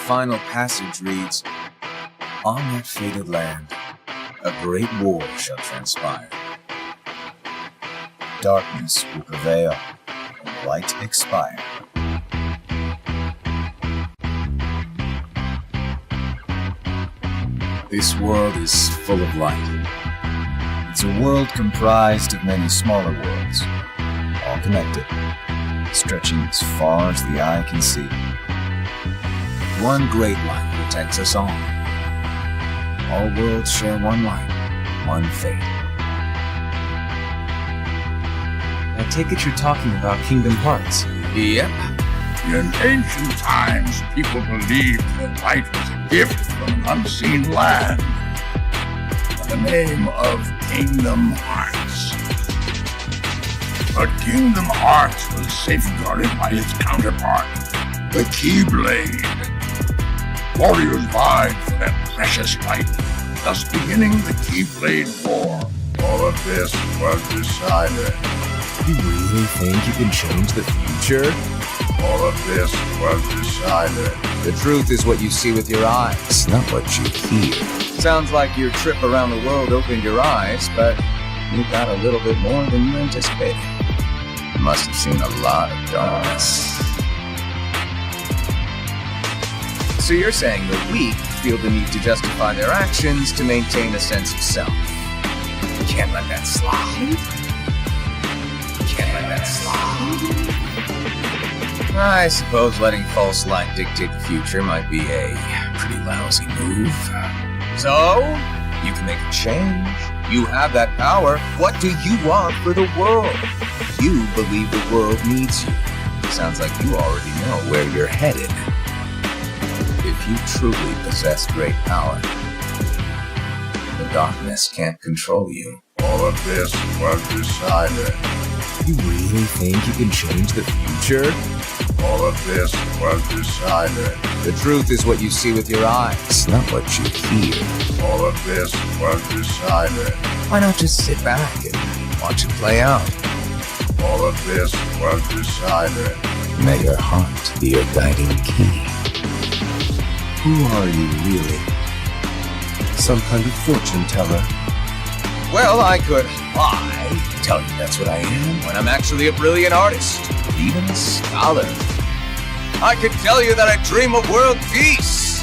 final passage reads, "On that fated land, a great war shall transpire. Darkness will prevail, and light expire. This world is full of light. It's a world comprised of many smaller worlds, all connected, stretching as far as the eye can see. One great light protects us all. All worlds share one light, one fate." I take it you're talking about Kingdom Hearts. Yep. In ancient times, people believed that light was a gift from an unseen land. By the name of Kingdom Hearts. But Kingdom Hearts was safeguarded by its counterpart, the Keyblade. Warriors vied for that precious light, thus beginning the Keyblade War. All of this was decided. You really think you can change the future? All of this was decided. The truth is what you see with your eyes, not what you hear. Sounds like your trip around the world opened your eyes, but you got a little bit more than you anticipated. You must have seen a lot of darkness. So you're saying the weak feel the need to justify their actions to maintain a sense of self. You can't let that slide. I suppose letting false light dictate the future might be a pretty lousy move. So, you can make a change. You have that power. What do you want for the world? You believe the world needs you. Sounds like you already know where you're headed. If you truly possess great power, the darkness can't control you. All of this was decided. You really think you can change the future? All of this was decided. The truth is what you see with your eyes, not what you hear. All of this was decided. Why not just sit back and watch it play out? All of this was decided. May your heart be your guiding key. Who are you really? Some kind of fortune teller. Well, I could lie, tell you that's what I am, when I'm actually a brilliant artist, even a scholar. I could tell you that I dream of world peace,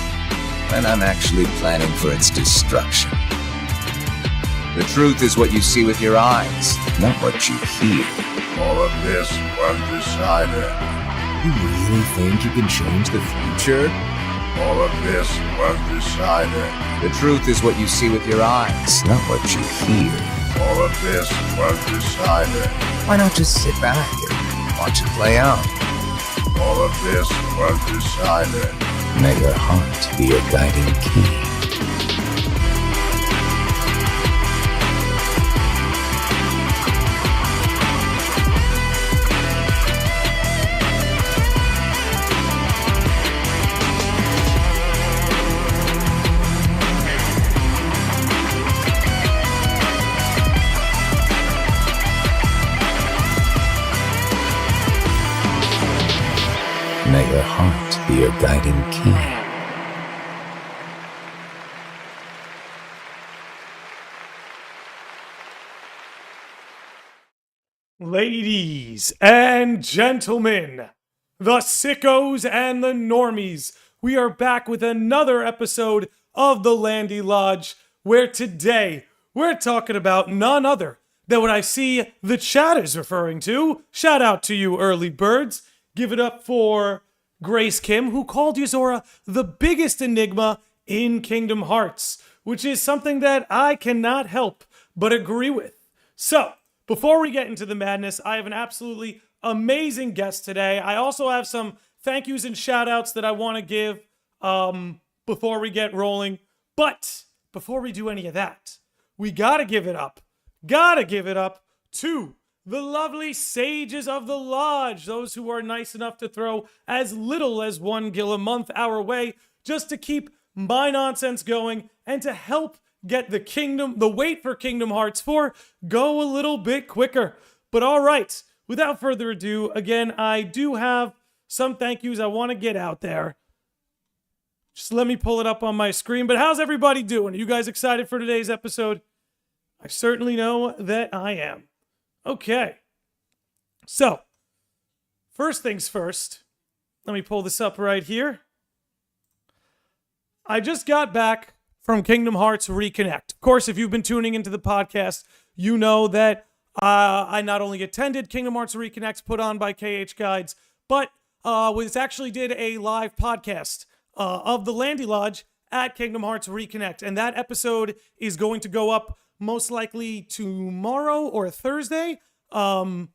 when I'm actually planning for its destruction. The truth is what you see with your eyes, not what you hear. All of this was decided. You really think you can change the future? All of this was decided. The truth is what you see with your eyes, not what you hear. All of this was decided. Why not just sit back and watch it play out? All of this was decided. May your heart be your guiding key. May your heart be your guiding key. Ladies and gentlemen, the sickos and the normies, we are back with another episode of the Landy Lodge, where today we're talking about none other than what I see the chat is referring to. Shout out to you early birds. Give it up for Grace Kim, who called Yozora the biggest enigma in Kingdom Hearts, which is something that I cannot help but agree with. So, before we get into the madness, I have an absolutely amazing guest today. I also have some thank yous and shout outs that I want to give before we get rolling. But before we do any of that, we gotta give it up to the lovely sages of the lodge, those who are nice enough to throw as little as 1 gil a month our way, just to keep my nonsense going and to help get the wait for Kingdom Hearts 4 go a little bit quicker. But all right, without further ado, again, I do have some thank yous I want to get out there. Just let me pull it up on my screen. But how's everybody doing? Are you guys excited for today's episode? I certainly know that I am. Okay. So, first things first. Let me pull this up right here. I just got back from Kingdom Hearts Reconnect. Of course, if you've been tuning into the podcast, you know that I not only attended Kingdom Hearts Reconnect put on by KH Guides, but was actually did a live podcast of the Landy Lodge at Kingdom Hearts Reconnect. And that episode is going to go up most likely tomorrow or Thursday. So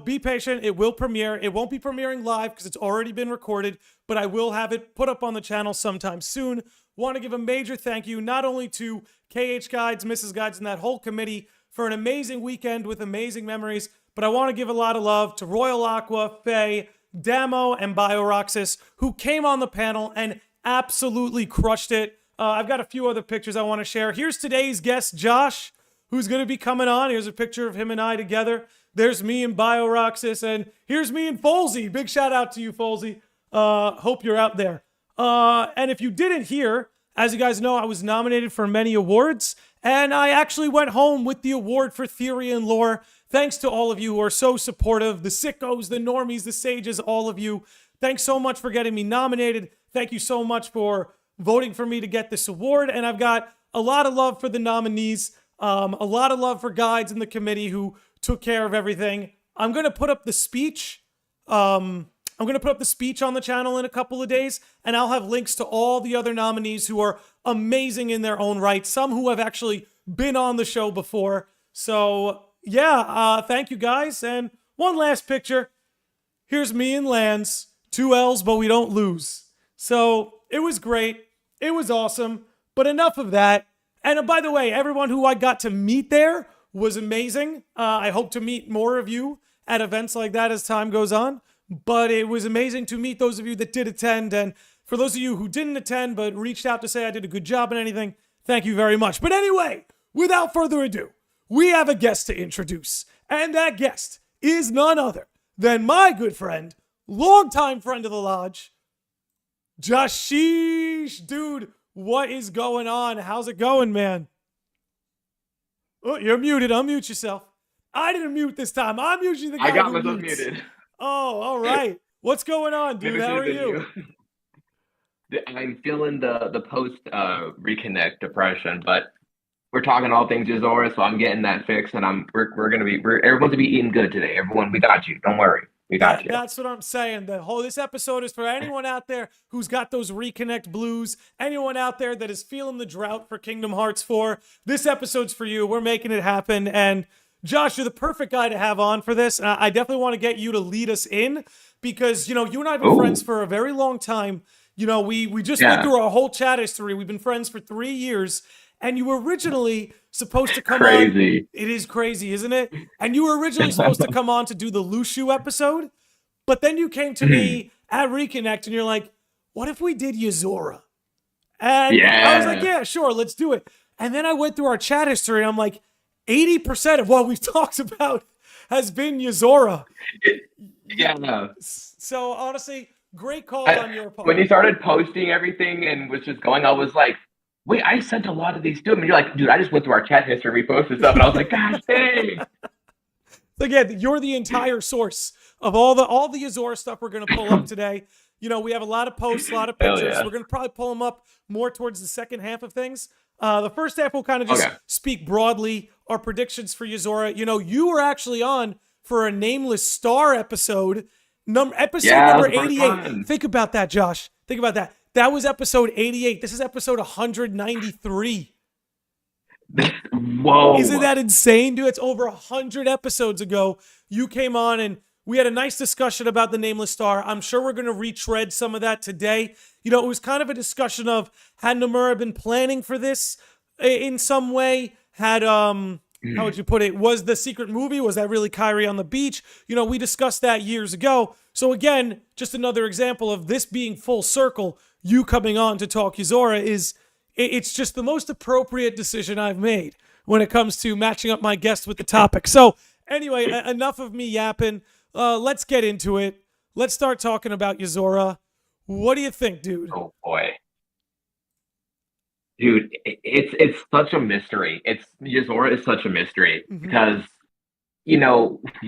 be patient. It will premiere. It won't be premiering live because it's already been recorded, but I will have it put up on the channel sometime soon. Want to give a major thank you not only to KH Guides, Mrs. Guides, and that whole committee for an amazing weekend with amazing memories, but I want to give a lot of love to Royal Aqua, Faye, Damo, and BioRoxys, who came on the panel and absolutely crushed it. I've got a few other pictures I want to share. Here's today's guest, Josh, who's going to be coming on. Here's a picture of him and I together. There's me and BioRoxys, and here's me and Folsey. Big shout out to you, Folsey. Hope you're out there. And if you didn't hear, as you guys know, I was nominated for many awards, and I actually went home with the award for Theory and Lore. Thanks to all of you who are so supportive, the sickos, the normies, the sages, all of you. Thanks so much for getting me nominated. Thank you so much for voting for me to get this award, and I've got a lot of love for the nominees, a lot of love for guides in the committee who took care of everything. I'm going to put up the speech. I'm going to put up the speech on the channel in a couple of days, and I'll have links to all the other nominees who are amazing in their own right, some who have actually been on the show before. So, yeah, thank you guys. And one last picture. Here's me and Lance. 2 L's, but we don't lose. So, it was great. It was awesome. But enough of that. And by the way, everyone who I got to meet there was amazing. I hope to meet more of you at events like that as time goes on. But it was amazing to meet those of you that did attend. And for those of you who didn't attend but reached out to say I did a good job and anything, thank you very much. But anyway, without further ado, we have a guest to introduce. And that guest is none other than my good friend, longtime friend of the lodge, Jasheeshh. Dude, what is going on? How's it going, man? Oh, you're muted. Unmute yourself. I didn't mute this time. I'm usually the guy I got who myself mutes. muted. Oh, all right. What's going on, dude? Maybe How are it should've you? been I'm feeling the post reconnect depression, but we're talking all things Yozora, so I'm getting that fixed, and everyone's gonna be eating good today. Everyone, we got you. Don't worry, we got you. That's what I'm saying. This episode is for anyone out there who's got those reconnect blues. Anyone out there that is feeling the drought for Kingdom Hearts 4. This episode's for you. We're making it happen. And Josh, you're the perfect guy to have on for this. I definitely want to get you to lead us in because, you and I have been friends for a very long time. We just went through our whole chat history. We've been friends for 3 years. And you were originally supposed to come on. It is crazy, isn't it? And you were originally supposed to come on to do the Lushu episode. But then you came to me at Reconnect and you're like, what if we did Yozora? And I was like, yeah, sure, let's do it. And then I went through our chat history and I'm like, 80% of what we've talked about has been Yozora. So honestly, great call on your part. When you started posting everything and was just going, I was like, wait, I sent a lot of these to him. And you're like, dude, I just went through our chat history, reposted stuff, and I was like, gosh, dang. So again, you're the entire source of all the Yozora stuff we're going to pull up today. We have a lot of posts, a lot of pictures. We're going to probably pull them up more towards the second half of things. The first half will kind of just speak broadly our predictions for Yozora. You were actually on for a Nameless Star episode number 88. Think about that, Josh. Think about that. That was episode 88. This is episode 193. Whoa. Isn't that insane, dude? It's over 100 episodes ago. You came on and we had a nice discussion about the Nameless Star. I'm sure we're going to retread some of that today. It was kind of a discussion of, had Nomura been planning for this in some way? Had, how would you put it? Was the secret movie, was that really Kyrie on the beach? We discussed that years ago. So again, just another example of this being full circle. You coming on to talk Yozora it's just the most appropriate decision I've made when it comes to matching up my guests with the topic. So anyway, enough of me yapping. Let's get into it. Let's start talking about Yozora. What do you think, dude? Oh boy. Dude, it's such a mystery. It's Yozora is such a mystery Mm-hmm. because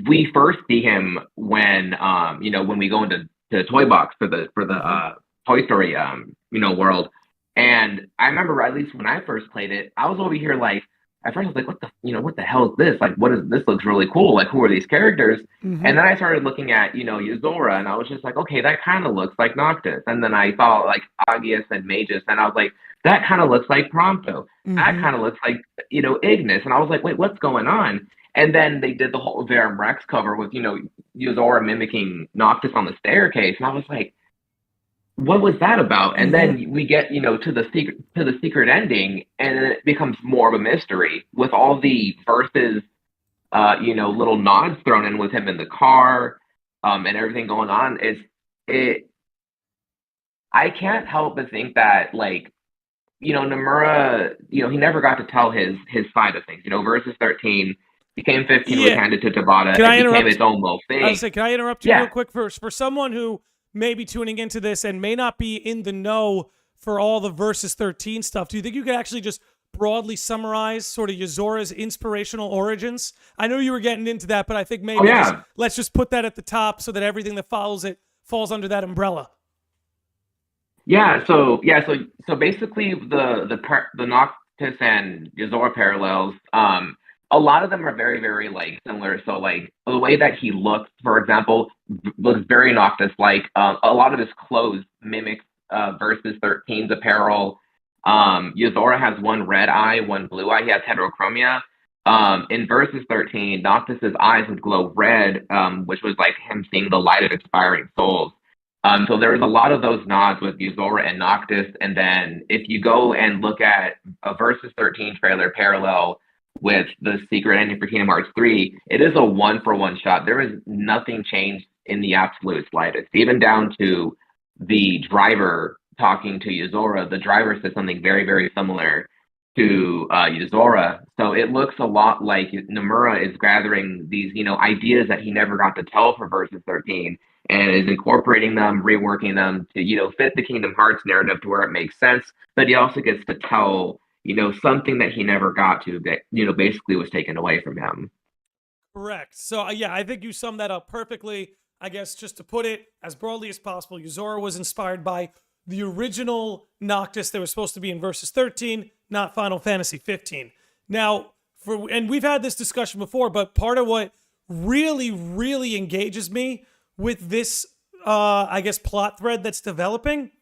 we first see him when when we go into the toy box for the Mm-hmm. Toy Story world. And I remember at least when I first played it, I was over here like at first I was like, what the hell is this? Like what is this looks really cool. Like who are these characters? Mm-hmm. And then I started looking at, Yozora and I was just like, okay, that kind of looks like Noctis. And then I saw like Agius and Magus and I was like, that kind of looks like Prompto. That Mm-hmm. kind of looks like, Ignis. And I was like, wait, what's going on? And then they did the whole Verum Rex cover with, Yozora mimicking Noctis on the staircase. And I was like, what was that about? And then we get, to the secret ending, and then it becomes more of a mystery with all the verses, little nods thrown in with him in the car, and everything going on. I can't help but think that like, Nomura, he never got to tell his side of things. Versus 13 became 15 was Yeah. handed to Tabata. Can I It became interrupt? its own little thing. I was like, can I interrupt you Yeah. real quick for someone who may be tuning into this and may not be in the know for all the Versus 13 stuff? Do you think you could actually just broadly summarize sort of Yozora's inspirational origins? I know you were getting into that, but I think maybe let's just put that at the top so that everything that follows it falls under that umbrella. So basically the Noctis and Yozora parallels, a lot of them are very, very like similar. So like the way that he looks, for example, looks very Noctis like. A lot of his clothes mimics Versus 13's apparel. Yozora has one red eye, one blue eye. He has heterochromia. In Versus 13, Noctis's eyes would glow red, which was like him seeing the light of expiring souls. So there's a lot of those nods with Yozora and Noctis. And then if you go and look at a Versus 13 trailer parallel with the secret ending for Kingdom Hearts 3, it is a one-for-one shot. There is nothing changed in the absolute slightest. Even down to the driver talking to Yozora, the driver says something very, very similar to Yozora. So it looks a lot like Nomura is gathering these, ideas that he never got to tell for Versus 13 and is incorporating them, reworking them to, fit the Kingdom Hearts narrative to where it makes sense. But he also gets to tell, something that he never got to that, basically was taken away from him. Correct. So, yeah, I think you summed that up perfectly. I guess just to put it as broadly as possible, Yozora was inspired by the original Noctis that was supposed to be in Versus 13, not Final Fantasy 15. Now, and we've had this discussion before, but part of what really, really engages me with this, I guess, plot thread that's developing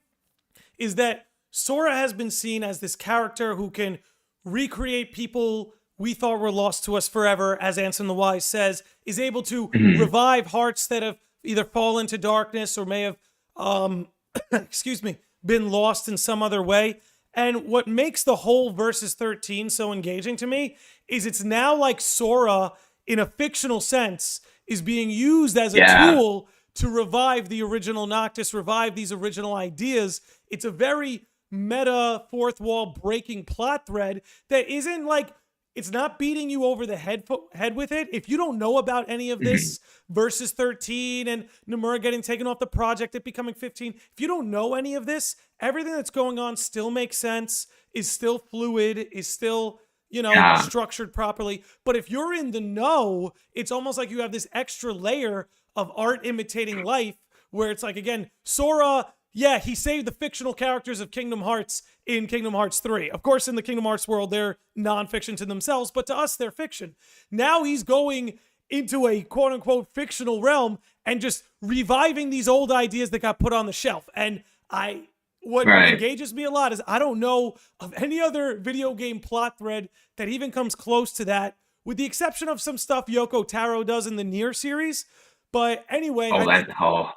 is that Sora has been seen as this character who can recreate people we thought were lost to us forever, as Ansem the Wise says, is able to revive hearts that have either fallen to darkness or may have, been lost in some other way. And what makes the whole Versus 13 so engaging to me is it's now like Sora, in a fictional sense, is being used as a tool to revive the original Noctis, revive these original ideas. It's a very meta, fourth wall breaking plot thread that isn't like, it's not beating you over the head with it. If you don't know about any of this Versus 13 and Nomura getting taken off the project, it becoming 15, if you don't know any of this, everything that's going on still makes sense, is still fluid, is still, structured properly. But if you're in the know, it's almost like you have this extra layer of art imitating life where it's like, again, Sora, yeah, he saved the fictional characters of Kingdom Hearts in Kingdom Hearts 3. Of course, in the Kingdom Hearts world, they're non-fiction to themselves, but to us, they're fiction. Now he's going into a quote-unquote fictional realm and just reviving these old ideas that got put on the shelf. And what engages me a lot is I don't know of any other video game plot thread that even comes close to that, with the exception of some stuff Yoko Taro does in the Nier series. But anyway,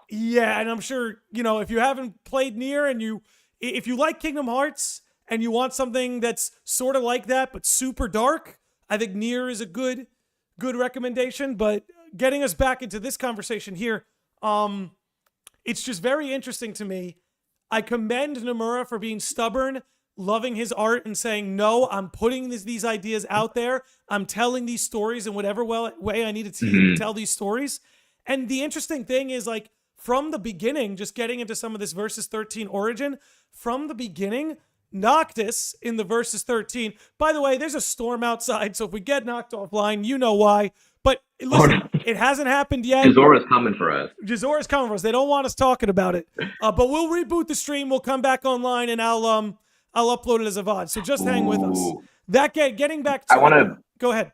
yeah, and I'm sure, if you haven't played Nier and if you like Kingdom Hearts and you want something that's sort of like that but super dark, I think Nier is a good recommendation. But getting us back into this conversation here, it's just very interesting to me. I commend Nomura for being stubborn, loving his art, and saying, no, I'm putting these ideas out there. I'm telling these stories in whatever way I need to tell these stories. And the interesting thing is, like, from the beginning, just getting into some of this Versus 13 origin, from the beginning, Noctis in the Versus 13, by the way, there's a storm outside, so if we get knocked offline, you know why. But listen, it hasn't happened yet. Yazora's coming for us. Yazora's coming for us. They don't want us talking about it. But we'll reboot the stream. We'll come back online, and I'll upload it as a VOD. So just hang with us. That getting back to... I want to... Go ahead.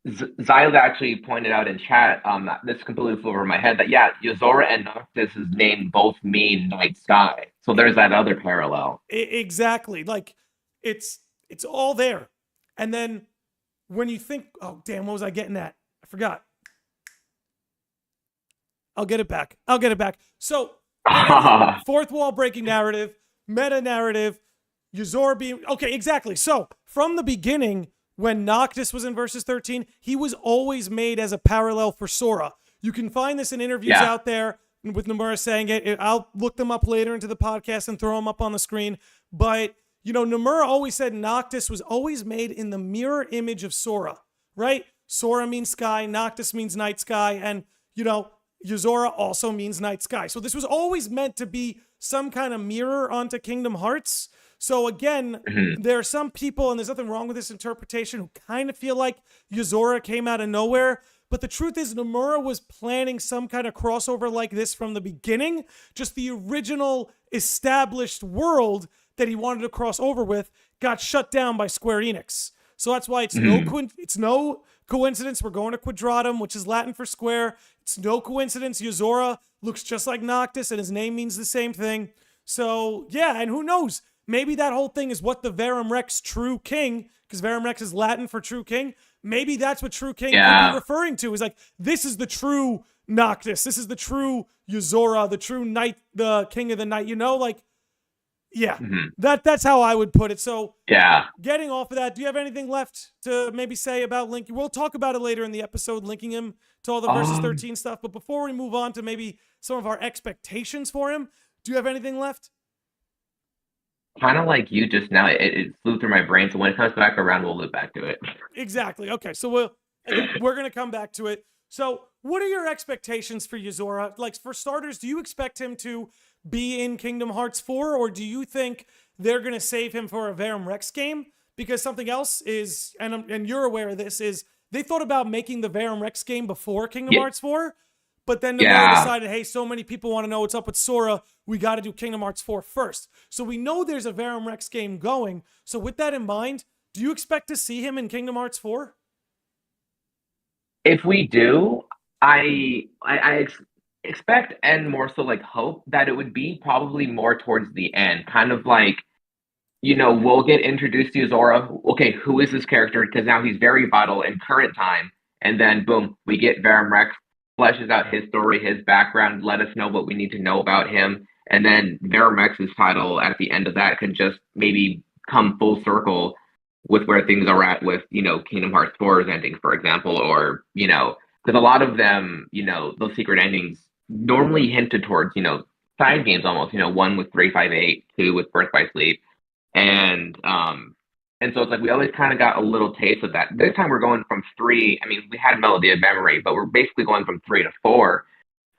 Xyled actually pointed out in chat, this completely flew over my head, that Yozora and Noctis' name both mean night sky. So there's that other parallel. Exactly. Like, it's all there. And then when you think, oh, damn, what was I getting at? I forgot. I'll get it back. So, fourth wall breaking narrative, meta narrative, Yozora being... Okay, exactly. So, from the beginning... When Noctis was in Versus 13, he was always made as a parallel for Sora. You can find this in interviews out there with Nomura saying it. I'll look them up later into the podcast and throw them up on the screen. But, Nomura always said Noctis was always made in the mirror image of Sora, right? Sora means sky, Noctis means night sky, and, Yozora also means night sky. So this was always meant to be some kind of mirror onto Kingdom Hearts. So again, there are some people, and there's nothing wrong with this interpretation, who kind of feel like Yozora came out of nowhere. But the truth is, Nomura was planning some kind of crossover like this from the beginning. Just the original established world that he wanted to cross over with got shut down by Square Enix. So that's why it's no coincidence we're going to Quadratum, which is Latin for square. It's no coincidence Yozora looks just like Noctis, and his name means the same thing. So yeah, and who knows? Maybe that whole thing is what the Verum Rex True King, because Verum Rex is Latin for True King. Maybe that's what True King could be referring to. Is like, this is the true Noctis. This is the true Yozora, the true night, the king of the night. That's how I would put it. So getting off of that, do you have anything left to maybe say about linking? We'll talk about it later in the episode, linking him to all the Versus 13 stuff. But before we move on to maybe some of our expectations for him, do you have anything left? Kind of like you just now, it flew through my brain. So when it comes back around, we'll loop back to it. Exactly. Okay, so we're going to come back to it. So what are your expectations for Yozora? Like, for starters, do you expect him to be in Kingdom Hearts 4, or do you think they're going to save him for a Verum Rex game? Because something else is, and you're aware of this, is they thought about making the Verum Rex game before Kingdom Hearts 4, but then Nomura decided, hey, so many people want to know what's up with Sora, we got to do Kingdom Hearts 4 first. So we know there's a Verum Rex game going. So with that in mind, do you expect to see him in Kingdom Hearts 4? If we do, I expect, and more so like hope, that it would be probably more towards the end. Kind of like, we'll get introduced to Yozora. Okay, who is this character? Because now he's very vital in current time. And then, boom, we get Verum Rex, fleshes out his story, his background, let us know what we need to know about him. And then Verum Rex's title at the end of that could just maybe come full circle with where things are at with, Kingdom Hearts 4's ending, for example, or, because a lot of them, those secret endings normally hinted towards, side games almost, one with 358, two with Birth by Sleep. And so it's like we always kind of got a little taste of that. This time we're going from 3. I mean, we had Melody of Memory, but we're basically going from 3 to 4.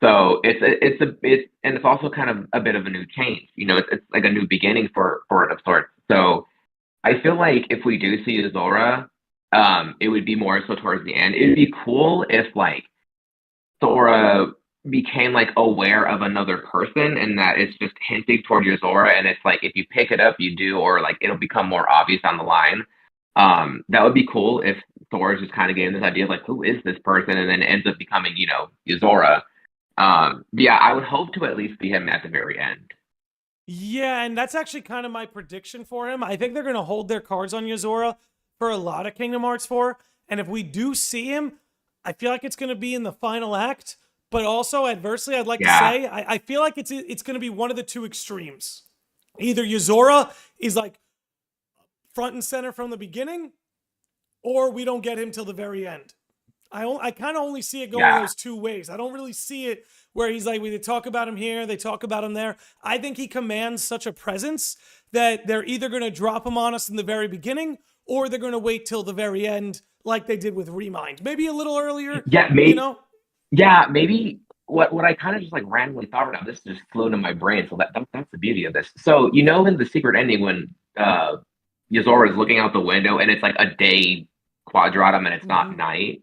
So it's also kind of a bit of a new change. It's like a new beginning for it of sorts. So I feel like if we do see Yozora, it would be more so towards the end. It'd be cool if like Sora became like aware of another person, and that it's just hinting toward Yozora, and it's like if you pick it up, you do, or like it'll become more obvious on the line. That would be coul if Sora's just kind of getting this idea of like, who is this person, and then ends up becoming, Yozora. I would hope to at least see him at the very end. Yeah, and that's actually kind of my prediction for him. I think they're going to hold their cards on Yozora for a lot of Kingdom Hearts 4, and if we do see him, I feel like it's going to be in the final act. But also, adversely, I'd like to say, I feel like it's going to be one of the two extremes. Either Yozora is like front and center from the beginning, or we don't get him till the very end. I kind of only see it going those two ways. I don't really see it where he's like, they talk about him here, they talk about him there. I think he commands such a presence that they're either going to drop him on us in the very beginning, or they're going to wait till the very end, like they did with Remind. Maybe a little earlier. Yeah, maybe. Yeah, maybe what I kind of just like randomly thought right now, this just flew into my brain. So that's the beauty of this. So you know, in the secret ending when Yozora is looking out the window and it's like a day quadratum and it's not night.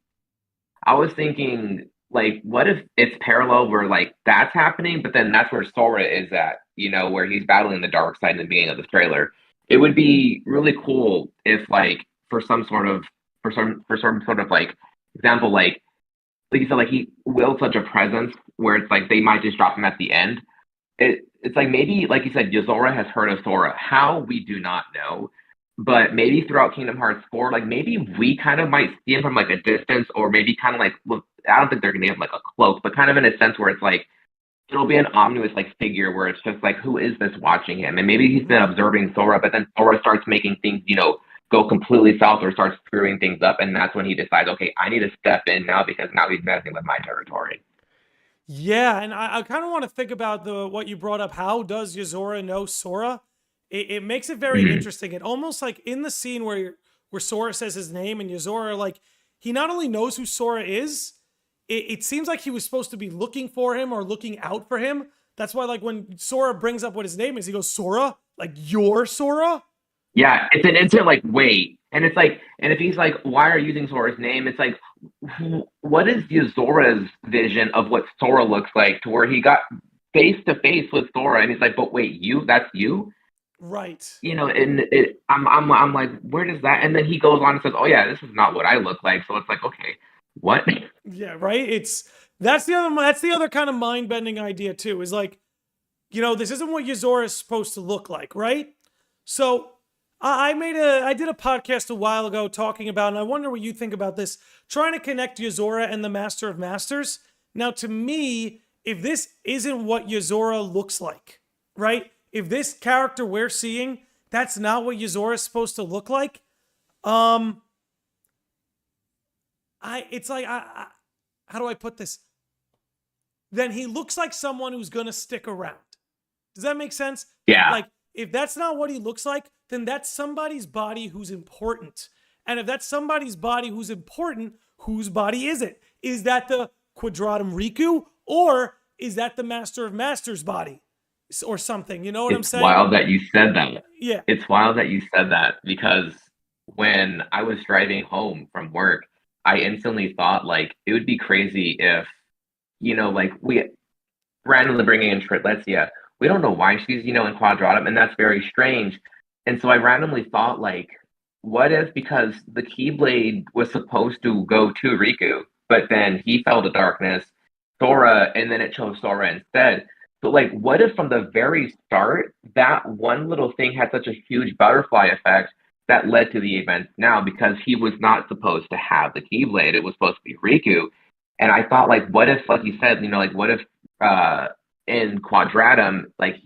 I was thinking, like, what if it's parallel where like that's happening, but then that's where Sora is at, you know, where he's battling the dark side in the beginning of the trailer. It would be really cool if like for some sort of like example, like you said, like he willed such a presence where it's like they might just drop him at the end. It's like maybe, like you said, Yozora has heard of Sora. How, we do not know. But maybe throughout Kingdom Hearts 4, like maybe we kind of might see him from like a distance, or maybe kind of like, look, I don't think they're gonna have like a cloak, but kind of in a sense where it's like it'll be an omnious like figure where it's just like, who is this watching him? And maybe he's been observing Sora, but then Sora starts making things, you know, go completely south or starts screwing things up, and that's when he decides, okay, I need to step in now because now he's messing with my territory. Yeah, and I kind of want to think about what you brought up. How does Yozora know Sora? It makes it very interesting. It almost like in the scene where Sora says his name and Yozora, like, he not only knows who Sora is, it seems like he was supposed to be looking for him or looking out for him. That's why, like, when Sora brings up what his name is, he goes, Sora? Like, you're Sora? Yeah, it's an instant like, wait. And it's like, and if he's like, why are you using Sora's name? It's like, what is Yozora's vision of what Sora looks like, to where he got face to face with Sora and he's like, but wait, that's you? Right. You know, and I'm like, where does that? And then he goes on and says, oh yeah, this is not what I look like. So it's like, okay, what? Yeah, right. That's the other kind of mind bending idea too. Is like, you know, this isn't what Yozora is supposed to look like, right? So I did a podcast a while ago talking about, and I wonder what you think about this, trying to connect Yozora and the Master of Masters. Now, to me, if this isn't what Yozora looks like, right? If this character we're seeing, that's not what Yozora is supposed to look like, how do I put this? Then he looks like someone who's gonna stick around. Does that make sense? Yeah. Like, if that's not what he looks like, then that's somebody's body who's important. And if that's somebody's body who's important, whose body is it? Is that the Quadratum Riku, or is that the Master of Masters body? Or something, you know what I'm saying? It's wild that you said that. Yeah. It's wild that you said that, because when I was driving home from work, I instantly thought, like, it would be crazy if, you know, like, we randomly bringing in triplets. Yeah, we don't know why she's, you know, in Quadratum, and that's very strange. And so I randomly thought, like, what if, because the Keyblade was supposed to go to Riku, but then he fell to darkness, Sora, and then it chose Sora instead. But like, what if from the very start, that one little thing had such a huge butterfly effect that led to the events now, because he was not supposed to have the Keyblade. It was supposed to be Riku. And I thought, like, what if, like you said, you know, like, what if in Quadratum, like,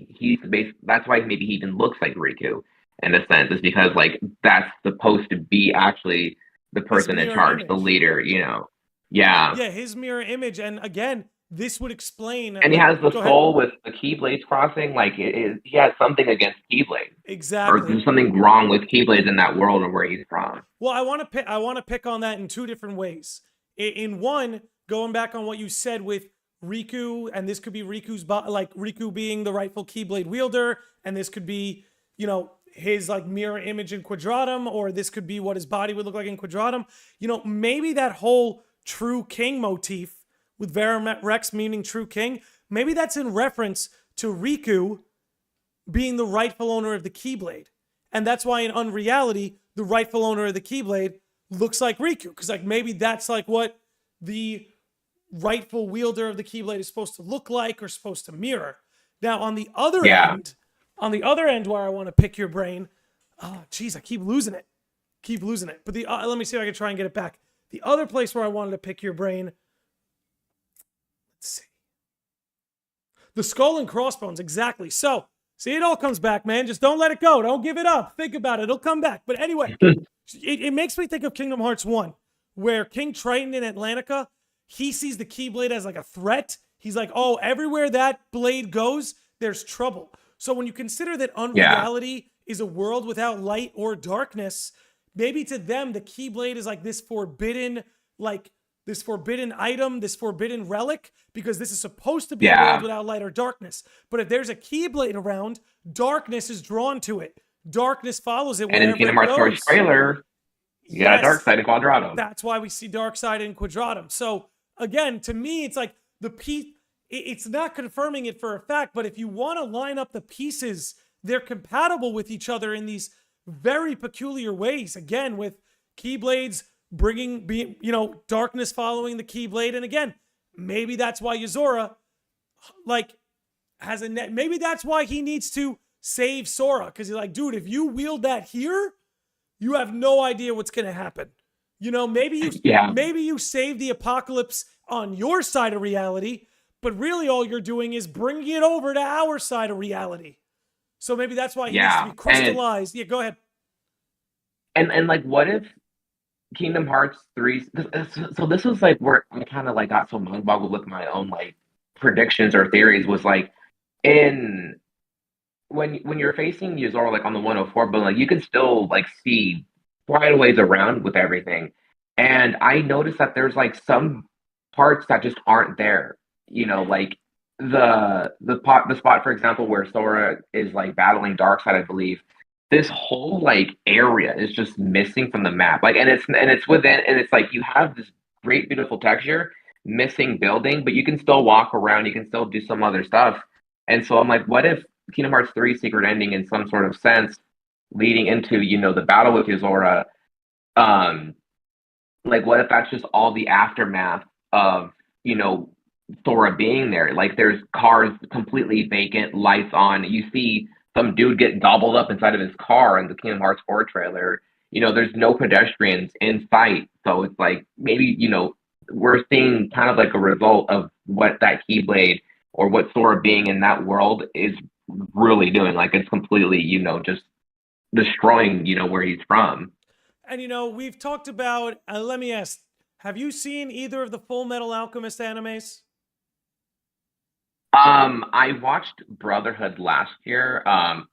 that's why maybe he even looks like Riku in a sense, is because, like, that's supposed to be actually the person in charge, the leader, you know. Yeah. Yeah, his mirror image. And again, this would explain. And he has the soul with the Keyblades crossing. Like, he has something against Keyblades. Exactly. Or there's something wrong with Keyblades in that world or where he's from. Well, I want to pick on that in two different ways. In one, going back on what you said with Riku, and this could be Riku's like Riku being the rightful Keyblade wielder, and this could be, you know, his like mirror image in Quadratum, or this could be what his body would look like in Quadratum. You know, maybe that whole true king motif with Verum Rex meaning true king, maybe that's in reference to Riku being the rightful owner of the Keyblade. And that's why in Unreality, the rightful owner of the Keyblade looks like Riku. Because like maybe that's like what the rightful wielder of the Keyblade is supposed to look like or supposed to mirror. Now on the other end where I want to pick your brain, oh geez, I keep losing it. But let me see if I can try and get it back. The other place where I wanted to pick your brain, let's see. The skull and crossbones, exactly. So, see, it all comes back, man. Just don't let it go. Don't give it up. Think about it. It'll come back. But anyway, it makes me think of Kingdom Hearts 1, where King Triton in Atlantica, he sees the Keyblade as like a threat. He's like, oh, everywhere that blade goes, there's trouble. So when you consider that Unreality is a world without light or darkness, maybe to them, the Keyblade is like this forbidden, like this forbidden item, this forbidden relic, because this is supposed to be a Yeah. world without light or darkness. But if there's a Keyblade around, darkness is drawn to it. Darkness follows it And in wherever Kingdom it Hearts 4's goes. trailer, you got a dark side in Quadratum. That's why we see dark side in Quadratum. So again, to me, it's like the piece. It's not confirming it for a fact, but if you want to line up the pieces, they're compatible with each other in these very peculiar ways. Again, with Keyblades being, darkness following the Keyblade, and again, maybe that's why Yozora, has a net. Maybe that's why he needs to save Sora, because he's like, dude, if you wield that here, you have no idea what's gonna happen. Maybe you save the apocalypse on your side of reality, but really all you're doing is bringing it over to our side of reality. So maybe that's why he needs to be crystallized. Go ahead. And like, what if Kingdom Hearts 3? So this was like where I kind of like got so mind boggled with my own like predictions or theories. Was like when you're facing Yozora like on the 104, but like you can still like see quite a ways around with everything. And I noticed that there's like some parts that just aren't there. Like the spot, for example, where Sora is like battling Darkseid, I believe. This whole like area is just missing from the map. Like, and it's within, and it's like you have this great, beautiful texture, missing building, but you can still walk around. You can still do some other stuff. And so I'm like, what if Kingdom Hearts 3 secret ending in some sort of sense, leading into the battle with Yozora? Like, what if that's just all the aftermath of Sora being there? Like, there's cars completely vacant, lights on. You see some dude get gobbled up inside of his car in the Kingdom Hearts 4 trailer. There's no pedestrians in sight. So it's like maybe, we're seeing kind of like a result of what that Keyblade or what Sora being in that world is really doing. Like, it's completely, just destroying, where he's from. And we've talked about, let me ask, have you seen either of the Full Metal Alchemist animes? I watched Brotherhood last year. A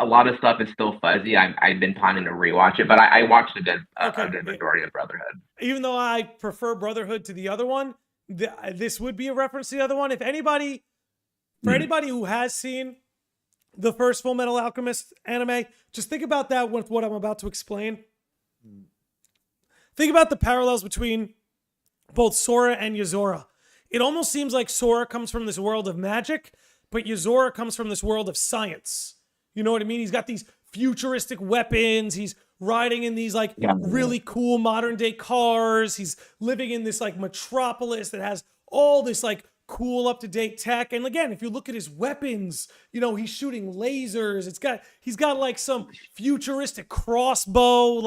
lot of stuff is still fuzzy. I've been planning to rewatch it, but I watched a good majority of Brotherhood. Even though I prefer Brotherhood to the other one, this would be a reference to the other one. Anybody who has seen the first Full Metal Alchemist anime, just think about that with what I'm about to explain. Think about the parallels between both Sora and Yozora. It almost seems like Sora comes from this world of magic, but Yozora comes from this world of science. You know what I mean? He's got these futuristic weapons. He's riding in these really cool modern day cars. He's living in this metropolis that has all this cool up to date tech. And again, if you look at his weapons, he's shooting lasers. He's got some futuristic crossbow.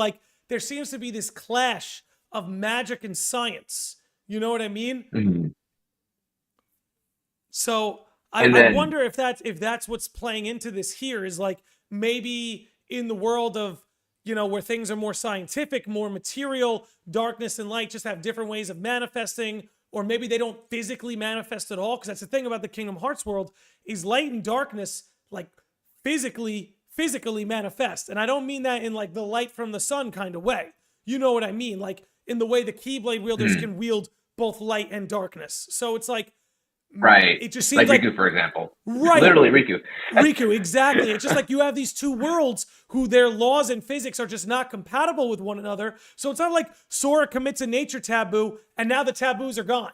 There seems to be this clash of magic and science. You know what I mean? Mm-hmm. So I wonder if that's what's playing into this here is maybe in the world of, where things are more scientific, more material, darkness and light just have different ways of manifesting, or maybe they don't physically manifest at all. Because that's the thing about the Kingdom Hearts world is light and darkness physically manifest. And I don't mean that in the light from the sun kind of way. You know what I mean? In the way the Keyblade wielders can wield both light and darkness. So it's right. It just seems Riku, for example. Right. Literally Riku. Riku, exactly. It's just you have these two worlds who their laws and physics are just not compatible with one another. So it's not like Sora commits a nature taboo and now the taboos are gone.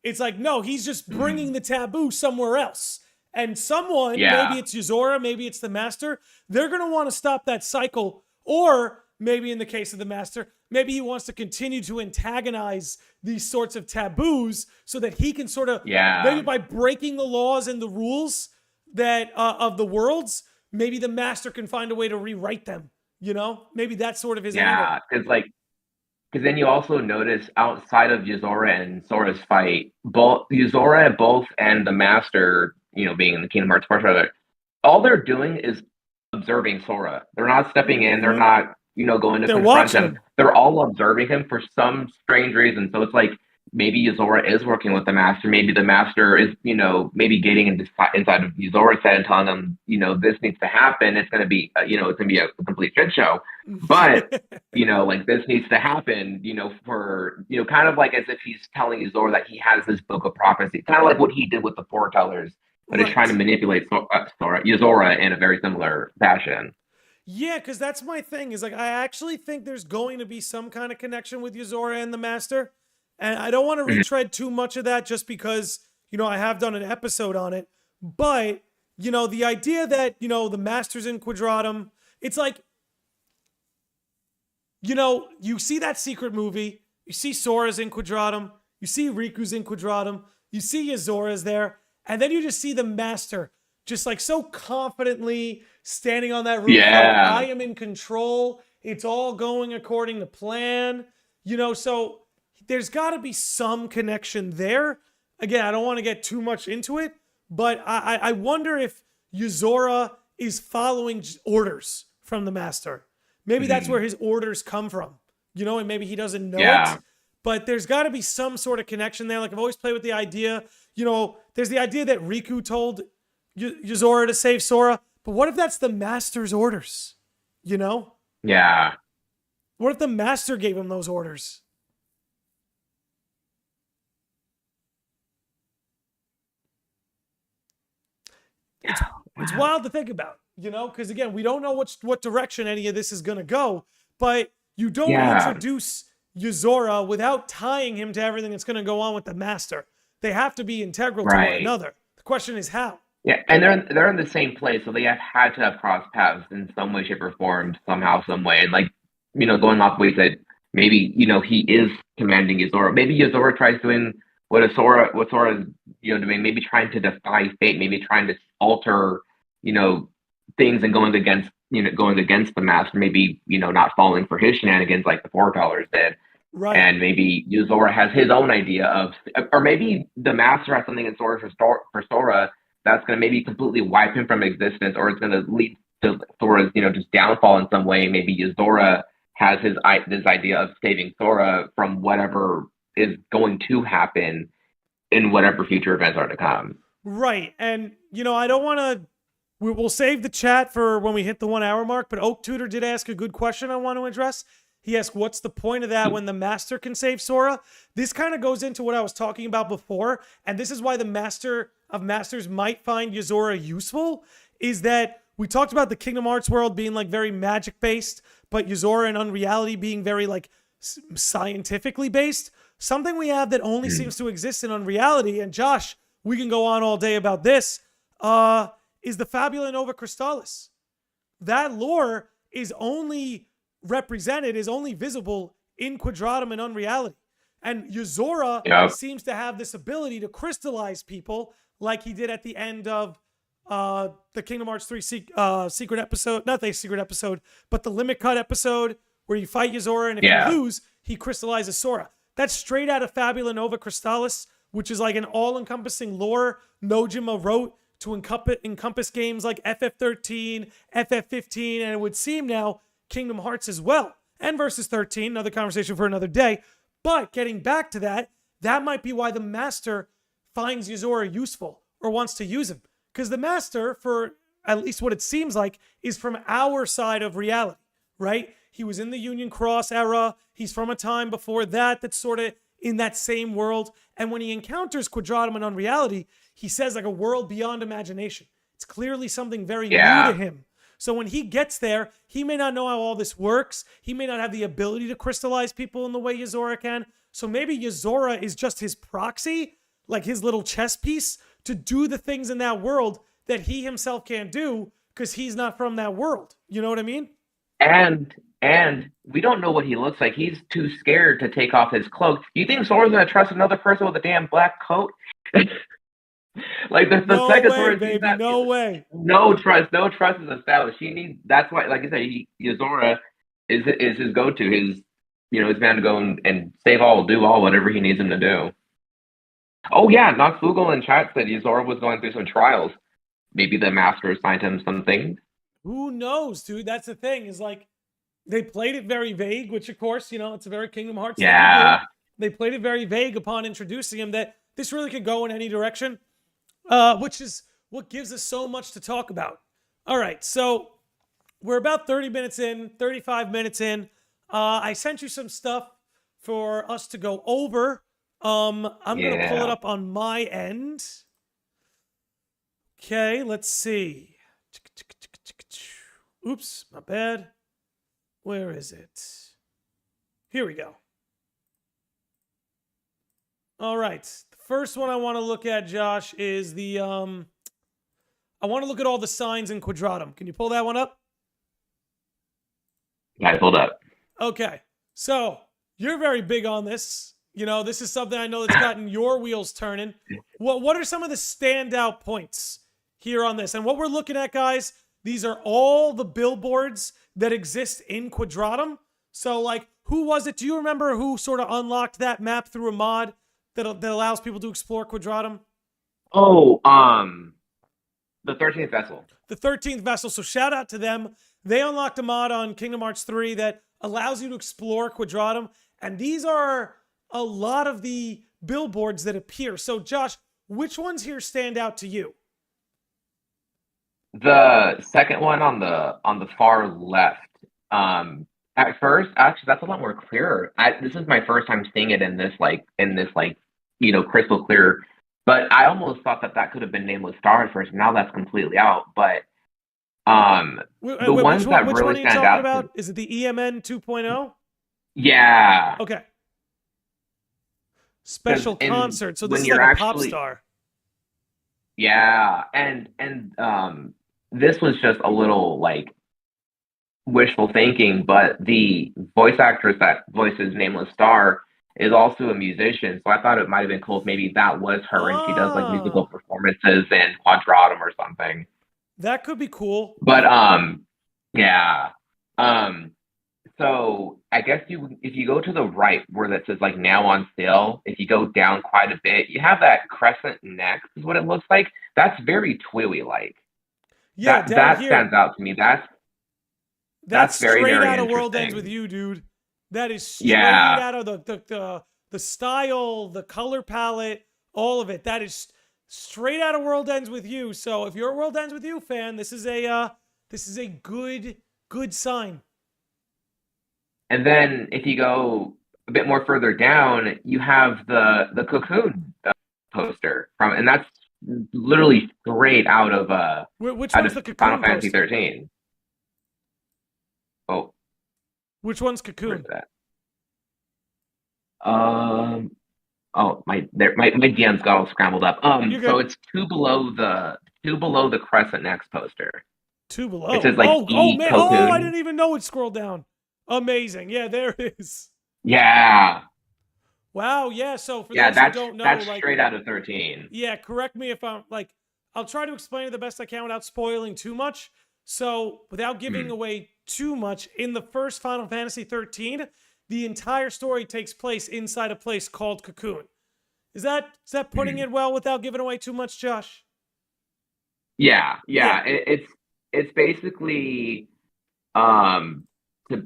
It's no, he's just bringing the taboo somewhere else. And someone, maybe it's Yozora, maybe it's the Master, they're going to want to stop that cycle. Or maybe in the case of the Master, maybe he wants to continue to antagonize these sorts of taboos so that he can sort of, maybe by breaking the laws and the rules that of the worlds, maybe the Master can find a way to rewrite them. Maybe that's sort of his angle. Because then you also notice outside of Yozora and Sora's fight, both Yozora and the Master, being in the Kingdom Hearts part rather, all they're doing is observing Sora. They're not stepping in. They're not going to confront him. They're all observing him for some strange reason. So it's maybe Yozora is working with the master. Maybe the master is, maybe getting inside of Yozora's head and telling them, this needs to happen. It's going to be, it's going to be a complete shit show. But, like this needs to happen, for, kind of like as if he's telling Yozora that he has this book of prophecy, kind of like what he did with the foretellers, but is trying to manipulate Yozora in a very similar fashion. Yeah, because that's my thing, is like, I actually think there's going to be some kind of connection with Yozora and the Master. And I don't want to retread too much of that just because, I have done an episode on it. But, the idea that, the Master's in Quadratum, it's like, you see that secret movie, you see Sora's in Quadratum, you see Riku's in Quadratum, you see Yozora's there, and then you just see the Master just like so confidently standing on that roof. Yeah. Like, I am in control. It's all going according to plan. So there's got to be some connection there. Again, I don't want to get too much into it, but I wonder if Yozora is following orders from the Master. Maybe that's where his orders come from, and maybe he doesn't know it. But there's got to be some sort of connection there. Like I've always played with the idea, there's the idea that Riku told Yozora to save Sora. But what if that's the Master's orders? Yeah. What if the Master gave him those orders? It's wild to think about, because again, we don't know what direction any of this is going to go, but you don't introduce Yozora without tying him to everything that's going to go on with the Master. They have to be integral to one another. The question is how. Yeah, and they're in the same place, so they have had to have crossed paths in some way, shape, or form, somehow, some way. And like, going off what you said, maybe he is commanding Yozora. Maybe Yozora tries doing what Sora is doing. Maybe trying to defy fate. Maybe trying to alter things and going against the Master. Maybe not falling for his shenanigans like the foretellers did. Right. And maybe Yozora has his own idea of, or maybe the Master has something in store for Sora that's going to maybe completely wipe him from existence, or it's going to lead to Sora's, just downfall in some way. Maybe Yozora has this idea of saving Sora from whatever is going to happen in whatever future events are to come. Right. And, I don't want to, we'll save the chat for when we hit the 1 hour mark, but Oak Tutor did ask a good question I want to address. He asked, what's the point of that when the Master can save Sora? This kind of goes into what I was talking about before, and this is why the Master of Masters might find Yozora useful, is that we talked about the Kingdom Hearts world being like very magic-based, but Yozora and Unreality being very like scientifically based. Something we have that only seems to exist in Unreality, and Josh, we can go on all day about this, is the Fabula Nova Crystallis. That lore is only represented, is only visible in Quadratum and Unreality. And Yozora seems to have this ability to crystallize people like he did at the end of the Kingdom Hearts 3 secret episode. Not the secret episode, but the Limit Cut episode where you fight Yozora, and if you lose, he crystallizes Sora. That's straight out of Fabula Nova Crystallis, which is like an all-encompassing lore Nojima wrote to encompass games like FF13, FF15, and it would seem now Kingdom Hearts as well. And Versus 13, another conversation for another day. But getting back to that might be why the Master finds Yozora useful or wants to use him. Because the Master, for at least what it seems like, is from our side of reality, right? He was in the Union Cross era. He's from a time before that that's sort of in that same world. And when he encounters Quadratum and Unreality, he says like a world beyond imagination. It's clearly something very new to him. So when he gets there, he may not know how all this works. He may not have the ability to crystallize people in the way Yozora can. So maybe Yozora is just his proxy, like his little chess piece, to do the things in that world that he himself can't do because he's not from that world. You know what I mean? And we don't know what he looks like. He's too scared to take off his cloak. You think Sora's going to trust another person with a damn black coat? Like the no second way, Sora, baby, no way. No trust is established. That's why, like I said, Yozora is his go-to, his man to go and save all, do all, whatever he needs him to do. Oh yeah, Nox Vogel in chat said Yozora was going through some trials. Maybe the Master assigned him something. Who knows, dude? That's the thing, is like they played it very vague, which of course, it's a very Kingdom Hearts thing to do. They played it very vague upon introducing him that this really could go in any direction, which is what gives us so much to talk about. All right, so we're about 30 minutes in, 35 minutes in. I sent you some stuff for us to go over. I'm going to pull it up on my end. Okay, let's see. Oops, my bad. Where is it? Here we go. All right. The first one I want to look at, Josh, is the I want to look at all the signs in Quadratum. Can you pull that one up? Yeah, I pulled up. Okay. So, you're very big on this. You know, this is something I know that's gotten your wheels turning. What are some of the standout points here on this? And what we're looking at, guys, these are all the billboards that exist in Quadratum. So, like, who was it? Do you remember who sort of unlocked that map through a mod that allows people to explore Quadratum? Oh, the 13th Vessel. The 13th Vessel. So, shout out to them. They unlocked a mod on Kingdom Hearts 3 that allows you to explore Quadratum. And these are a lot of the billboards that appear. So, Josh, which ones here stand out to you? The second one on the far left. At first, actually, that's a lot more clearer. This is my first time seeing it in this crystal clear. But I almost thought that could have been Nameless Star at first. Now that's completely out. But the ones that really stand out. About? Is it the EMN 2.0? Yeah. Okay. Special concert. So this is like a pop star. Yeah, and this was just a little like wishful thinking, but the voice actress that voices Nameless Star is also a musician, so I thought it might have been cool if maybe that was her and she does like musical performances in Quadratum or something. That could be cool. But yeah. So I guess if you go to the right where that says like now on sale, if you go down quite a bit, you have that crescent neck is what it looks like. That's very Twiwi like. Yeah, that stands out to me. That's very, straight very out of World Ends with You, dude. That is straight out of the style, the color palette, all of it. That is straight out of World Ends with You. So if you're a World Ends with You fan, this is a good sign. And then if you go a bit more further down, you have the Cocoon poster and that's literally straight out of which one's the Cocoon Final Fantasy poster? 13. Oh, which one's Cocoon? Where's that? My DM's got all scrambled up. So it's two below the Crescent Next poster. Two below. It says like man! Cocoon. Oh, I didn't even know it scrolled down. Amazing. Yeah, there it is. Yeah. Wow. Yeah. So for those who don't know, that's straight out of 13. Yeah. Correct me if I'm like. I'll try to explain it the best I can without spoiling too much. So without giving away too much, in the first Final Fantasy 13, the entire story takes place inside a place called Cocoon. Is that putting it well without giving away too much, Josh? Yeah. It's basically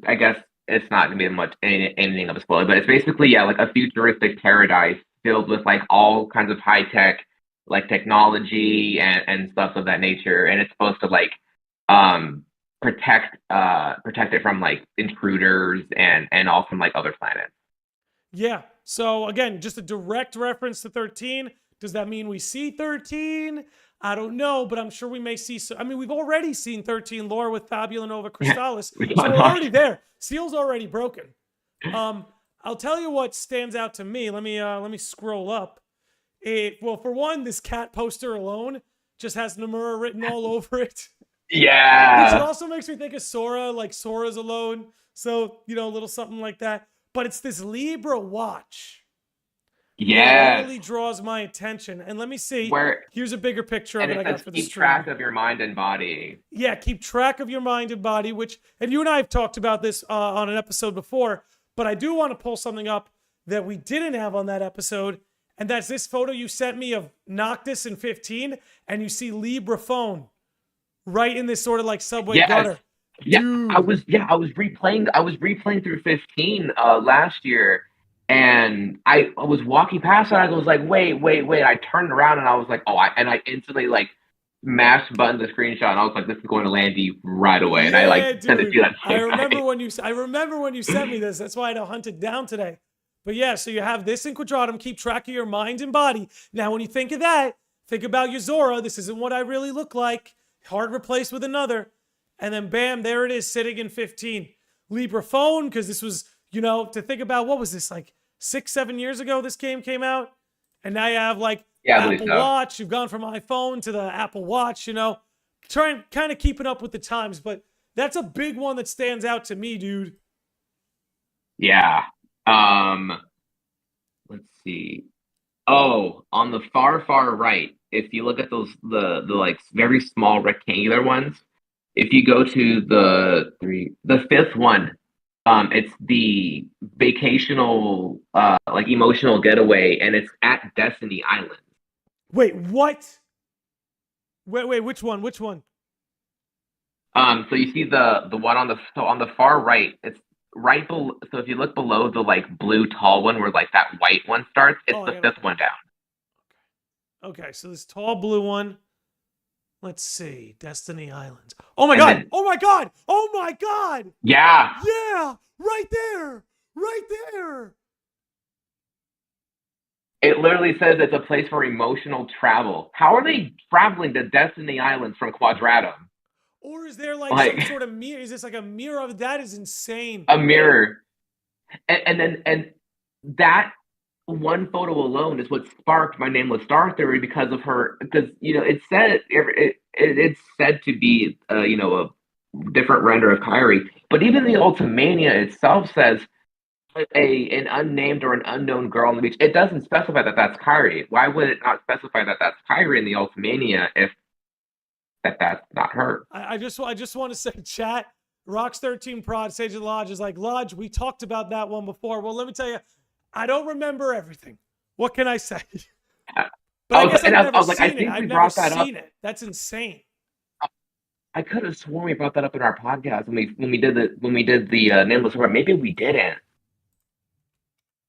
I guess it's not gonna be much anything of a spoiler, but it's basically like a futuristic paradise filled with like all kinds of high tech like technology and stuff of that nature, and it's supposed to like protect it from like intruders and all from like other planets. Yeah. So again, just a direct reference to 13. Does that mean we see 13? I don't know, but I'm sure we may see. I mean, we've already seen 13 lore with Fabula Nova Crystallis, so we're already there. Seal's already broken. I'll tell you what stands out to me. Let me scroll up. Well, for one, this cat poster alone just has Nomura written all over it. Yeah. Which also makes me think of Sora, like Sora's alone. So, a little something like that. But it's this Libra watch. Yeah. It really draws my attention. And let me see. Here's a bigger picture of it I got for the stream. Keep track of your mind and body. Yeah, keep track of your mind and body, and you and I have talked about this on an episode before, but I do want to pull something up that we didn't have on that episode, and that's this photo you sent me of Noctis in 15, and you see Libra phone right in this sort of like subway gutter. Yeah, Dude. I was replaying through 15 last year, And I was walking past it. I was like, wait. I turned around and I was like, I instantly like mashed button the screenshot. And I was like, this is going to Landy right away. And I like Yeah, sent it to dude. you that I same remember night. when you sent me this. That's why I had to hunt it down today. But yeah, so you have this in Quadratum. Keep track of your mind and body. Now, when you think of that, think about Yozora. This isn't what I really look like. Hard replaced with another. And then bam, there it is, sitting in 15. Libra phone, because this was, to think about, what was this, like 6-7 years ago this game came out? And now you have like Yeah, I believe Apple so. Watch. You've gone from iPhone to the Apple Watch, trying kind of keeping up with the times. But that's a big one that stands out to me, dude. Yeah. Let's see. Oh, on the far right, if you look at those the like very small rectangular ones, if you go to the fifth one, it's the vacational like emotional getaway, and it's at Destiny Island. Wait, what? Wait, which one? Which one? So you see the one on the far right, it's right below. So if you look below the like blue tall one where like that white one starts, it's the fifth one down. Okay, so this tall blue one. Let's see. Destiny Islands. Oh my god! Oh my god! Oh my god! Yeah. Yeah! Right there! Right there! It literally says it's a place for emotional travel. How are they traveling to Destiny Islands from Quadratum? Or is there like some sort of mirror? Is this like a mirror of that? Is insane. A mirror. And that one photo alone is what sparked my Nameless Star theory because of her. Because it's said to be a different render of Kyrie, but even the Ultimania itself says an unnamed or an unknown girl on the beach. It doesn't specify that that's Kyrie. Why would it not specify that that's Kyrie in the Ultimania if that's not her? I just want to say, chat. Rocks 13 Prod, Sage of the Lodge is like, Lodge, we talked about that one before. Well, let me tell you, I don't remember everything. What can I say? But I guess I've never seen it. I've never seen it. That's insane. I could have sworn we brought that up in our podcast when we did the Nameless Star. Maybe we didn't.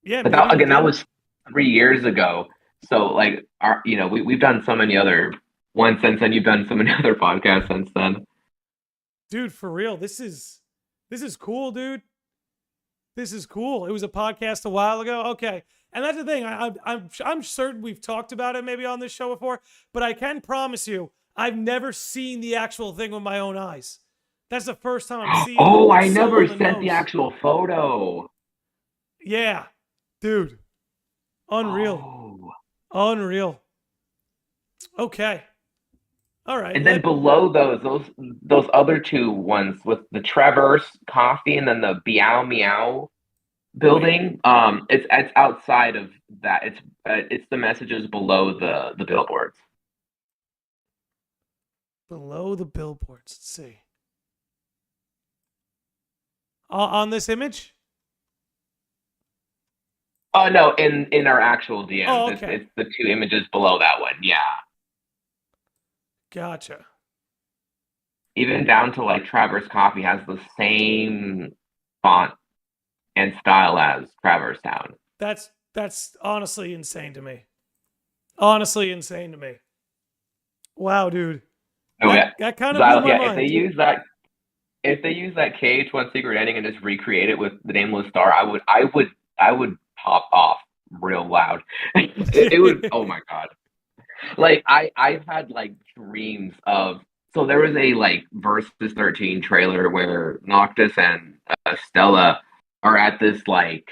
Yeah, but that was 3 years ago. So like we've done so many other ones since then. You've done so many other podcasts since then. Dude, for real, this is cool, dude. This is cool. It was a podcast a while ago. Okay. And that's the thing. I'm certain we've talked about it maybe on this show before, but I can promise you, I've never seen the actual thing with my own eyes. That's the first time I'm seeing it. Oh, I never sent the actual photo. Yeah. Dude. Unreal. Oh. Unreal. Okay. All right. And then below those other two ones with the Traverse Coffee and then the Meow Meow building, it's outside of that. It's the messages below the billboards. Below the billboards. Let's see. On this image? Oh no, in our actual DMs. Oh, okay. It's the two images below that one. Yeah. Gotcha. Even down to like Traverse Coffee has the same font and style as Traverse Town. That's honestly insane to me. Honestly insane to me. Wow, dude. Oh yeah. That kind of blew my mind. If they use that KH1 secret ending and just recreate it with the Nameless Star, I would pop off real loud. it would. Oh my god. Like I've had like dreams of. So there was a like Versus 13 trailer where Noctis and Stella are at this like.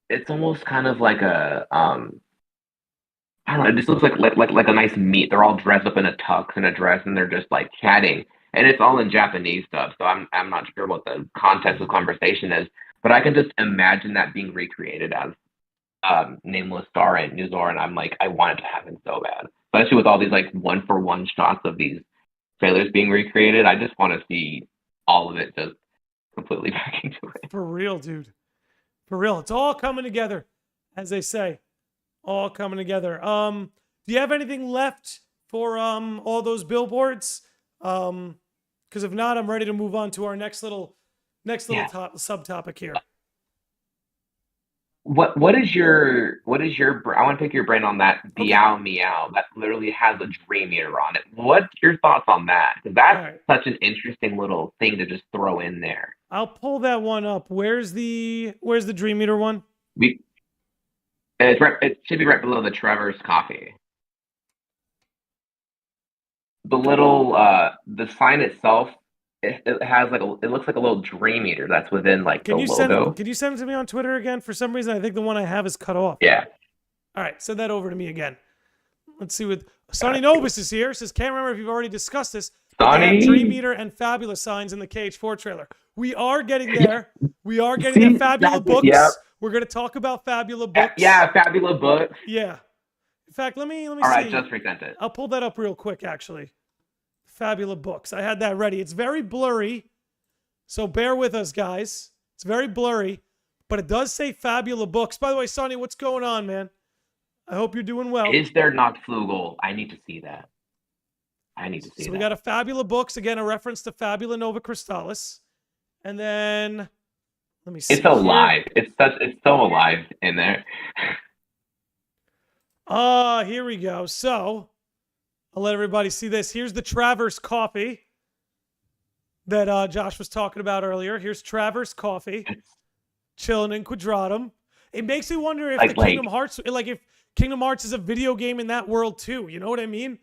It's almost kind of like a I don't know. It just looks like a nice meet. They're all dressed up in a tux and a dress, and they're just like chatting, and it's all in Japanese stuff. So I'm not sure what the context of conversation is, but I can just imagine that being recreated as Nameless Star and Yozora, and I'm like, I want it to happen so bad, especially with all these like 1-for-1 shots of these trailers being recreated. I just want to see all of it just completely back into it. For real, dude. For real, it's all coming together, as they say. All coming together. Do you have anything left for all those billboards? Because if not, I'm ready to move on to our next little subtopic here. I want to pick your brain on that Okay. Meow Meow that literally has a dream meter on it. What's your thoughts on that? Because that's All right. such an interesting little thing to just throw in there. I'll pull that one up. Where's the Dream Eater one? It should be right below the Trevor's coffee. The little the sign itself, it has it looks like a little dream eater that's within like the logo. Can you send it to me on Twitter again? For some reason, I think the one I have is cut off. Yeah. All right, send that over to me again. Let's see what Sonny Novus is here. Says, can't remember if you've already discussed this. Sonny, Dream Eater and Fabulous signs in the KH4 trailer. We are getting there. We are getting there. Fabula Books. Yep. We're going to talk about Fabula Books. Yeah, Fabula Books. Yeah. In fact, let me All see. All right, just present it. I'll pull that up real quick, actually. Fabula Books. I had that ready. It's very blurry, so bear with us, guys. It's very blurry, but it does say Fabula Books. By the way, Sonny, what's going on, man? I hope you're doing well. Is there not Flugel? I need to see that. So we got a Fabula Books, again, a reference to Fabula Nova Crystallis. And then, let me see. It's alive. It's so alive in there. Here we go. So, I'll let everybody see this. Here's the Traverse coffee that Josh was talking about earlier. Here's Traverse coffee, chilling in Quadratum. It makes me wonder if Kingdom Hearts, if Kingdom Hearts is a video game in that world too. You know what I mean?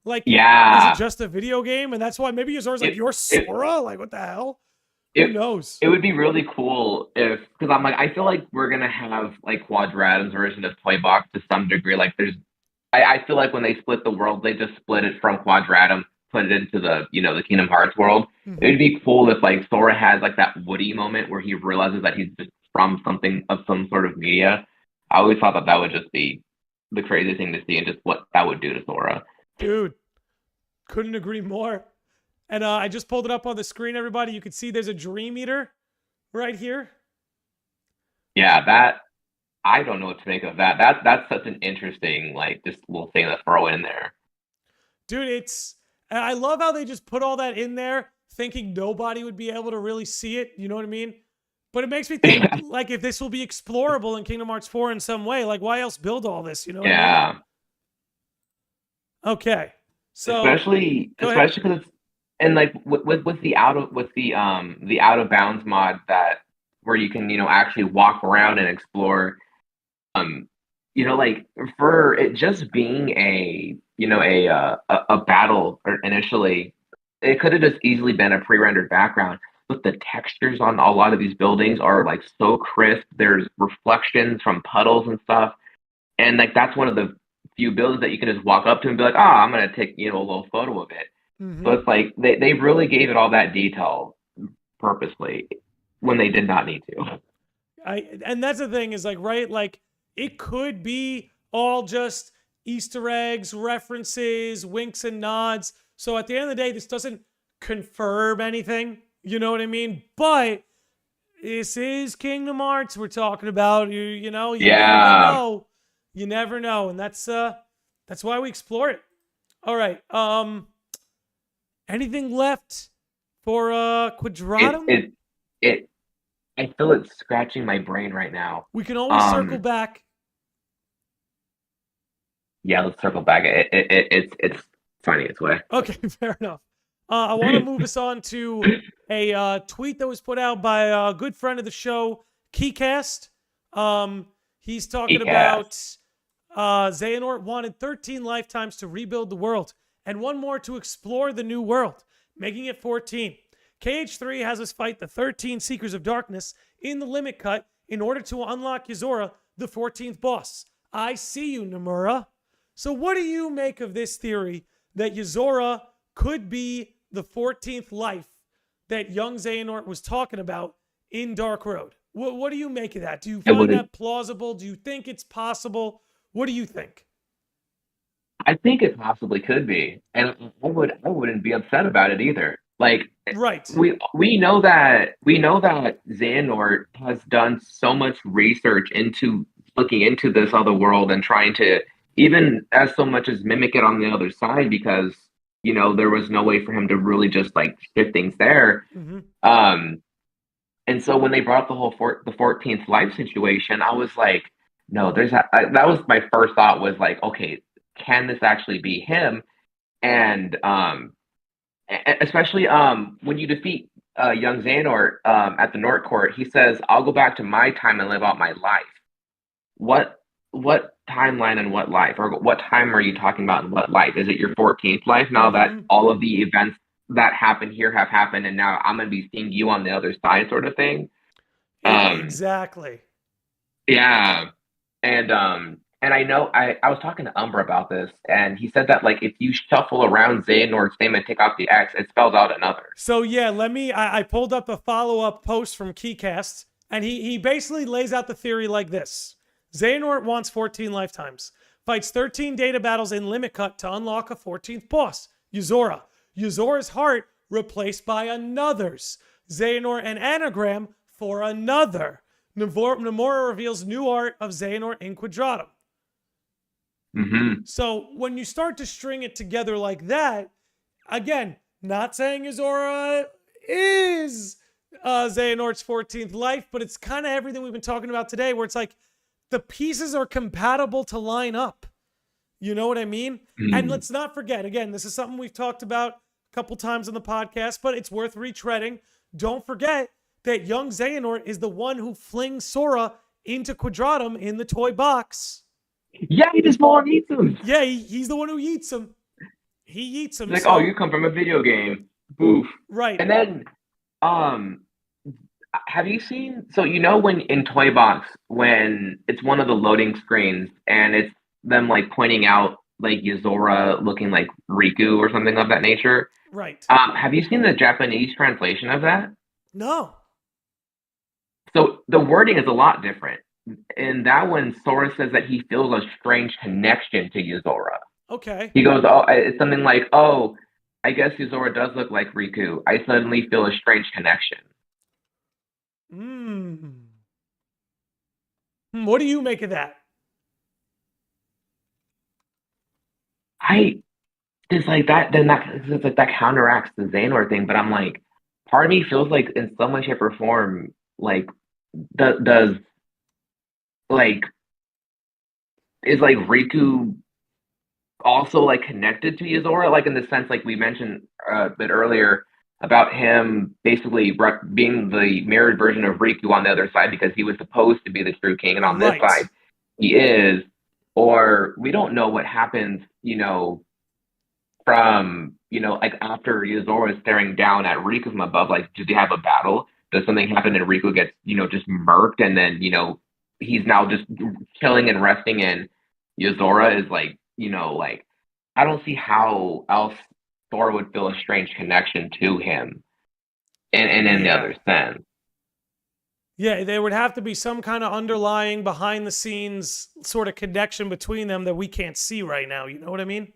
Is it just a video game? And that's why maybe Yozora's you're Sora? What the hell? Who knows? It would be really cool because I feel like we're going to have Quadratum's version of Toy Box to some degree. I feel like when they split the world, they just split it from Quadratum, put it into the Kingdom Hearts world. Mm-hmm. It would be cool if Sora has that Woody moment where he realizes that he's just from some sort of media. I always thought that would just be the craziest thing to see and just what that would do to Sora. Dude, couldn't agree more. And I just pulled it up on the screen, everybody. You can see there's a Dream Eater right here. Yeah, that I don't know what to make of that. That's such an interesting just little thing to throw in there. Dude, I love how they just put all that in there, thinking nobody would be able to really see it. You know what I mean? But it makes me think if this will be explorable in Kingdom Hearts 4 in some way, why else build all this? You know? What I mean? Okay. So especially because it's and with the out of bounds mod where you can actually walk around and explore, for it just being a battle initially, it could have just easily been a pre-rendered background. But the textures on a lot of these buildings are so crisp. There's reflections from puddles and stuff, and that's one of the few buildings that you can just walk up to and be like, I'm gonna take a little photo of it. Mm-hmm. So it's they really gave it all that detail purposely when they did not need to. And that's the thing is it could be all just Easter eggs, references, winks and nods. So at the end of the day, this doesn't confirm anything. You know what I mean? But this is Kingdom Hearts we're talking about. You never know. You never know. And that's why we explore it. All right. Anything left for Quadratum? I feel it scratching my brain right now. We can always circle back. Yeah, let's circle back. It's finding its way. Okay, fair enough. I want to move us on to a tweet that was put out by a good friend of the show, Keycast. He's talking about Xehanort wanted 13 lifetimes to rebuild the world and one more to explore the new world, making it 14. KH3 has us fight the 13 Seekers of Darkness in the Limit Cut in order to unlock Yozora, the 14th boss. I see you, Nomura. So what do you make of this theory that Yozora could be the 14th life that young Xehanort was talking about in Dark Road? What do you make of that? Do you find that plausible? Do you think it's possible? What do you think? I think it possibly could be, and I wouldn't be upset about it either. Right. We know that Xehanort has done so much research into looking into this other world and trying to even as so much as mimic it on the other side because there was no way for him to really just shift things there. Mm-hmm. And so when they brought up the whole the 14th life situation, I was like, no, that was my first thought was like, okay, can this actually be him? And especially when you defeat young Xehanort at the Nort Court, he says, "I'll go back to my time and live out my life." What timeline and what life, or what time are you talking about and what life? Is it your 14th life now that all of the events that happened here have happened, and now I'm gonna be seeing you on the other side, sort of thing? Exactly. Yeah, and I know I was talking to Umbra about this, and he said that like if you shuffle around Xehanort's name and take out the X, it spells out another. So yeah, I pulled up a follow-up post from Keycast, and he basically lays out the theory like this. Xehanort wants 14 lifetimes. Fights 13 data battles in Limit Cut to unlock a 14th boss, Yozora. Yozora's heart replaced by another's. Xehanort an anagram for another. Nomura reveals new art of Xehanort in Quadratum. So when you start to string it together like that, again, not saying Yozora is Xehanort's 14th life, but it's kind of everything we've been talking about today, where it's like the pieces are compatible to line up. You know what I mean? And let's not forget, again, this is something we've talked about a couple times on the podcast, but it's worth retreading. Don't forget that young Xehanort is the one who flings Sora into Quadratum in the toy box. Yeah, he just full on eats him. Yeah, he's the one who eats him. He eats him. Like, oh, you come from a video game. Boof. Right. And then, have you seen? So you know when in Toy Box when it's one of the loading screens and it's them like pointing out like Yozora looking like Riku or something of that nature. Right. Have you seen the Japanese translation of that? No. So the wording is a lot different. In that one, Sora says that he feels a strange connection to Yozora. Okay. He goes, oh, it's something like, oh, I guess Yozora does look like Riku. I suddenly feel a strange connection. What do you make of that? It's like that, then it's like that counteracts the Xehanort thing, but I'm like, part of me feels like in some way, shape, or form, like, does like, is like Riku also like connected to Yozora, like in the sense like we mentioned a bit earlier about him basically being the mirrored version of Riku on the other side because he was supposed to be the true king, and on this side he is. Or we don't know what happens, you know, from, you know, like after Yozora is staring down at Riku from above, like, do they have a battle? Does something happen and Riku gets, you know, just murked, and then, you know, he's now just chilling and resting, and Yozora is like, you know, like, I don't see how else Thor would feel a strange connection to him and in the other sense. Yeah, there would have to be some kind of underlying behind the scenes sort of connection between them that we can't see right now. You know what I mean?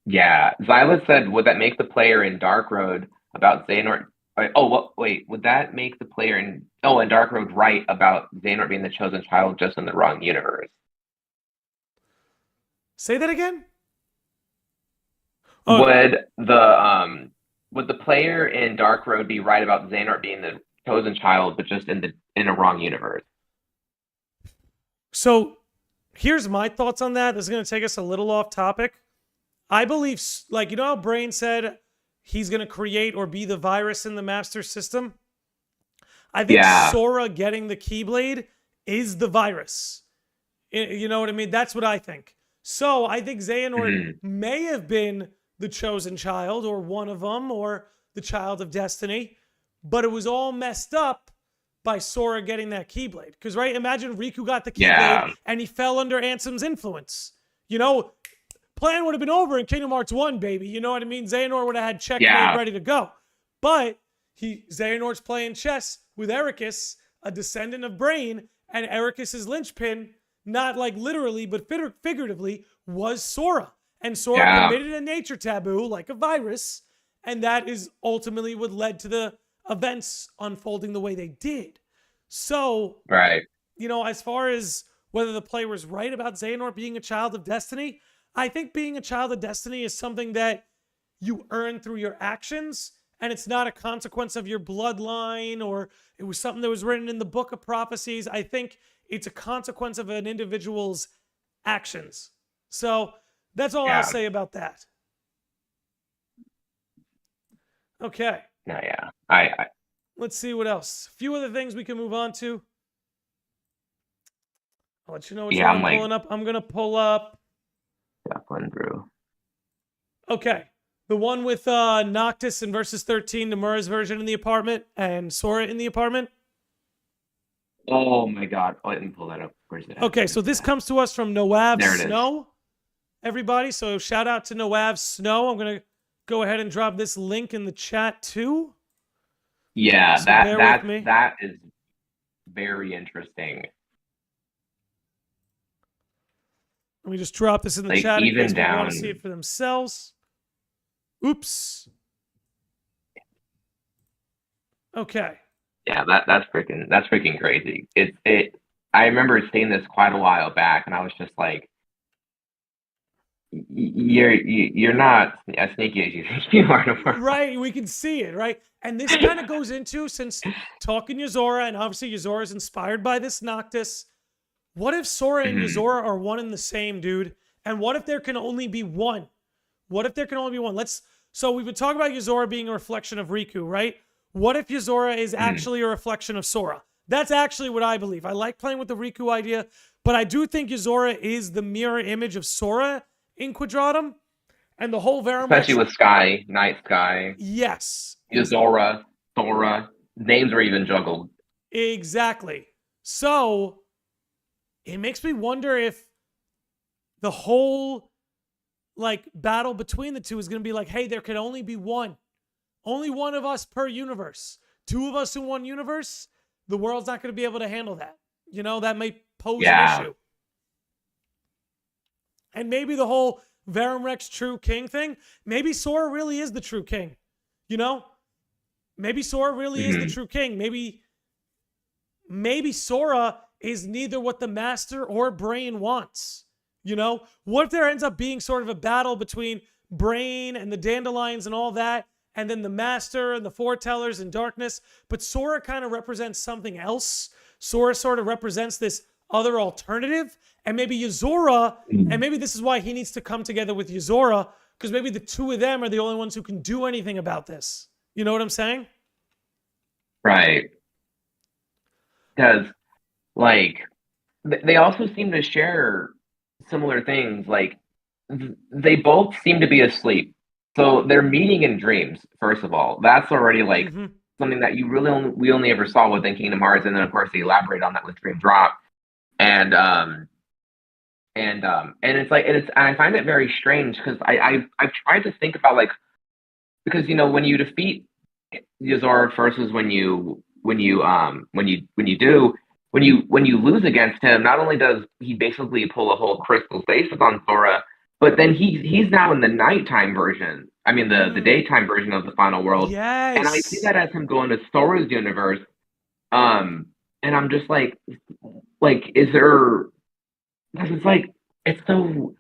Yeah. Xyla said, would that make the player in Dark Road about Xehanort? Would that make the player in Dark Road right about Xehanort being the chosen child just in the wrong universe? Say that again? Would the player in Dark Road be right about Xehanort being the chosen child, but just in a wrong universe? So here's my thoughts on that. This is going to take us a little off topic. I believe, like, you know how Brain said he's going to create or be the virus in the Master System? I think Sora getting the Keyblade is the virus. You know what I mean? That's what I think. So I think Xehanort may have been the chosen child, or one of them, or the child of destiny, but it was all messed up by Sora getting that Keyblade. Because, right, imagine Riku got the Keyblade and he fell under Ansem's influence. You know, plan would have been over in Kingdom Hearts 1, baby. You know what I mean? Xehanort would have had checkmate ready to go. But Xehanort's playing chess with Ericus, a descendant of Brain, and Ericus's linchpin, not like literally, but figuratively, was Sora. And Sora committed a nature taboo, like a virus, and that is ultimately what led to the events unfolding the way they did. So, you know, as far as whether the player was right about Xehanort being a child of destiny, I think being a child of destiny is something that you earn through your actions, and it's not a consequence of your bloodline or it was something that was written in the book of prophecies. I think it's a consequence of an individual's actions. So that's all I'll say about that. Okay. No, yeah. I Let's see what else. A few other things we can move on to. I'll let you know which one I'm pulling up. I'm going to pull up. That one through. Okay. The one with Noctis in Versus 13, Nomura's version in the apartment, and Sora in the apartment. Oh my god. Oh, let me pull that up. Where's it? Okay, so this comes to us from Noav There it Snow. Everybody, so shout out to Noav Snow. I'm going to go ahead and drop this link in the chat too. Yeah, So that is very interesting. Let me just drop this in the chat in case people want to see it for themselves. Oops. Okay. Yeah, that's freaking crazy. I remember seeing this quite a while back, and I was just like, you're not as sneaky as you think you are. Right, we can see it, right? And this kind of goes into, since talking Yozora, and obviously Yozora is inspired by this Noctis. What if Sora and Yozora are one and the same, dude? And what if there can only be one? What if there can only be one? So we've been talking about Yozora being a reflection of Riku, right? What if Yozora is actually a reflection of Sora? That's actually what I believe. I like playing with the Riku idea, but I do think Yozora is the mirror image of Sora in Quadratum. And the whole Verum Rex, especially with Sky, Night Sky. Yes. Yozora, Sora. Names are even juggled. Exactly. So it makes me wonder if the whole battle between the two is going to be like, hey, there can only be one. Only one of us per universe. Two of us in one universe, the world's not going to be able to handle that. You know, that may pose an issue. And maybe the whole Verum Rex true king thing, maybe Sora really is the true king. You know? Maybe Sora really is the true king. Maybe Sora is neither what the master or Brain wants. You know? What if there ends up being sort of a battle between Brain and the Dandelions and all that, and then the master and the foretellers and darkness, but Sora kind of represents something else. Sora sort of represents this other alternative, and maybe Yozora, and maybe this is why he needs to come together with Yozora, because maybe the two of them are the only ones who can do anything about this. You know what I'm saying? Right. Because, they also seem to share similar things. They both seem to be asleep. So they're meeting in dreams, first of all. That's already, something that we only ever saw within Kingdom Hearts, and then, of course, they elaborate on that with Dream Drop. And I find it very strange because I've tried to think about because when you defeat Yozora versus when you lose against him, not only does he basically pull a whole crystal stasis on Sora, but then he's now in the nighttime version. I mean the daytime version of the final world. Yes. And I see that as him going to Sora's universe. And I'm just is there? Because it's so,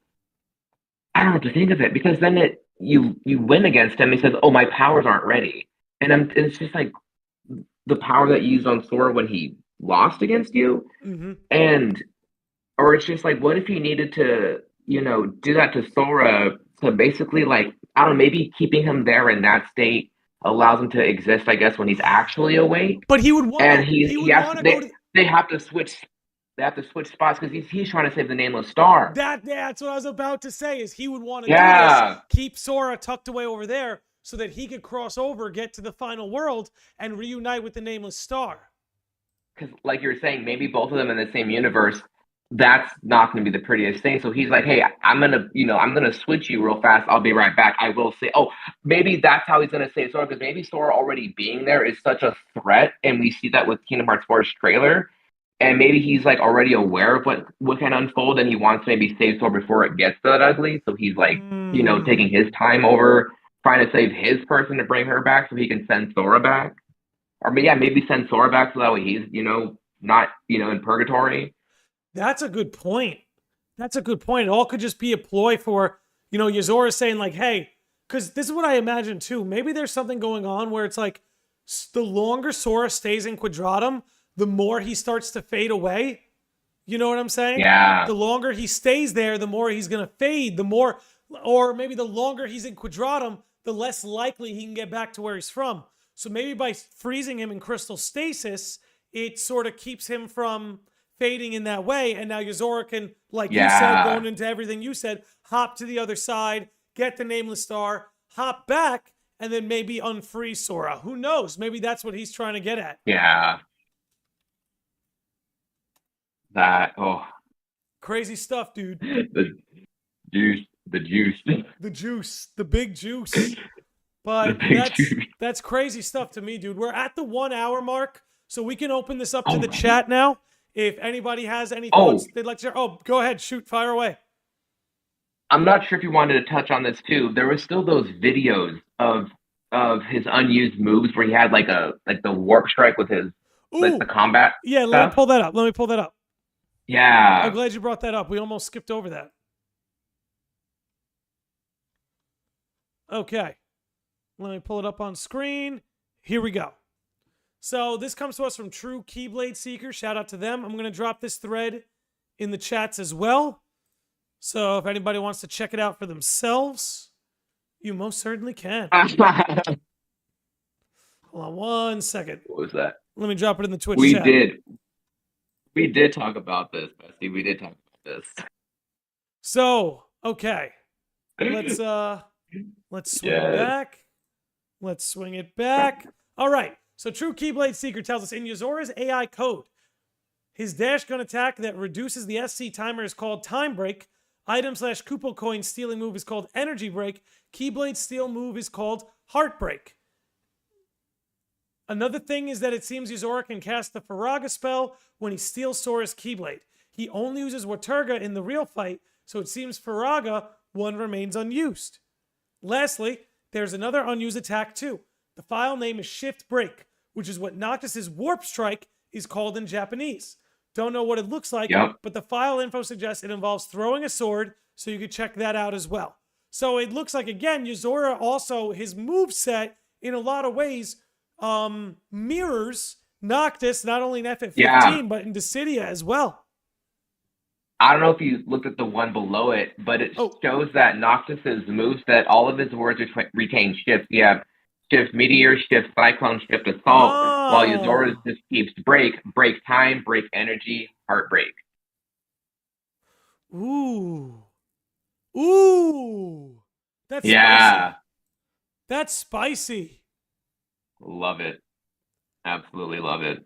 I don't know what to think of it, because then you win against him. He says, "Oh, my powers aren't ready," and it's just the power that you used on Sora when he lost against you, or it's just what if he needed to, do that to Sora to basically I don't know, maybe keeping him there in that state allows him to exist, I guess, when he's actually awake. But he would want, and they have to switch. They have to switch spots because he's trying to save the Nameless Star. That's what I was about to say, is he would want to do this, keep Sora tucked away over there so that he could cross over, get to the final world, and reunite with the Nameless Star. Because like you're saying, maybe both of them in the same universe, that's not going to be the prettiest thing. So he's like, hey, I'm going to switch you real fast. I'll be right back. I will say, maybe that's how he's going to save Sora, because maybe Sora already being there is such a threat. And we see that with Kingdom Hearts 4's trailer. And maybe he's already aware of what can unfold, and he wants to maybe save Sora before it gets that ugly. So he's taking his time over trying to save his person to bring her back so he can send Sora back. Or maybe send Sora back so that way he's, not, in purgatory. That's a good point. It all could just be a ploy for, Yozora saying hey, because this is what I imagine too. Maybe there's something going on where it's like the longer Sora stays in Quadratum, the more he starts to fade away. You know what I'm saying? Yeah. The longer he stays there, the more he's going to fade. The more, or maybe the longer he's in Quadratum, the less likely he can get back to where he's from. So maybe by freezing him in crystal stasis, it sort of keeps him from fading in that way. And now Yozora can, like you said, going into everything you said, hop to the other side, get the Nameless Star, hop back, and then maybe unfreeze Sora. Who knows? Maybe that's what he's trying to get at. Yeah. Crazy stuff, dude. The juice. The juice, the big juice. But that's crazy stuff to me, dude. We're at the 1 hour mark, so we can open this up to the chat now. If anybody has any thoughts they'd like to share. Oh, go ahead, shoot, fire away. I'm not sure if you wanted to touch on this too. There was still those videos of his unused moves where he had like the warp strike with his the combat. Yeah, let me pull that up. Yeah. I'm glad you brought that up. We almost skipped over that. Okay. Let me pull it up on screen. Here we go. So this comes to us from True Keyblade Seeker. Shout out to them. I'm going to drop this thread in the chats as well. So if anybody wants to check it out for themselves, you most certainly can. Hold on 1 second. What was that? Let me drop it in the Twitch chat. We did talk about this, Bestie. We did talk about this. So, okay. Let's swing it back. Let's swing it back. All right. So True Keyblade Seeker tells us in Yozora's AI code, his dash gun attack that reduces the SC timer is called Time Break. Item/Kupo coin stealing move is called Energy Break. Keyblade steal move is called Heartbreak. Another thing is that it seems Yozora can cast the Faraga spell when he steals Sora's Keyblade. He only uses Waturga in the real fight, so it seems Faraga one remains unused. Lastly, there's another unused attack too. The file name is Shift Break, which is what Noctis's Warp Strike is called in Japanese. Don't know what it looks like, but the file info suggests it involves throwing a sword, so you could check that out as well. So it looks like, again, Yozora also, his moveset, in a lot of ways, mirrors Noctis, not only in FF15, but in Dissidia as well. I don't know if you looked at the one below it, but it shows that Noctis's moveset, all of his words retain shifts. You have shift meteor, shift cyclone, shift assault, while Yozora's just keeps break time, break energy, heartbreak. Ooh. That's spicy. That's spicy. Love it. Absolutely love it.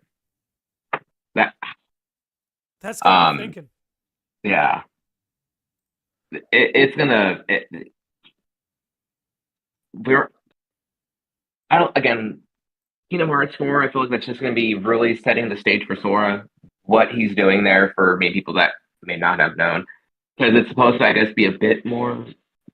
That's got me thinking. Yeah. It's gonna. Again, Kingdom Hearts 4, I feel like that's just gonna be really setting the stage for Sora, what he's doing there for maybe people that may not have known. Because it's supposed to, I guess, be a bit more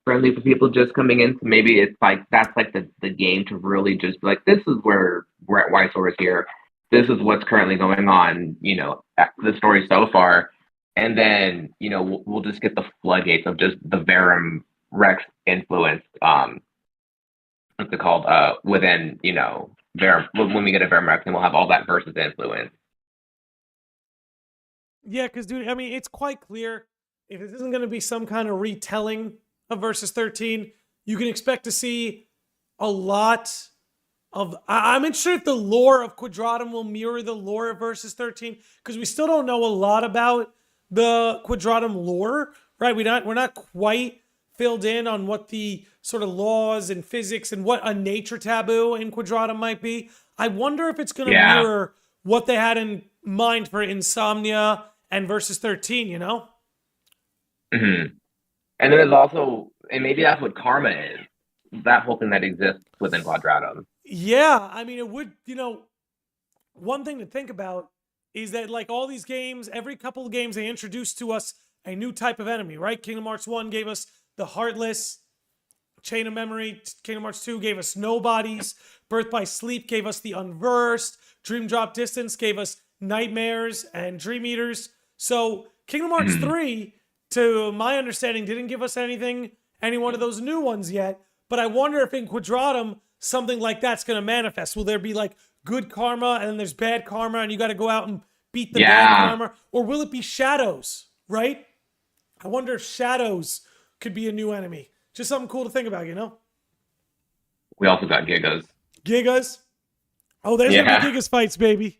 friendly for people just coming in. So maybe it's like that's like the game to really just be like, this is where why Sora's here. This is what's currently going on, the story so far. And then, we'll just get the floodgates of just the Verum Rex influence, what's it called, within, Verum, when we get a Verum Rex, and we'll have all that versus influence. Yeah, because, dude, I mean, it's quite clear if this isn't going to be some kind of retelling of Versus 13, you can expect to see a lot of... I'm interested if the lore of Quadratum will mirror the lore of Versus 13, because we still don't know a lot about the Quadratum lore, right? We're not quite filled in on what the sort of laws and physics and what a nature taboo in Quadratum might be. I wonder if it's going to mirror what they had in mind for Insomnia and Versus 13, Mm-hmm. And then there's also, and maybe that's what karma is, that whole thing that exists within Quadratum. Yeah, I mean, it would, one thing to think about is that, like, all these games, every couple of games, they introduce to us a new type of enemy, right? Kingdom Hearts 1 gave us the Heartless, Chain of Memory, Kingdom Hearts 2 gave us Nobodies, Birth by Sleep gave us the Unversed, Dream Drop Distance gave us Nightmares and Dream Eaters. So Kingdom Hearts 3, to my understanding, didn't give us any one of those new ones yet, But I wonder if in Quadratum, something like that's going to manifest. Will there be like good karma and then there's bad karma and you got to go out and beat the bad karma? Or will it be shadows, right? I wonder if shadows could be a new enemy. Just something cool to think about, you know? We also got Gigas. Gigas? Oh, there's going to be Gigas fights, baby.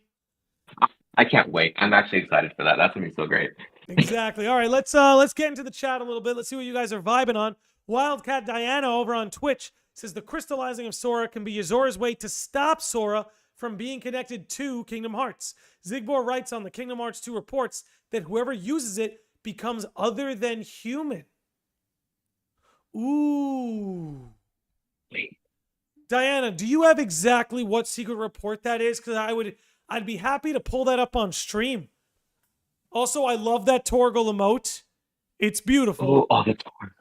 I can't wait. I'm actually excited for that. That's going to be so great. Exactly. All right, let's get into the chat a little bit. Let's see what you guys are vibing on. Wildcat Diana over on Twitch says the crystallizing of Sora can be Yozora's way to stop Sora from being connected to Kingdom Hearts. Zigbor writes on the Kingdom Hearts 2 reports that whoever uses it becomes other than human. Ooh. Wait. Diana, do you have exactly what secret report that is? Because I'd be happy to pull that up on stream. Also, I love that Torgal emote. It's beautiful. Oh, the Torgal.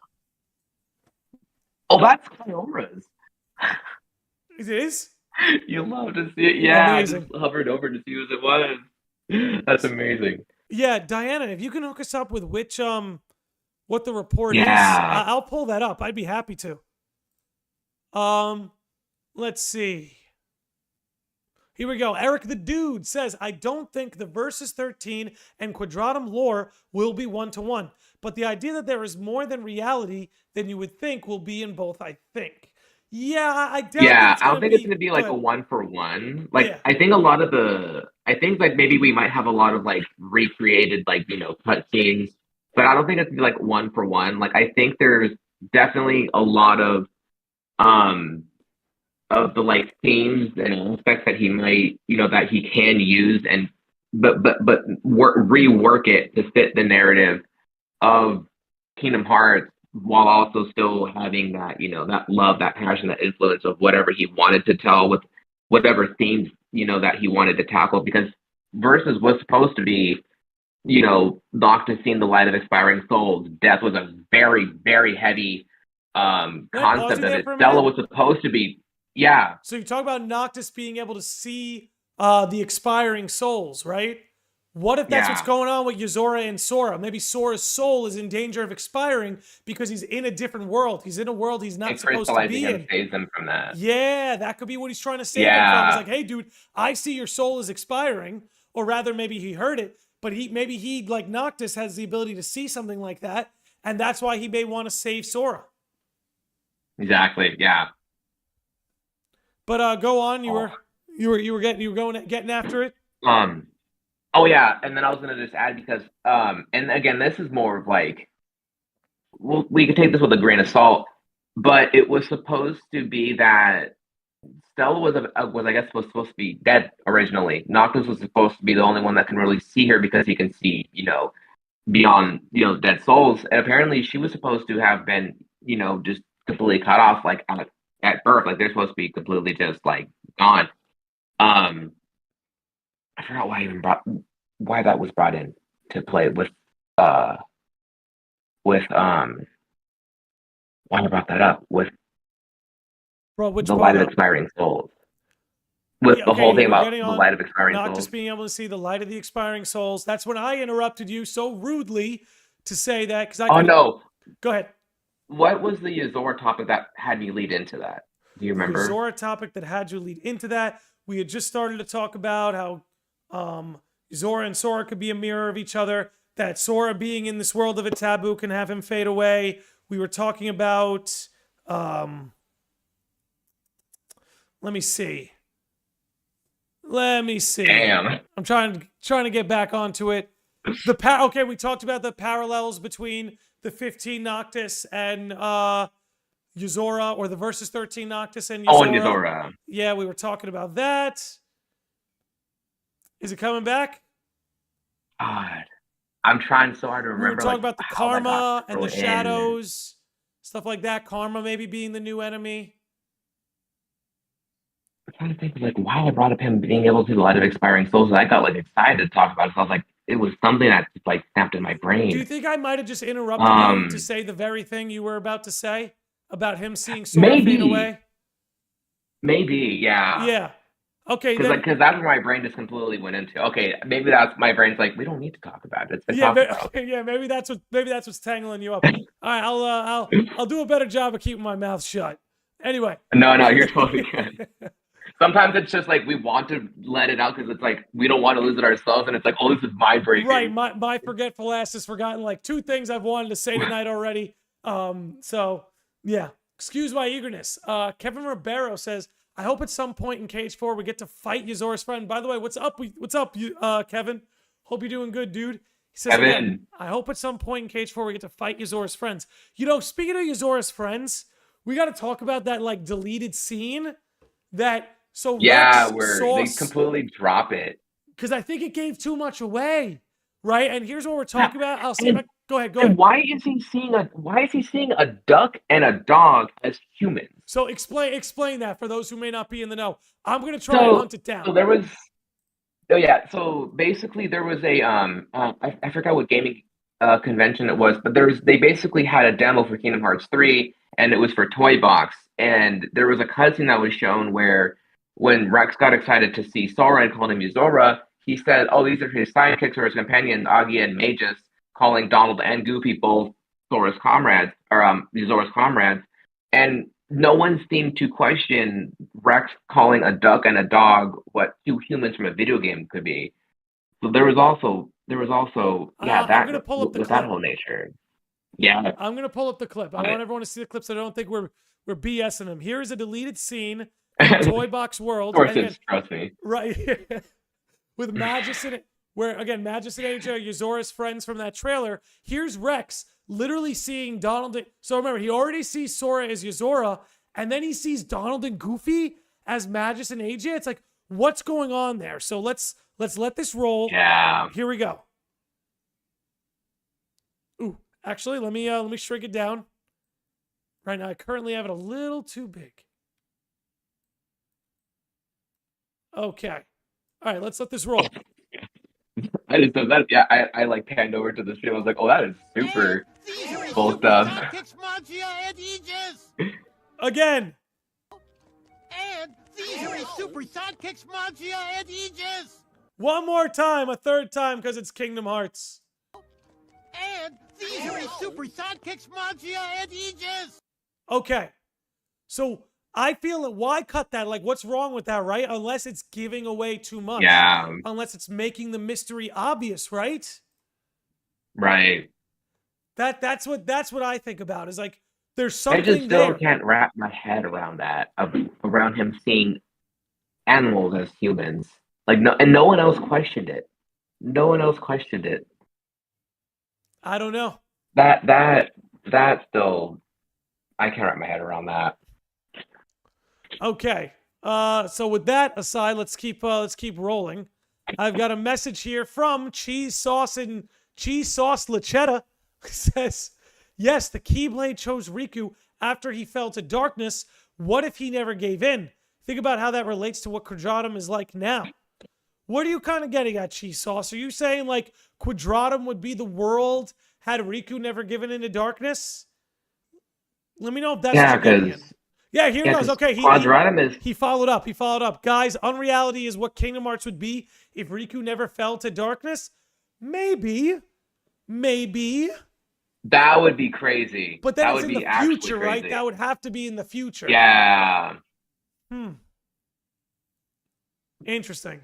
Oh, that's Kyora's. It is? You love to see it. Yeah, amazing. I just hovered over to see who it was. That's amazing. Yeah, Diana, if you can hook us up with which what the report is, I'll pull that up. I'd be happy to. Let's see. Here we go. Eric the Dude says, I don't think the Versus 13 and Quadratum lore will be one-to-one, but the idea that there is more than reality than you would think will be in both, I think. Yeah, I doubt I don't think it's going to be like a one-for-one. Like, I think like maybe we might have a lot of like recreated, like, you know, cutscenes, but I don't think it's going to be like one-for-one. Like, I think there's definitely a lot of the like themes and aspects that he might, you know, that he can use and rework it to fit the narrative of Kingdom Hearts while also still having that, you know, that love, that passion, that influence of whatever he wanted to tell with whatever themes, you know, that he wanted to tackle. Because Versus was supposed to be, you know, Noctis seeing the light of expiring souls. Death was a very, very heavy concept of it. Stella was supposed to be. Yeah. So you talk about Noctis being able to see the expiring souls, right? What if that's what's going on with Yozora and Sora? Maybe Sora's soul is in danger of expiring because he's in a different world. He's in a world he's not supposed to be in. Saves them from that. Yeah, that could be what he's trying to save them from. He's like, hey, dude, I see your soul is expiring. Or rather, maybe he heard it, but maybe he, like Noctis, has the ability to see something like that, and that's why he may want to save Sora. Exactly. Yeah. But go on. You were getting after it. Oh yeah, and then I was gonna just add because and again, this is more of like, we could take this with a grain of salt, but it was supposed to be that Stella was I guess supposed to be dead originally. Noctis was supposed to be the only one that can really see her because he can see, you know, beyond, you know, dead souls. And apparently she was supposed to have been, you know, just completely cut off like at birth. Like they're supposed to be completely just like gone. I forgot why that was brought in to play with why I brought that up with the light of expiring souls. With the whole thing about the light of expiring souls. Not just being able to see the light of the expiring souls. That's when I interrupted you so rudely to say that because I. No. Go ahead. What was the Yozora topic that had me lead into that? Do you remember? The Yozora topic that had you lead into that. We had just started to talk about how Yozora and Sora could be a mirror of each other. That Sora being in this world of a taboo can have him fade away. We were talking about. Let me see. Damn. I'm trying to get back onto it. Okay, we talked about the parallels between the 15 Noctis and Yozora, or the Versus 13 Noctis and Yozora. Oh, and Yozora. Yeah, we were talking about that. Is it coming back? God. I'm trying so hard to remember. We were talking about the karma and the shadows, stuff like that. Karma maybe being the new enemy. I'm trying to think of like why I brought up him being able to see the light of expiring souls. I got like excited to talk about it. So I was like, it was something that just like snapped in my brain. Do you think I might have just interrupted you to say the very thing you were about to say about him seeing Sora fade away? Maybe, yeah. Yeah. Okay. Because that's where my brain just completely went into. Okay, maybe that's my brain's like, we don't need to talk about it. Maybe that's what's tangling you up. All right, I'll do a better job of keeping my mouth shut. Anyway. No, you're totally good. Sometimes it's just like we want to let it out because it's like we don't want to lose it ourselves, and it's like, oh, this is my breaking. Right, my forgetful ass has forgotten like 2 things I've wanted to say tonight already. So yeah, excuse my eagerness. Kevin Ribeiro says, I hope at some point in Cage 4 we get to fight Yozora's friend. By the way, what's up? Kevin? Hope you're doing good, dude. He says, Kevin, again, I hope at some point in Cage 4 we get to fight Yozora's friends. You know, speaking of Yozora's friends, we got to talk about that like deleted scene that. So yeah, Rex they completely drop it because I think it gave too much away, right? And here's what we're talking about. I'll see. Go ahead. Why is he seeing a duck and a dog as humans? So explain that for those who may not be in the know. I'm gonna try and hunt it down. So there was. Oh yeah. So basically, there was a I forgot what gaming convention it was, but they basically had a demo for Kingdom Hearts 3, and it was for Toy Box, and there was a cutscene that was shown where. When Rex got excited to see Sora and called him Yozora, he said, oh, these are his sidekicks or his companions, Augie and Magus, calling Donald and Goofy both Sora's comrades, or Yozora's comrades. And no one seemed to question Rex calling a duck and a dog what 2 humans from a video game could be. So there was also I'm gonna pull up the clip. That whole nature. Yeah. I'm gonna pull up the clip. I want everyone to see the clip so I don't think we're BSing them. Here's a deleted scene. Toy Box World. Trust me. Right. With Magus and Magus and AJ are Yozora's friends from that trailer. Here's Rex literally seeing Donald. So remember, he already sees Sora as Yozora, and then he sees Donald and Goofy as Magus and AJ. It's like, what's going on there? So let's let this roll. Yeah. Here we go. Ooh, actually, let me shrink it down. Right now, I currently have it a little too big. Okay. All right, let's let this roll. I just said that. Yeah, I like panned over to the stream. I was like, oh, that is super cool stuff. Again. And these are his super sidekicks, Magia and Aegis. One more time, a third time, because it's Kingdom Hearts. And these are his super sidekicks, Magia and Aegis. Okay. So I feel that why cut that? Like, what's wrong with that, right? Unless it's giving away too much. Yeah. Unless it's making the mystery obvious, right? Right. That's what I think about. Is like there's something I just still there. can't wrap my head around that. Around him seeing animals as humans. Like no one else questioned it. No one else questioned it. I don't know. That still I can't wrap my head around that. Okay. So with that aside, let's keep rolling. I've got a message here from Cheese Sauce Lachetta. It says, yes, the Keyblade chose Riku after he fell to darkness. What if he never gave in? Think about how that relates to what Quadratum is like now. What are you kind of getting at, Cheese Sauce? Are you saying like Quadratum would be the world had Riku never given into darkness? Let me know if that's what you're getting at. Yeah, here it goes. Okay, he followed up. He followed up. Guys, Unreality is what Kingdom Hearts would be if Riku never fell to darkness. Maybe. That would be crazy. But that is in the future, right? That would have to be in the future. Yeah. Interesting.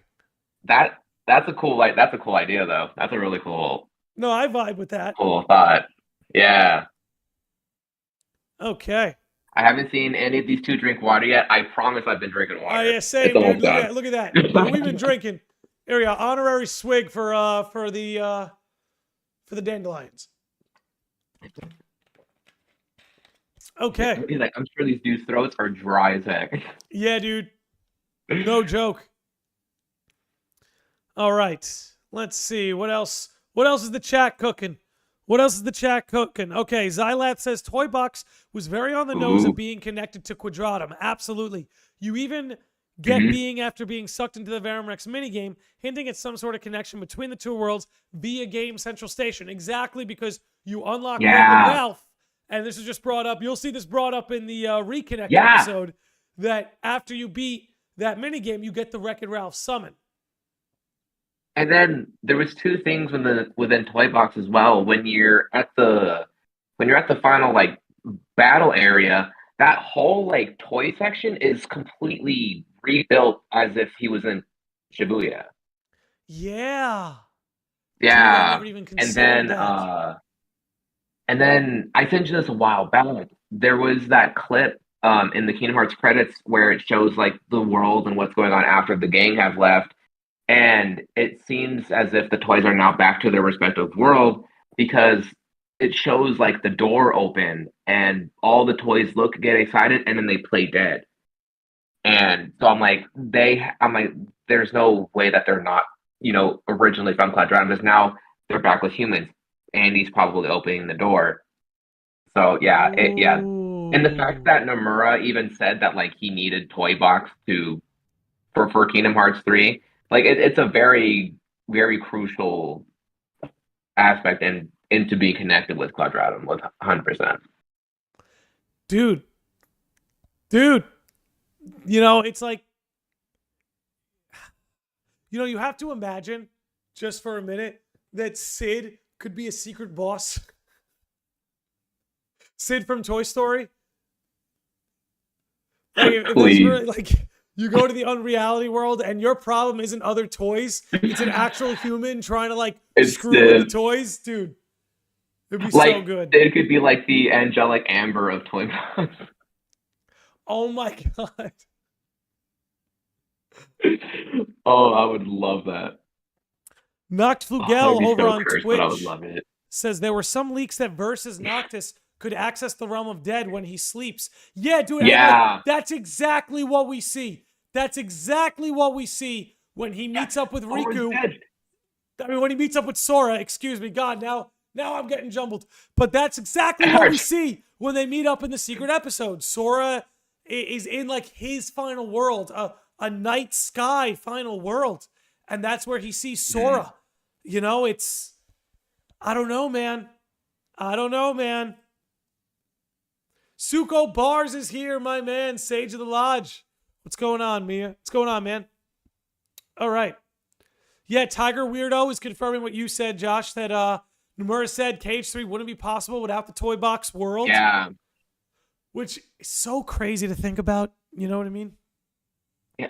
That's a cool idea though. That's a really cool. No, I vibe with that. Cool thought. Yeah. Okay. I haven't seen any of these two drink water yet. I promise I've been drinking water. Oh yeah, same, dude. Look at that. We've been drinking. Here we go. Honorary swig for the dandelions. Okay. He's like, I'm sure these dudes' throats are dry as heck. Yeah, dude. No joke. All right. Let's see. What else? What else is the chat cooking? Okay, Xylath says Toy Box was very on the nose of being connected to Quadratum. Absolutely. You even get being after being sucked into the Verum Rex minigame, hinting at some sort of connection between the two worlds via Game Central Station. Exactly, because you unlock Wreck-It Ralph, and this is just brought up. You'll see this brought up in the Reconnect episode, that after you beat that minigame, you get the Wreck-It Ralph summon. And then there was two things within Toy Box as well. When you're at the final like battle area, that whole like toy section is completely rebuilt as if he was in Shibuya. Yeah. Dude, I Yeah. never even And considered then that. and then I sent you this a while back. There was that clip in the Kingdom Hearts credits where it shows like the world and what's going on after the gang have left. And it seems as if the toys are now back to their respective world because it shows like the door open and all the toys get excited and then they play dead. And so I'm like, there's no way that they're not, originally from Cloud Dragon because now they're back with humans. Andy's probably opening the door. So yeah. And the fact Ooh. that Nomura even said that like he needed Toy Box for Kingdom Hearts 3, like it's a very, very crucial aspect and into being connected with Cloud Dragon with 100%. Dude, it's like, you have to imagine just for a minute that Sid could be a secret boss. Sid from Toy Story. Like, if there's Please. really, like, you go to the unreality world and your problem isn't other toys. It's an actual human trying to like screw with the toys. Dude, it'd be so good. It could be like the angelic amber of Toy Box. Oh my God. Oh, I would love that. Noct Flugel over so on cursed, Twitch but I would love it. says there were some leaks that Versus Noctis could access the realm of dead when he sleeps. Yeah, dude. Yeah. That's exactly what we see. That's exactly what we see when he meets up with Riku. I mean, when he meets up with Sora, excuse me. God, now I'm getting jumbled. But that's exactly what we see when they meet up in the secret episode. Sora is in like his final world, a night sky final world. And that's where he sees Sora. It's, I don't know, man. Suko Bars is here, my man. Sage of the Lodge. What's going on, Mia? What's going on, man? All right. Yeah, Tiger Weirdo is confirming what you said, Josh, that Nomura said KH3 wouldn't be possible without the Toy Box world. Yeah. Which is so crazy to think about. You know what I mean? Yeah.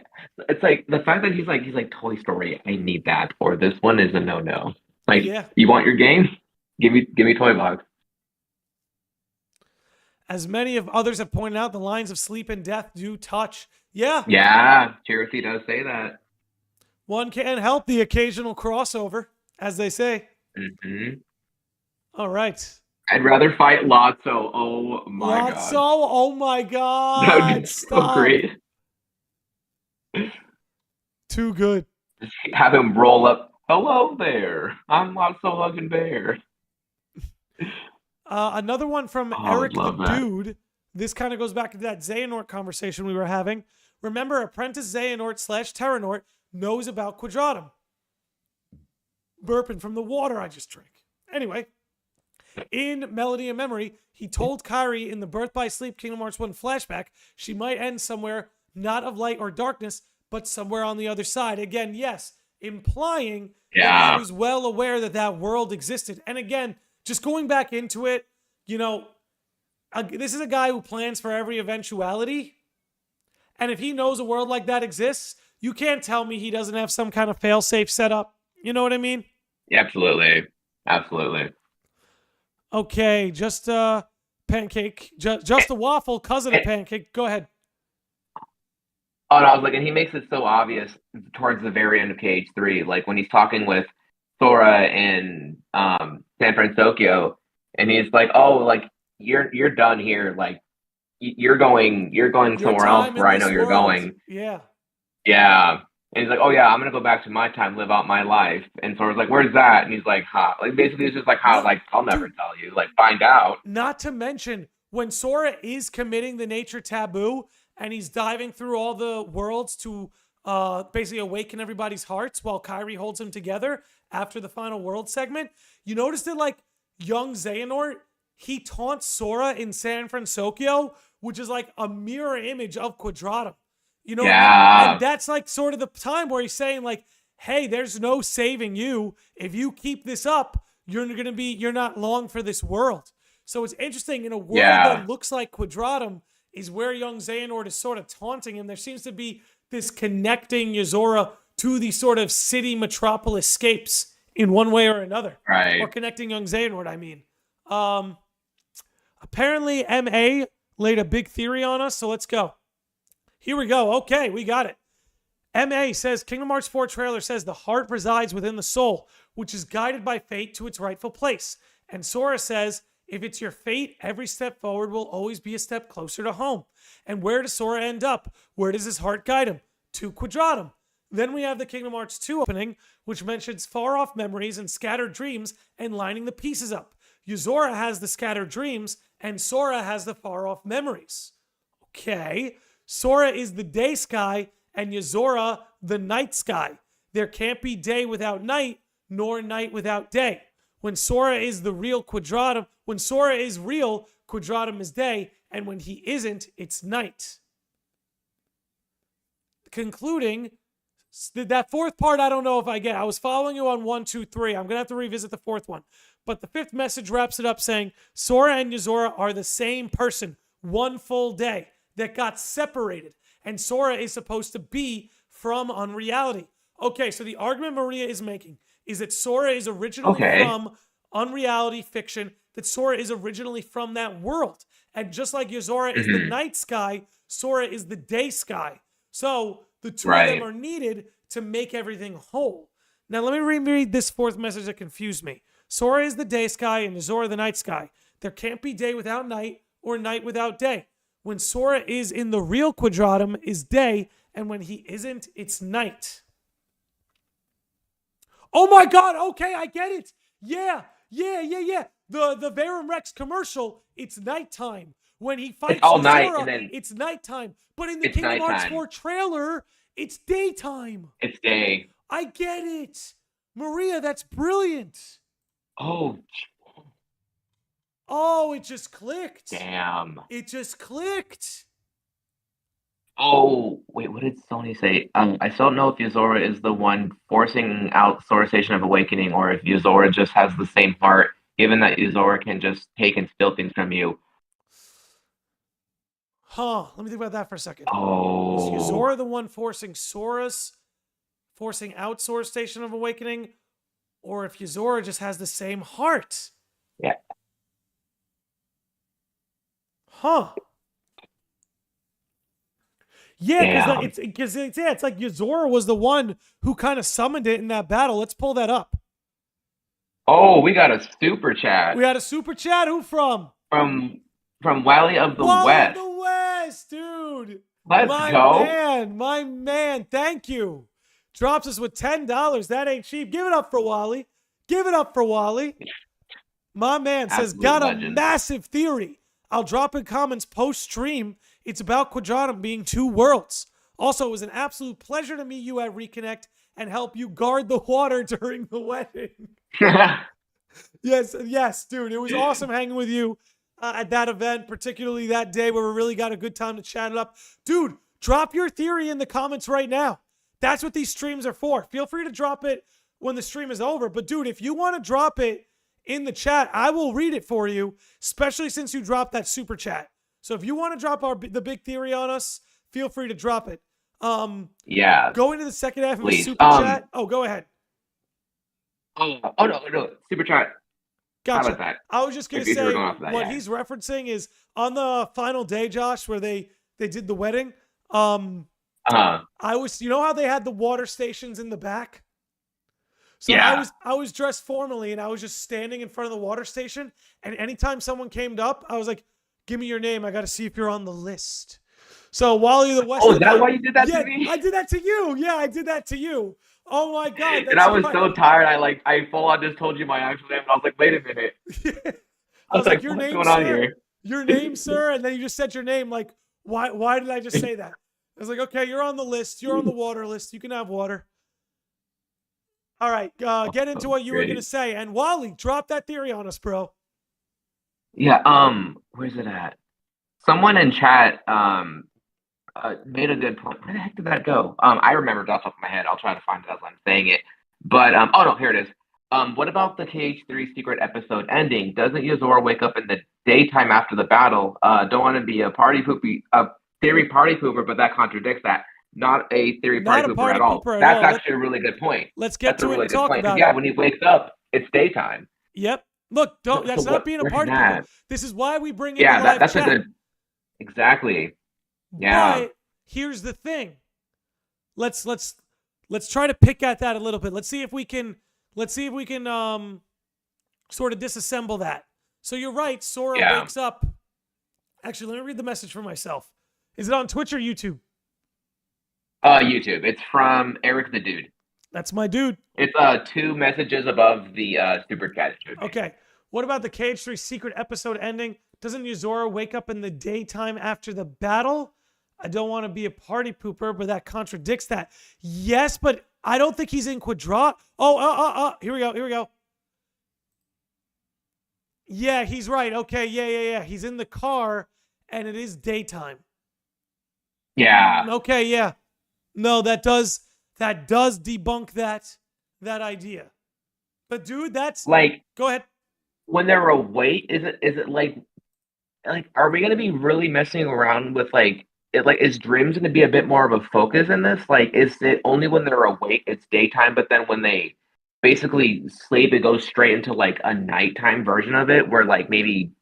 It's like the fact that he's like Toy Story, I need that, or this one is a no. Like, You want your game? Give me Toy Box. As many of others have pointed out, the lines of sleep and death do touch. Yeah. Yeah, Cherokee does say that. One can't help the occasional crossover, as they say. Mm-hmm. All right. I'd rather fight Lotso. Oh my god. Lotso, oh my god. That would be so great. Too good. Just have him roll up. Hello there. I'm Lotso Hugging Bear. Another one from Eric the Dude. This kind of goes back to that Xehanort conversation we were having. Remember, Apprentice Xehanort / Terranort knows about Quadratum. Burping from the water I just drank. Anyway, in Melody and Memory, he told Kairi in the Birth by Sleep Kingdom Hearts 1 flashback she might end somewhere not of light or darkness, but somewhere on the other side. Again, yes, implying that he was well aware that that world existed. And again, just going back into it, this is a guy who plans for every eventuality. And if he knows a world like that exists, you can't tell me he doesn't have some kind of fail-safe setup. You know what I mean? Yeah, absolutely. Okay, just a pancake. Just a waffle, cousin of pancake. Go ahead. Oh, no, I was like, and he makes it so obvious towards the very end of KH3, like when he's talking with Sora in San Francisco, and he's like, "Oh, like you're done here. Like you're going somewhere else where I know you're going." Yeah. And he's like, "Oh yeah, I'm gonna go back to my time, live out my life." And Sora's like, "Where's that?" And he's like, "Ha." Like basically, it's just like, "How?" Like I'll never tell you. Like find out. Not to mention when Sora is committing the nature taboo and he's diving through all the worlds to basically awaken everybody's hearts while Kairi holds him together after the final world segment. You notice that like young Xehanort, he taunts Sora in San Francisco, which is like a mirror image of Quadratum. You know, and that's like sort of the time where he's saying like, hey, there's no saving you. If you keep this up, you're not long for this world. So it's interesting in a world that looks like Quadratum, is where young Xehanort is sort of taunting him. There seems to be this connecting Yozora to the sort of city metropolis scapes in one way or another. Right. Or connecting young Xehanort, I mean. Apparently, MA laid a big theory on us, so let's go. Here we go. Okay, we got it. MA says, Kingdom Hearts 4 trailer says the heart resides within the soul, which is guided by fate to its rightful place. And Sora says, if it's your fate, every step forward will always be a step closer to home. And where does Sora end up? Where does his heart guide him? To Quadratum. Then we have the Kingdom Hearts 2 opening, which mentions far-off memories and scattered dreams and lining the pieces up. Yozora has the scattered dreams, and Sora has the far-off memories. Okay. Sora is the day sky, and Yozora the night sky. There can't be day without night, nor night without day. When Sora is the real Quadratum, when Sora is real, Quadratum is day, and when he isn't, it's night. Concluding, that fourth part I don't know if I get. I was following you on 1, 2, 3. I'm going to have to revisit the fourth one. But the fifth message wraps it up saying, Sora and Yozora are the same person, one full day, that got separated. And Sora is supposed to be from unreality. Okay, so the argument Maria is making is that Sora is originally from unreality fiction, that Sora is originally from that world. And just like Yozora is the night sky, Sora is the day sky. So the two of them are needed to make everything whole. Now let me reread this fourth message that confused me. Sora is the day sky and Yozora the night sky. There can't be day without night or night without day. When Sora is in the real Quadratum is day, and when he isn't, it's night. Oh my God, okay, I get it. Yeah. The Verum Rex commercial, it's nighttime. When he fights all Yozora, night, and then it's nighttime. But in the Kingdom Hearts 4 trailer, it's daytime. It's day. I get it. Maria, that's brilliant. Oh, it just clicked. Damn. It just clicked. Oh, wait, what did Sony say? I still don't know if Yozora is the one forcing out Sora Station of Awakening or if Yozora just has the same heart, given that Yozora can just take and steal things from you. Let me think about that for a second. Oh. Is Yozora the one forcing out Sora Station of Awakening? Or if Yozora just has the same heart? Yeah. Yeah, because it's like Yozora was the one who kind of summoned it in that battle. Let's pull that up. Oh, we got a super chat. We had a super chat. Who from? From Wally of the Wally West. of the West, dude. Let's go. My man. Thank you. Drops us with $10. That ain't cheap. Give it up for Wally. My man says, got a massive theory. I'll drop in comments post-stream. It's about Quadratum being two worlds. Also, it was an absolute pleasure to meet you at Reconnect and help you guard the water during the wedding. Yes, dude. It was awesome hanging with you at that event, particularly that day where we really got a good time to chat it up. Dude, drop your theory in the comments right now. That's what these streams are for. Feel free to drop it when the stream is over. But, dude, if you want to drop it in the chat, I will read it for you, especially since you dropped that super chat. So if you want to drop the big theory on us, feel free to drop it. Yeah. Go into the second half of the super chat. Oh, go ahead. Oh no, super chat. Gotcha. How about that? I was just gonna say what he's referencing is on the final day, Josh, where they did the wedding. I was, you know how they had the water stations in the back? So yeah. I was dressed formally and I was just standing in front of the water station. And anytime someone came up, I was like, "Give me your name. I got to see if you're on the list." So Wally the West. Oh, is that why you did that to me? I did that to you. Yeah, I did that to you. Oh my God. And I was so tired. I full on just told you my actual name. And I was like, wait a minute. I was like, your name, what's going on here? Your name, sir. And then you just said your name. Like, why did I just say that? I was like, okay, you're on the list. You're on the water list. You can have water. All right. Get into what you were going to say. And Wally, drop that theory on us, bro. Yeah. Where's it at? Someone in chat made a good point. Where the heck did that go? I remember it off the top of my head. I'll try to find it as I'm saying it. But oh no, here it is. What about the KH3 secret episode ending? Doesn't Yozora wake up in the daytime after the battle. Don't want to be a theory party pooper, but that contradicts that. Not a theory Not party a pooper party at all. pooper at That's all. actually a really good point. Let's get That's a to it really and good talk point. 'Cause, about yeah, it. when he wakes up, it's daytime. Yep. Look, that's So not being a where's party that? pooper. This is why we bring in Yeah, the live that's chat. a good. Exactly. Yeah. But here's the thing. Let's try to pick at that a little bit. Let's see if we can sort of disassemble that. So you're right, Sora Yeah. wakes up. Actually, let me read the message for myself. Is it on Twitch or YouTube? YouTube. It's from Eric the Dude. That's my dude. It's 2 messages above the super chat. Okay. What about the KH3 secret episode ending? Doesn't Yozora wake up in the daytime after the battle? I don't want to be a party pooper, but that contradicts that. Yes, but I don't think he's in Quadrat. Here we go. Yeah, he's right. Okay, yeah. He's in the car, and it is daytime. Yeah. Okay, yeah. No, that does debunk that idea. But dude, that's Like, go ahead. when they're awake, is it like are we gonna be really messing around with is dreams gonna be a bit more of a focus in this? Like, is it only when they're awake it's daytime, but then when they basically sleep it goes straight into like a nighttime version of it where like maybe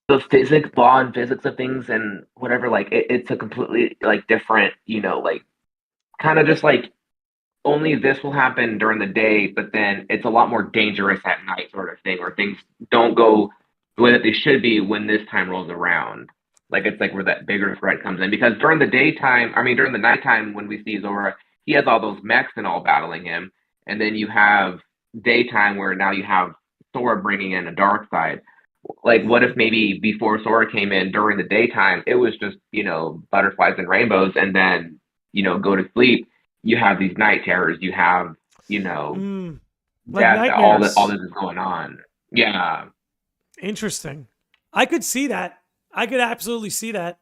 the law and physics of things and whatever, like it's a completely like different, like kind of just like only this will happen during the day, but then it's a lot more dangerous at night sort of thing, or things don't go the way that they should be when this time rolls around. Like it's like where that bigger threat comes in. Because during the nighttime when we see Zora, he has all those mechs and all battling him. And then you have daytime where now you have Sora bringing in a dark side. Like, what if maybe before Sora came in during the daytime, it was just, butterflies and rainbows, and then, go to sleep. You have these night terrors. You have, Like all nightmares. this is going on. Yeah. Interesting. I could see that. I could absolutely see that.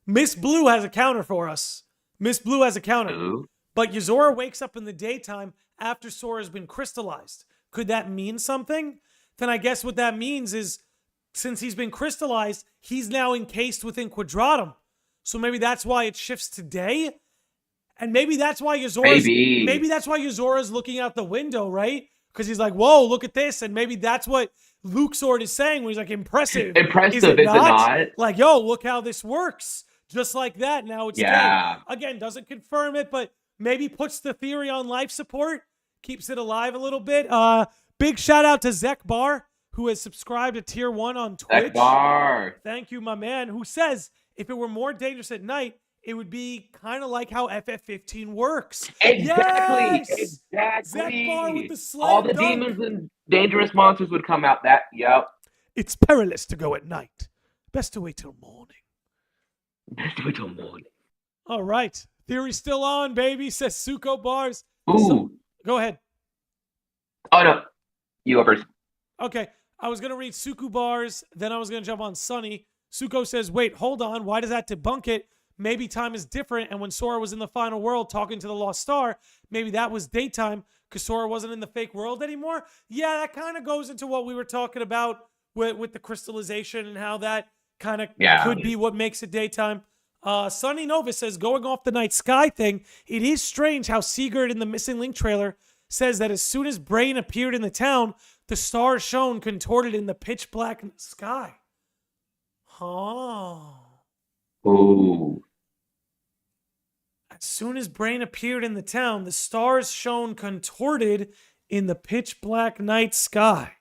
Miss Blue has a counter for us. Ooh. But Yozora wakes up in the daytime after Sora's been crystallized. Could that mean something? Then I guess what that means is since he's been crystallized, he's now encased within Quadratum. So maybe that's why it shifts today. And maybe that's why Yozora's looking out the window, right? Because he's like, whoa, look at this. And maybe that's what Luke Sword is saying when he's like, impressive. Is it not? Like, yo, look how this works. Just like that. Now it's yeah. day. Again, doesn't confirm it, but maybe puts the theory on life support. Keeps it alive a little bit. Big shout out to Zek Bar, who has subscribed to Tier 1 on Twitch. Zek Bar. Thank you, my man, who says, if it were more dangerous at night, it would be kind of like how FF15 works. Exactly. Yes! Exactly. Zek Bar with the slam all the dunk. demons and dangerous monsters would come out. Yep. It's perilous to go at night. Best to wait till morning. All right. Theory's still on, baby, says Suko Bars. Ooh. Go ahead. Oh, no. You go first. Okay. I was going to read Suku Bars, then I was going to jump on Sunny. Suko says, wait, hold on. Why does that debunk it? Maybe time is different, and when Sora was in the final world talking to the Lost Star, maybe that was daytime because Sora wasn't in the fake world anymore. Yeah, that kind of goes into what we were talking about with the crystallization and how that kind of could be what makes it daytime. Sunny Nova says, going off the night sky thing, it is strange how Sigurd in the Missing Link trailer says that as soon as Brain appeared in the town, the stars shone contorted in the pitch black sky. Oh. Ooh. As soon as Brain appeared in the town, the stars shone contorted in the pitch black night sky.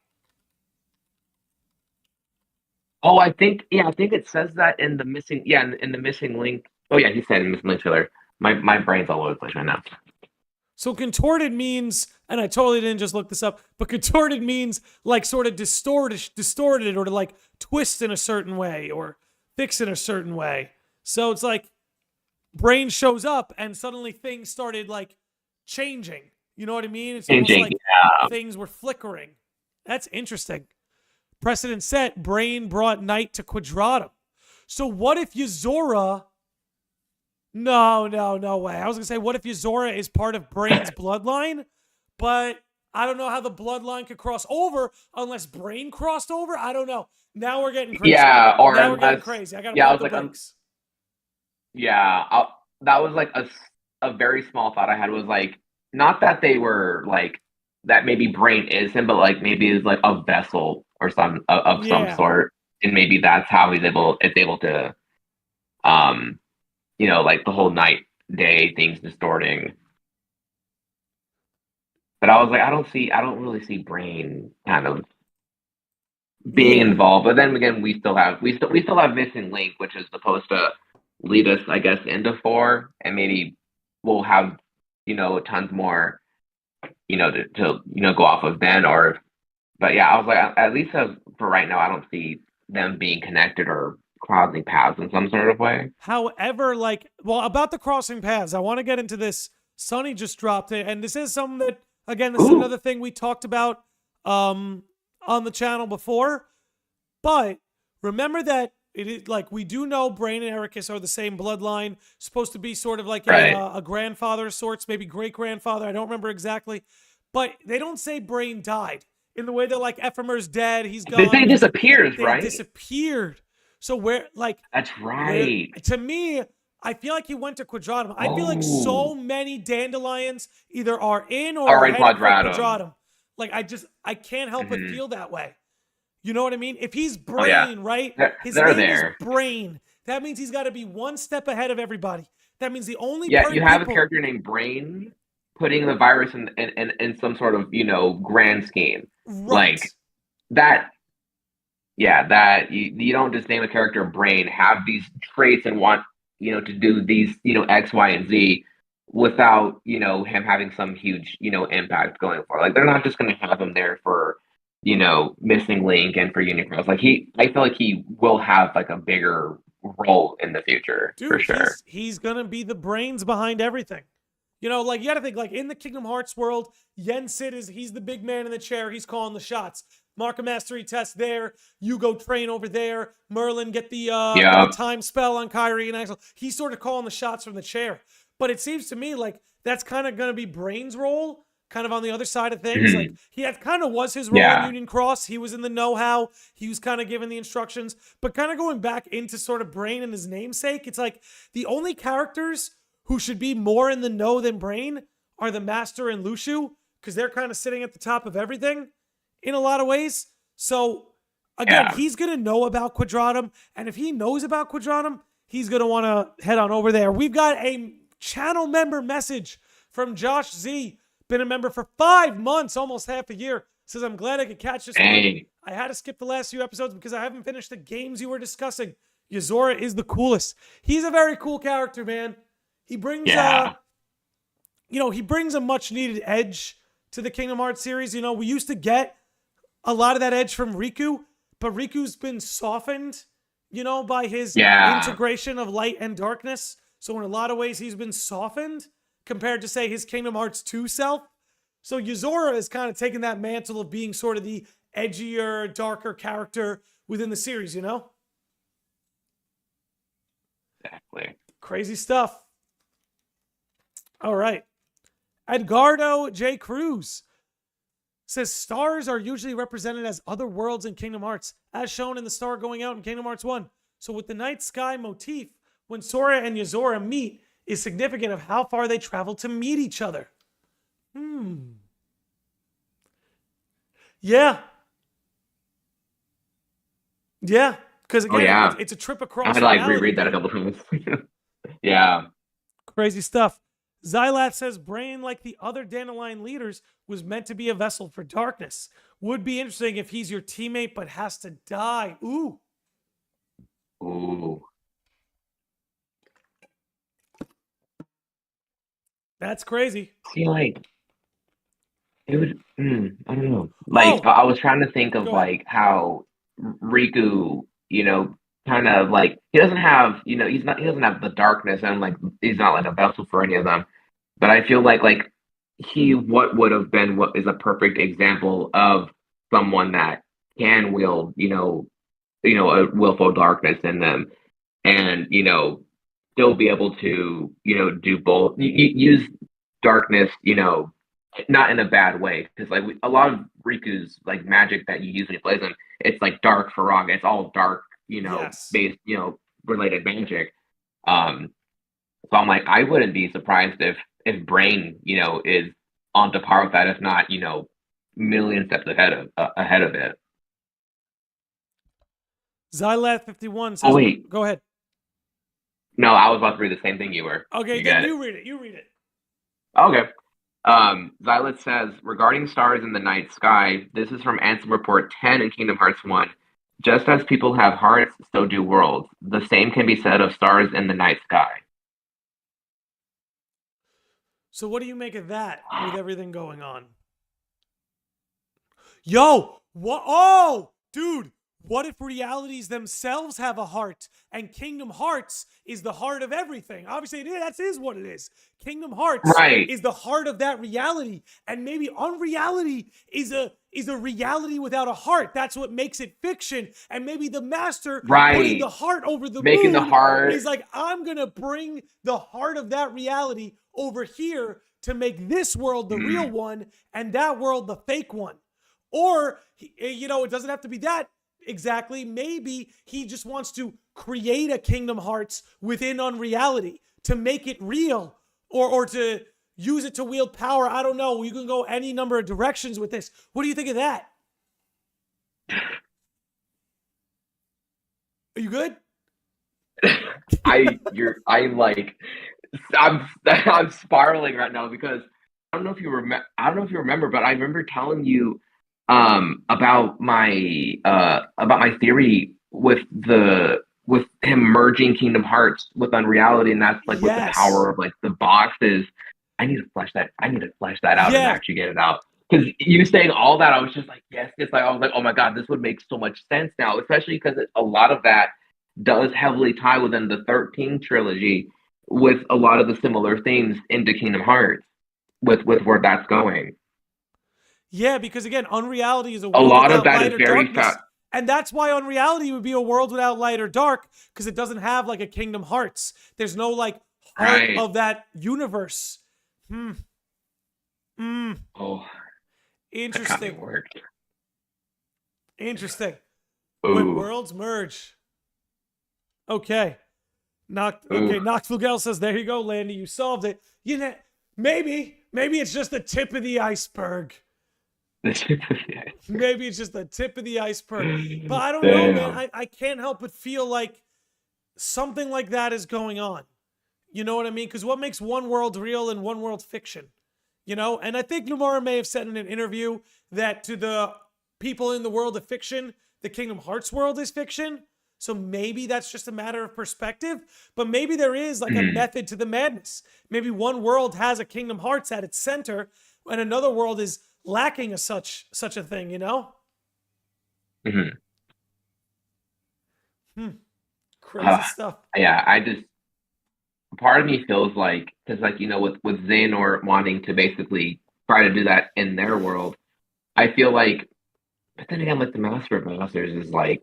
Oh, I think it says that in the missing, in the Missing Link. Oh yeah, he said in the Missing Link trailer. My brain's all over the place right now. So contorted means, and I totally didn't just look this up, but contorted means like sort of distorted or to like twist in a certain way or fix in a certain way. So it's like Brain shows up and suddenly things started like changing. You know what I mean? It's almost like things were flickering. That's interesting. Precedent set, Brain brought night to Quadratum. So what if Yozora... No way. I was going to say, what if Yozora is part of Brain's bloodline? But I don't know how the bloodline could cross over unless Brain crossed over. I don't know. Now we're getting crazy. Yeah, or now we're getting unless crazy. I gotta yeah, I pump was the like, brakes. that was like a very small thought I had was like not that they were like that maybe Brain is him, but like maybe it's like a vessel or of some Yeah. sort, and maybe that's how it's able to like the whole night day things distorting. But I was like, I don't really see Brain kind of being Yeah. involved. But then again, we still have Missing Link, which is supposed to lead us, I guess, into four, and maybe we'll have tons more to go off of then. But yeah, I was like, at least for right now, I don't see them being connected or crossing paths in some sort of way. However, about the crossing paths, I want to get into this. Sonny just dropped it, and this is something that, again, this is another thing we talked about on the channel before. But remember that it is like we do know Brain and Ericus are the same bloodline, supposed to be sort of like a grandfather of sorts, maybe great grandfather. I don't remember exactly, but they don't say Brain died in the way that like Ephemer's dead. He's gone. They say he disappears, they right? Disappeared. So That's right. To me, I feel like he went to Quadratum. I feel like so many dandelions either are in or are headed for Quadratum. Like I can't help but feel that way. You know what I mean? If he's Brain, right? His name is Brain. That means he's got to be one step ahead of everybody. That means the only you have a character named Brain putting the virus in some sort of grand scheme, right? Like that. Yeah, that you don't just name a character Brain, have these traits and want to do these X, Y, and Z without him having some huge impact going forward. Like they're not just going to have him there for Missing Link and for Unicross. Like I feel like he will have like a bigger role in the future. Dude, for sure. He's gonna be the brains behind everything. Like you gotta think, like in the Kingdom Hearts world, Yen Sid he's the big man in the chair, he's calling the shots. Mark a mastery test there, you go train over there, Merlin get the time spell on Kyrie and Axel. He's sort of calling the shots from the chair. But it seems to me like that's kind of gonna be Brain's role, kind of on the other side of things. Like that kind of was his role in Union Cross. He was in the know-how. He was kind of giving the instructions. But kind of going back into sort of Brain and his namesake, it's like the only characters who should be more in the know than Brain are the Master and Lucio, because they're kind of sitting at the top of everything in a lot of ways. So again, he's going to know about Quadratum. And if he knows about Quadratum, he's going to want to head on over there. We've got a channel member message from Josh Z. Been a member for 5 months, almost half a year. Says, I'm glad I could catch this one. I had to skip the last few episodes because I haven't finished the games you were discussing. Yozora is the coolest. He's a very cool character, man. He brings he brings a much needed edge to the Kingdom Hearts series. We used to get a lot of that edge from Riku, but Riku's been softened, by his integration of light and darkness. So in a lot of ways, he's been softened compared to, say, his Kingdom Hearts 2 self. So Yozora is kind of taking that mantle of being sort of the edgier, darker character within the series, Exactly. Crazy stuff. All right. Edgardo J. Cruz says stars are usually represented as other worlds in Kingdom Hearts, as shown in the star going out in Kingdom Hearts 1. So with the night sky motif, when Sora and Yozora meet, is significant of how far they travel to meet each other. Yeah. Yeah. Because again, it's a trip across. I had to reread that a couple times. Yeah. Crazy stuff. Xylat says Brain, like the other Dandelion leaders, was meant to be a vessel for darkness. Would be interesting if he's your teammate but has to die. Ooh. That's crazy. See, like, it would, I don't know. Like, I was trying to think of, like, how Riku, kind of, like, he doesn't have, he doesn't have the darkness, and, like, he's not, like, a vessel for any of them. But I feel like, what would have been what is a perfect example of someone that can wield, a willful darkness in them, and, still be able to, do both, use darkness, not in a bad way, because like a lot of Riku's like magic that you use when you play them, it's like dark Faraga. It's all dark, Yes. based, related magic. Um, so I'm like, I wouldn't be surprised if Brain, is on to par with that, if not, million steps ahead of it. Xylath51 says, Oh wait, go ahead. no, I was about to read the same thing you were. Okay, You then get it. you read it. You read it. Okay. Xylat says, regarding stars in the night sky, this is from Answer Report 10 in Kingdom Hearts 1. Just as people have hearts, so do worlds. The same can be said of stars in the night sky. So what do you make of that with everything going on? Yo, what? Oh, dude, what if realities themselves have a heart and Kingdom Hearts is the heart of everything? Obviously, that is what it is. Kingdom Hearts Right. is the heart of that reality, and maybe unreality is a reality without a heart. That's what makes it fiction. And maybe the master putting the heart over the Making moon the heart is like, I'm gonna bring the heart of that reality over here to make this world the real one and that world the fake one. Or, it doesn't have to be that exactly. Maybe he just wants to create a Kingdom Hearts within unreality to make it real, or to use it to wield power. I don't know. You can go any number of directions with this. What do you think of that? Are you good? I'm spiraling right now, because I don't know if you remember, but I remember telling you about my theory with him merging Kingdom Hearts with Unreality, and that's like with the power of like the boxes. I need to flesh that out and actually get it out. Because you saying all that, I was just like, yes, it's like, I was like, oh my god, this would make so much sense now, especially because a lot of that does heavily tie within the 13 trilogy with a lot of the similar themes into Kingdom Hearts with where that's going. Yeah, because again, Unreality is a world lot without of that light is or very darkness. And that's why Unreality would be a world without light or dark, because it doesn't have like a Kingdom Hearts. There's no like heart of that universe. Oh, interesting. Interesting. Ooh. When worlds merge. Okay. Knoxville Gal says, there you go, Landy, you solved it. Maybe it's just the tip of the iceberg. Maybe it's just the tip of the iceberg. But I don't know, man. I can't help but feel like something like that is going on. You know what I mean? Because what makes one world real and one world fiction? And I think Nomura may have said in an interview that to the people in the world of fiction, the Kingdom Hearts world is fiction. So maybe that's just a matter of perspective, but maybe there is like a method to the madness. Maybe one world has a Kingdom Hearts at its center and another world is lacking such a thing, Crazy stuff. Yeah, part of me feels like, because like, with Xehanort wanting to basically try to do that in their world, I feel like, but then again, like the Master of Masters is like,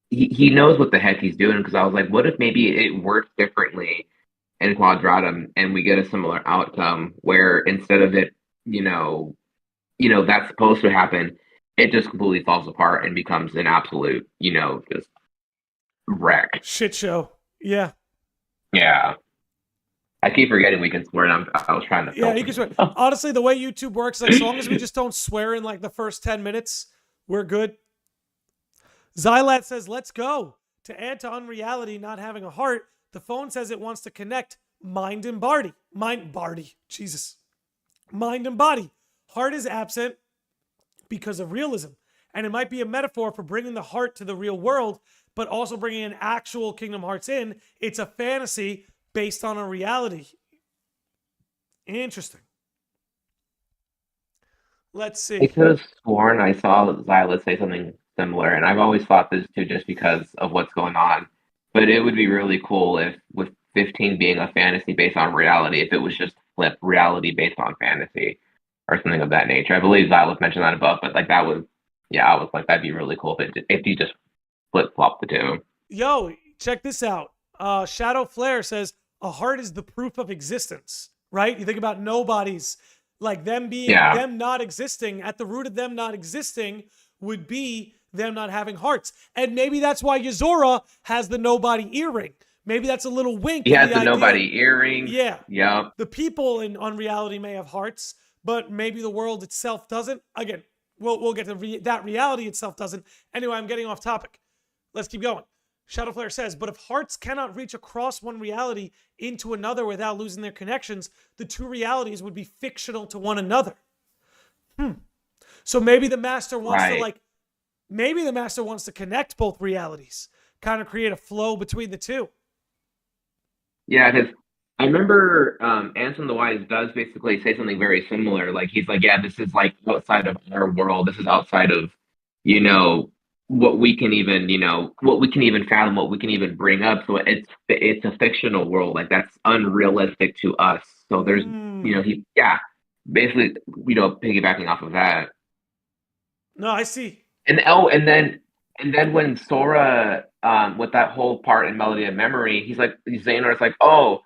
he knows what the heck he's doing, because I was like, what if maybe it works differently in Quadratum and we get a similar outcome where instead of it, that's supposed to happen, it just completely falls apart and becomes an absolute, just wreck. Shit show. Yeah. Yeah. I keep forgetting we can swear, and I was trying to. Yeah, you can swear. Honestly, the way YouTube works, like, as long as we just don't swear in like the first 10 minutes, we're good. Xylat says, let's go. To add to Unreality not having a heart, the phone says it wants to connect mind and body. Mind and body. Heart is absent because of realism. And it might be a metaphor for bringing the heart to the real world, but also bringing an actual Kingdom Hearts in. It's a fantasy based on a reality. Interesting. Let's see. I could have sworn I saw Xyla say something similar, and I've always thought this too, just because of what's going on. But it would be really cool if, with 15 being a fantasy based on reality, if it was just flip reality based on fantasy or something of that nature. I believe Xyla mentioned that above, but like that was, I was like, that'd be really cool if you just flip flop the two. Yo, check this out. Shadow Flare says a heart is the proof of existence, right? You think about nobodies Like them being, Yeah. them not existing, at the root of them not existing would be them not having hearts. And maybe that's why Yozora has the nobody earring. Maybe that's a little wink. He to has the the idea. nobody earring. Yeah. Yep. The people on reality may have hearts, but maybe the world itself doesn't. Again, we'll get to that reality itself doesn't. Anyway, I'm getting off topic. Let's keep going. Shadowflare says, but if hearts cannot reach across one reality into another without losing their connections, the two realities would be fictional to one another. So maybe the master wants to maybe the master wants to connect both realities, kind of create a flow between the two. Yeah, because I remember Ansem the Wise does basically say something very similar. Like he's like, yeah, this is like outside of our world. This is outside of, you know, what we can even, you know, what we can even fathom, what we can even bring up. So it's a fictional world. Like that's unrealistic to us. So there's, you know, basically, you know, piggybacking off of that. No, I see. And then when Sora, with that whole part in Melody of Memory, he's saying, it's like, oh,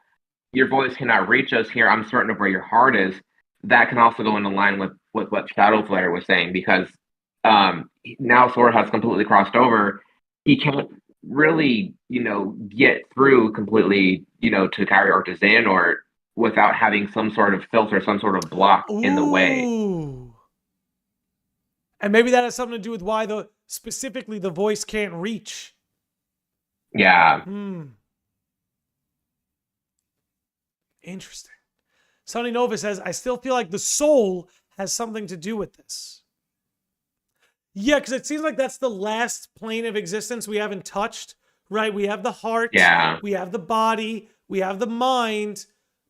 your voice cannot reach us here. I'm certain of where your heart is. That can also go into line with what Shadowflare was saying, because now Sora has completely crossed over. He can't really, you know, get through completely, you know, to Kyrie or to Xehanort without having some sort of filter, some sort of block in the way. And maybe that has something to do with why specifically the voice can't reach. Yeah. Interesting. Sonny Nova says, I still feel like the soul has something to do with this. Yeah, because it seems like that's the last plane of existence we haven't touched, right? We have the heart, we have the body, we have the mind,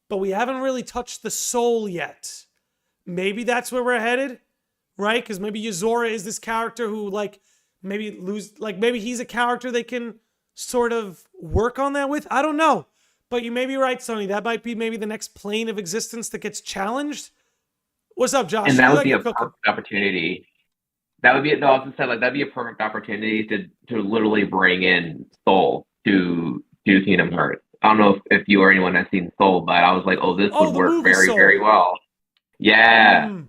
but we haven't really touched the soul yet. Maybe that's where we're headed, right? Because maybe Yozora is this character who, like, maybe he's a character they can sort of work on that with. I don't know. But you may be right, Sonny. That might be maybe the next plane of existence that gets challenged. What's up, Josh? And that would be a perfect opportunity. That would be, no, I was gonna say, like, that'd be a perfect opportunity to literally bring in Soul to Kingdom Hearts. I don't know if you or anyone has seen Soul, but I was like, oh, this would work very, very well. Yeah.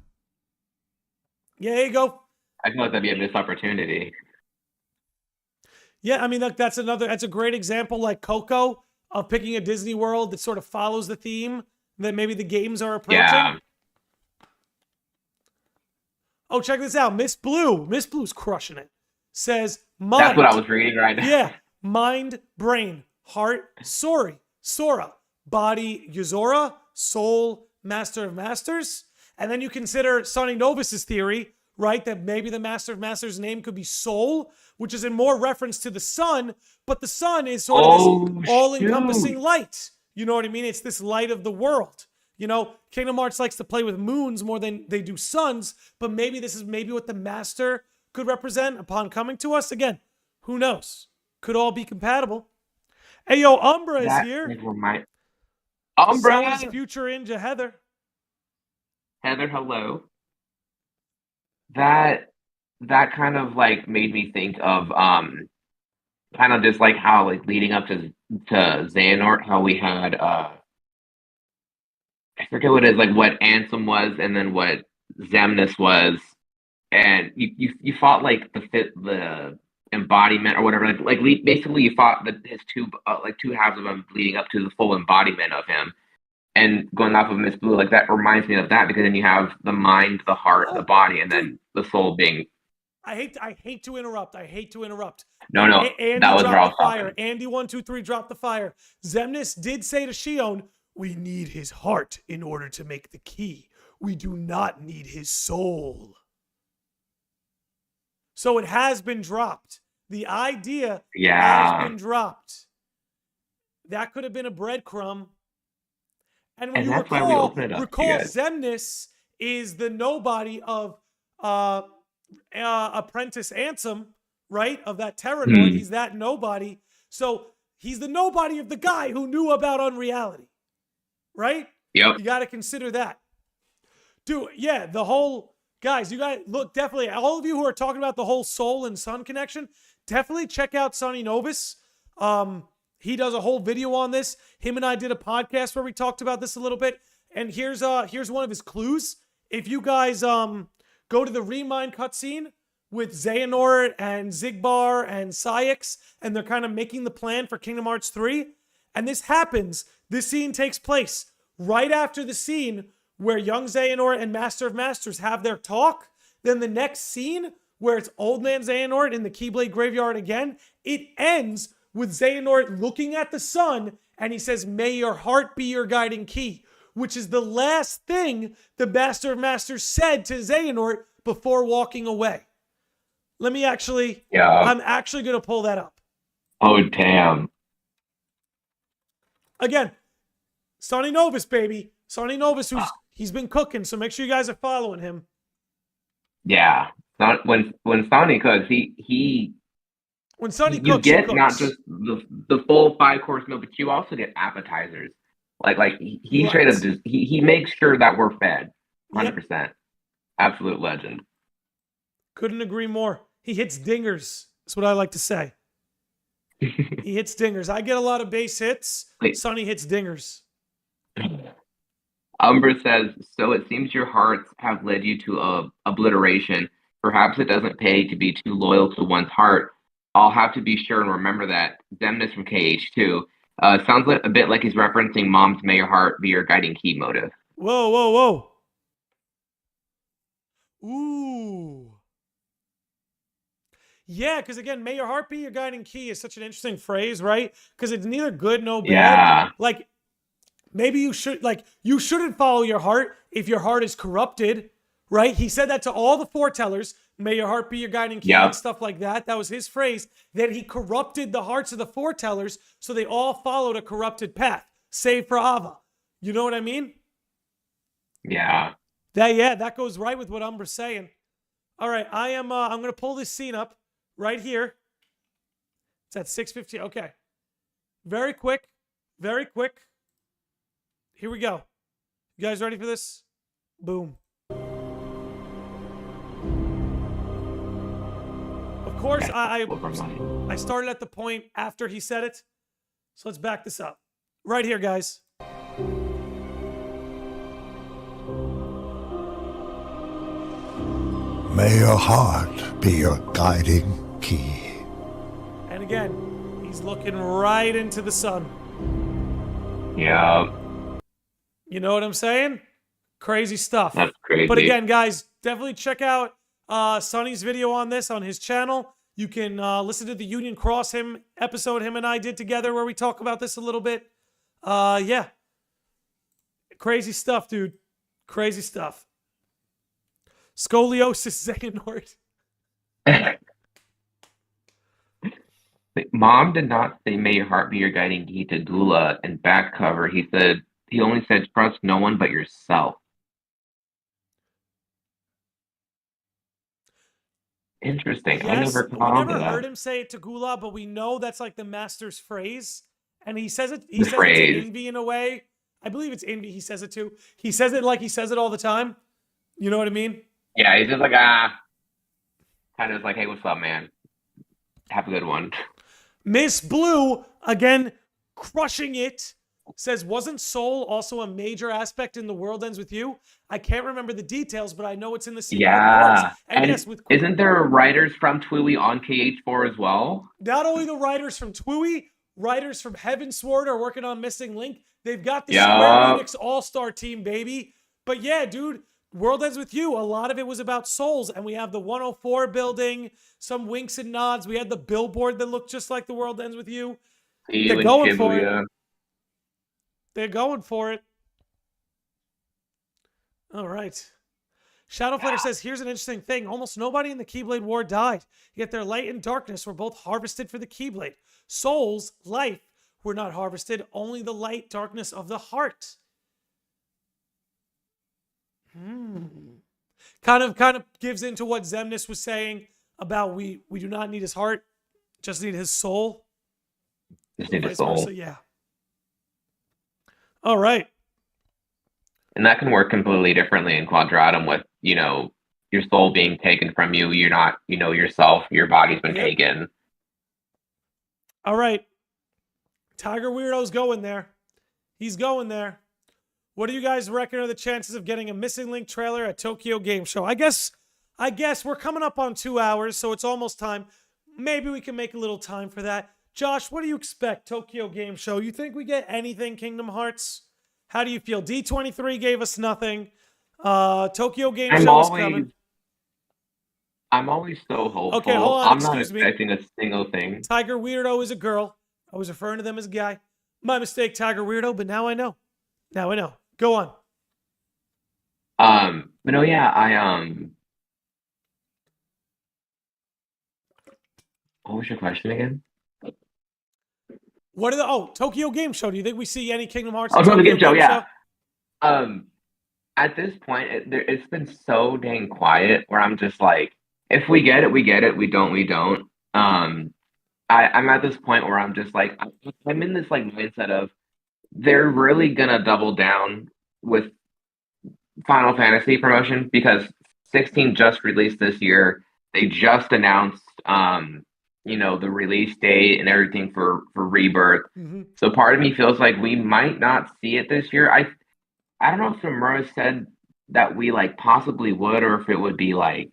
Yeah, there you go. I feel like that'd be a missed opportunity. Yeah, I mean, that's a great example, like Coco, of picking a Disney world that sort of follows the theme that maybe the games are approaching. Yeah. Oh, check this out. Miss Blue's crushing it. Says, mind. That's what I was reading right now. Yeah. Mind, brain, heart, Sora, body, Yozora, soul, master of masters. And then you consider Sonny Novus's theory, right? That maybe the master of masters' name could be Soul, which is in more reference to the sun, but the sun is sort of this all-encompassing light. You know what I mean? It's this light of the world. You know, Kingdom Hearts likes to play with moons more than they do suns, but maybe this is what the master could represent upon coming to us. Again, who knows? Could all be compatible. Hey, yo, Umbra is here. Umbra! Future Ninja Heather. Heather, hello. That kind of like made me think of kind of just like how, like, leading up to Xehanort, how we had I forget what it is, like what Ansem was and then what Xemnas was, and you fought like the embodiment or whatever, like basically you fought his two halves of him leading up to the full embodiment of him. And going off of Miss Blue, like, that reminds me of that, because then you have the mind, the heart, the body, and then the soul being. I hate to interrupt. No, Andy that was where I was fire. Andy 123 dropped the fire. Xemnas did say to Shion, "We need his heart in order to make the key. We do not need his soul." So it has been dropped. The idea has been dropped. That could have been a breadcrumb. And when that's why we open it up. Recall Xemnas is the nobody of Apprentice Ansem, right? Of that Terranord. He's that nobody. So he's the nobody of the guy who knew about unreality, right? Yep. You got to consider that. Dude, yeah, the whole, guys, you guys, look, definitely, all of you who are talking about the whole soul and sun connection, definitely check out Sonny Novus. He does a whole video on this. Him and I did a podcast where we talked about this a little bit. And here's one of his clues. if you guys go to the Remind cutscene with Xehanort and Xigbar and Syx, and they're kind of making the plan for Kingdom Hearts 3, and this happens, this scene takes place right after the scene where young Xehanort and Master of Masters have their talk. Then the next scene, where it's Old Man Xehanort in the Keyblade Graveyard again, it ends with Xehanort looking at the sun, and he says, "May your heart be your guiding key," which is the last thing the Master of Masters said to Xehanort before walking away. Let me actually, I'm actually going to pull that up. Oh, damn. Again, Sonny Novus, baby. Sonny Novus, he's been cooking, so make sure you guys are following him. Yeah. When Sonny cooks, when Sonny you cooks, get not just the full 5-course meal, but you also get appetizers. Like he Right. straight up just he makes sure that we're fed. 100%. Yep. Absolute legend. Couldn't agree more. He hits dingers. That's what I like to say. He hits dingers. I get a lot of base hits. Wait. Sonny hits dingers. Umbra says, so it seems your hearts have led you to obliteration. Perhaps it doesn't pay to be too loyal to one's heart. I'll have to be sure and remember that. Demnus from KH2. Sounds like a bit like he's referencing Mom's "May Your Heart Be Your Guiding Key" motive. Whoa, whoa, whoa. Ooh. Yeah, because again, "May your heart be your guiding key" is such an interesting phrase, right? Because it's neither good nor bad. Yeah. Like, maybe you shouldn't follow your heart if your heart is corrupted, right? He said that to all the foretellers. "May your heart be your guiding key," and stuff like that. That was his phrase. Then he corrupted the hearts of the foretellers, so they all followed a corrupted path, save for Ava. You know what I mean? Yeah. That goes right with what Umbra's saying. All right, I'm going to pull this scene up right here. It's at 6:15. Okay. Very quick. Very quick. Here we go. You guys ready for this? Boom. Of course, I started at the point after he said it. So let's back this up. Right here, guys. May your heart be your guiding key. And again, he's looking right into the sun. Yeah. You know what I'm saying? Crazy stuff. That's crazy. But again, guys, definitely check out Sonny's video on this on his channel. You can listen to the Union Cross episode him and I did together where we talk about this a little bit. Yeah. Crazy stuff, dude. Crazy stuff. Scoliosis Xehanort. Mom did not say "May your heart be your guiding key" to Gula in back cover. He only said trust no one but yourself. Interesting. I Yes, never we caught on to never that. heard him say it to Gula, but we know that's like the master's phrase. And he says it, The says it phrase. to Envy in a way. I believe it's Envy he says it to. He says it like he says it all the time. You know what I mean? Yeah, he's just like, kind of like, hey, what's up, man? Have a good one. Miss Blue, again, crushing it, says, wasn't Soul also a major aspect in The World Ends With You? I can't remember the details, but I know it's in the scene. Yeah. And And yes, with isn't there writers from TWIWY on KH4 as well? not only the writers from TWIWY, writers from Heavensward are working on Missing Link. They've got the Yeah. Square Enix All-Star team, baby. But yeah, dude, World Ends With You, a lot of it was about souls. And we have the 104 building, some winks and nods. We had the billboard that looked just like The World Ends With You. You They're and going for Shibuya. They're going for it. All right. Shadowflutter says, here's an interesting thing. Almost nobody in the Keyblade War died, yet their light and darkness were both harvested for the Keyblade. Souls, life, were not harvested, only the light darkness of the heart. Kind of gives into what Xemnas was saying about we do not need his heart, just need his soul. Just need a Vice soul. versa, yeah. All right. And that can work completely differently in Quadratum with, your soul being taken from you. You're not, yourself. Your body's been Yep. taken. All right. Tiger Weirdo's going there. He's going there. What do you guys reckon are the chances of getting a Missing Link trailer at Tokyo Game Show? I guess we're coming up on 2 hours, so it's almost time. Maybe we can make a little time for that. Josh, what do you expect, Tokyo Game Show? You think we get anything Kingdom Hearts? How do you feel? D23 gave us nothing. Tokyo Game Show is coming. I'm always so hopeful. Okay, hold on, I'm not excuse me. expecting a single thing. Tiger Weirdo is a girl. I was referring to them as a guy. My mistake, Tiger Weirdo, but now I know. Now I know. Go on. But no, yeah, what was your question again? What are the Tokyo Game Show? Do you think we see any Kingdom Hearts? Oh, Tokyo Game Show, yeah. At this point, it's been so dang quiet where I'm just like, if we get it, we get it. We don't, we don't. I'm at this point where I'm just like, I'm in this like mindset of they're really gonna double down with Final Fantasy promotion because 16 just released this year. They just announced, the release date and everything for Rebirth. Mm-hmm. So part of me feels like we might not see it this year. I don't know if Nomura said that we like possibly would, or if it would be like,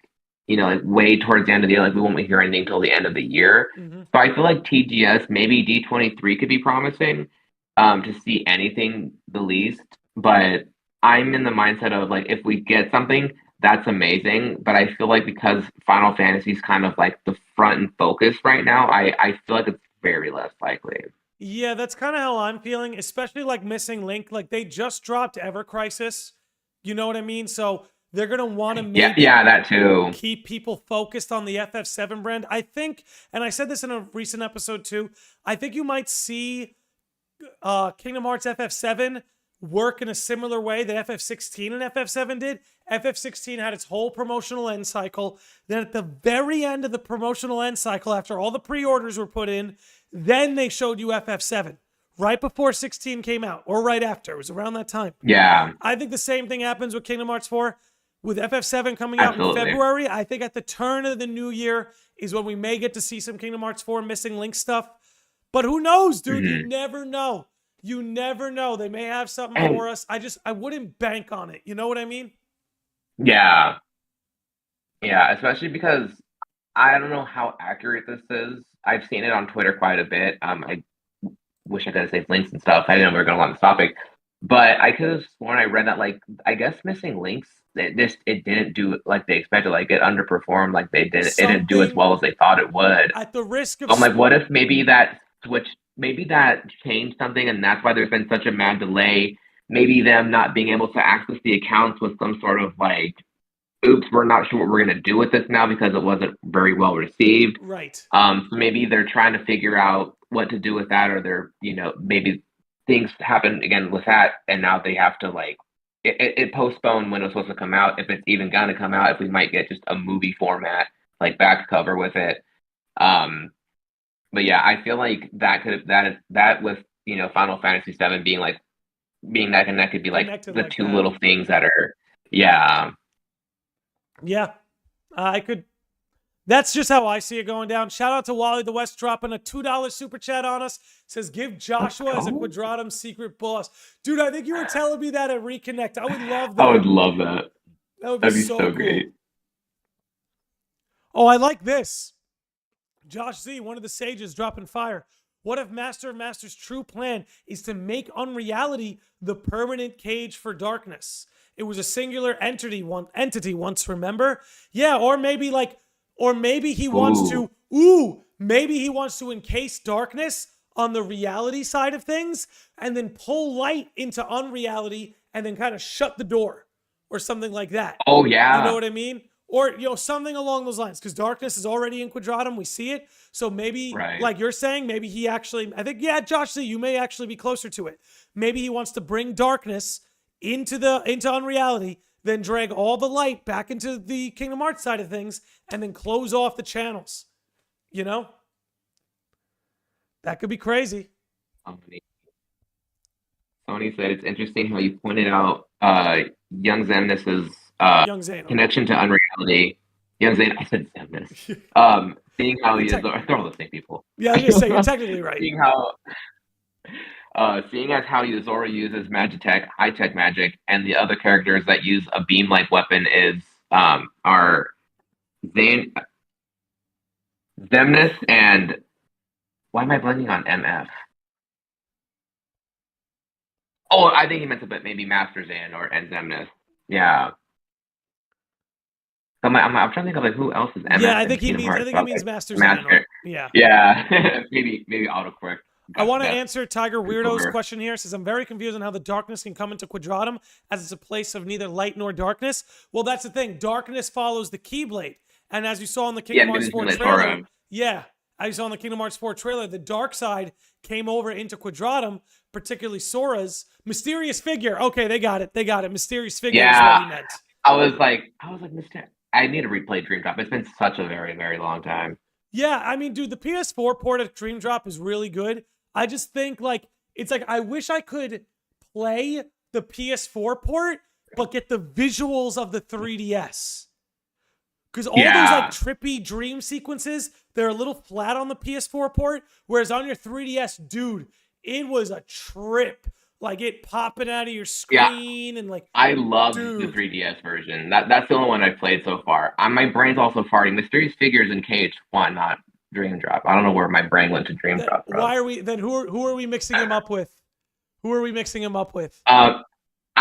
like way towards the end of the year, like we won't hear anything till the end of the year. Mm-hmm. So I feel like TGS, maybe D23 could be promising to see anything the least. But I'm in the mindset of like, if we get something, that's amazing. But I feel like because Final Fantasy is kind of like the front and focus right now, I feel like it's very less likely. Yeah, that's kind of how I'm feeling, especially like Missing Link. Like they just dropped Ever Crisis. You know what I mean? So they're going to want to make that too. Keep people focused on the FF7 brand. I think, and I said this in a recent episode too, I think you might see Kingdom Hearts FF7 work in a similar way that FF16 and FF7 did. FF16 had its whole promotional end cycle. Then at the very end of the promotional end cycle, after all the pre-orders were put in, then they showed you FF7 right before 16 came out, or right after. It was around that time. Yeah. I think the same thing happens with Kingdom Hearts 4. With FF7 coming out in February, I think at the turn of the new year is when we may get to see some Kingdom Hearts 4 Missing Link stuff. But who knows, dude? Mm-hmm. You never know. You never know. They may have something for us. I wouldn't bank on it. You know what I mean? Yeah. Yeah, especially because I don't know how accurate this is. I've seen it on Twitter quite a bit. I wish I could have saved links and stuff. I didn't know we were going to go on this topic. But I could have sworn I read that, like, I guess Missing Links, it didn't do like they expected. Like, it underperformed. Like, it didn't do as well as they thought it would. At the risk of... I'm like, what if maybe that changed something, and that's why there's been such a mad delay. Maybe them not being able to access the accounts was some sort of like, oops, we're not sure what we're going to do with this now because it wasn't very well received. Right. So maybe they're trying to figure out what to do with that, or they're, maybe things happen again with that, and now they have to like, it postponed when it was supposed to come out, if it's even going to come out, if we might get just a movie format, like back cover with it. But yeah, I feel like that with, Final Fantasy VII being that connected, be like the like two that. Little things that are, yeah. Yeah, I could. That's just how I see it going down. Shout out to Wally the West dropping a $2 super chat on us. Says, give Joshua as a Quadratum secret boss. Dude, I think you were telling me that at Reconnect. I would love that. I would love that. That'd be so cool. Great. Oh, I like this. Josh Z, one of the sages, dropping fire. What if Master of Master's true plan is to make Unreality the permanent cage for darkness? It was a singular entity once, remember? Yeah, or maybe he wants to encase darkness on the reality side of things and then pull light into unreality and then kind of shut the door or something like that. Oh, yeah. You know what I mean? Or, something along those lines, because darkness is already in Quadratum. We see it. So maybe, like you're saying, maybe he actually, I think, yeah, Josh Z, you may actually be closer to it. Maybe he wants to bring darkness into Unreality, then drag all the light back into the Kingdom Hearts side of things, and then close off the channels. That could be crazy. Sony said it's interesting how you pointed out Young Xemnas' connection to Unreality. Young Zane, I said Xemnas. Seeing how he is, they're all the same people. Yeah, I was going to say, you're technically right. Seeing how seeing as how Yozora uses Magitech, high-tech magic, and the other characters that use a beam-like weapon is are Zane, Zemnis, and why am I blending on MF? Oh, I think he meant to put maybe Master Zan and Zemnis. Yeah. I'm trying to think of like who else is MF. Yeah, I think he Kingdom means. Hearts, I think but he means like, Master Zan. Master. Yeah. Yeah. maybe autocorrect. I want to That's answer Tiger Weirdo's over. question here. It says, I'm very confused on how the darkness can come into Quadratum as it's a place of neither light nor darkness. Well, that's the thing. Darkness follows the Keyblade. And as you saw in the Kingdom Hearts 4 trailer, as you saw in the Kingdom Hearts 4 trailer, the dark side came over into Quadratum, particularly Sora's mysterious figure. Okay, they got it. Mysterious figure is what he meant. I was like, Mr. I need to replay Dream Drop. It's been such a very, very long time. Yeah, I mean, dude, the PS4 port of Dream Drop is really good. I just think, like, it's like, I wish I could play the PS4 port, but get the visuals of the 3DS. Because all those, like, trippy dream sequences, they're a little flat on the PS4 port, whereas on your 3DS, dude, it was a trip. Like, it popping out of your screen and, like... I love the 3DS version. That's the only one I've played so far. My brain's also farting. Mysterious Figures in KH1, not Dream Drop. I don't know where my brain went to Dream Drop from. Why are we... Then who are we mixing him up with? Who are we mixing him up with? I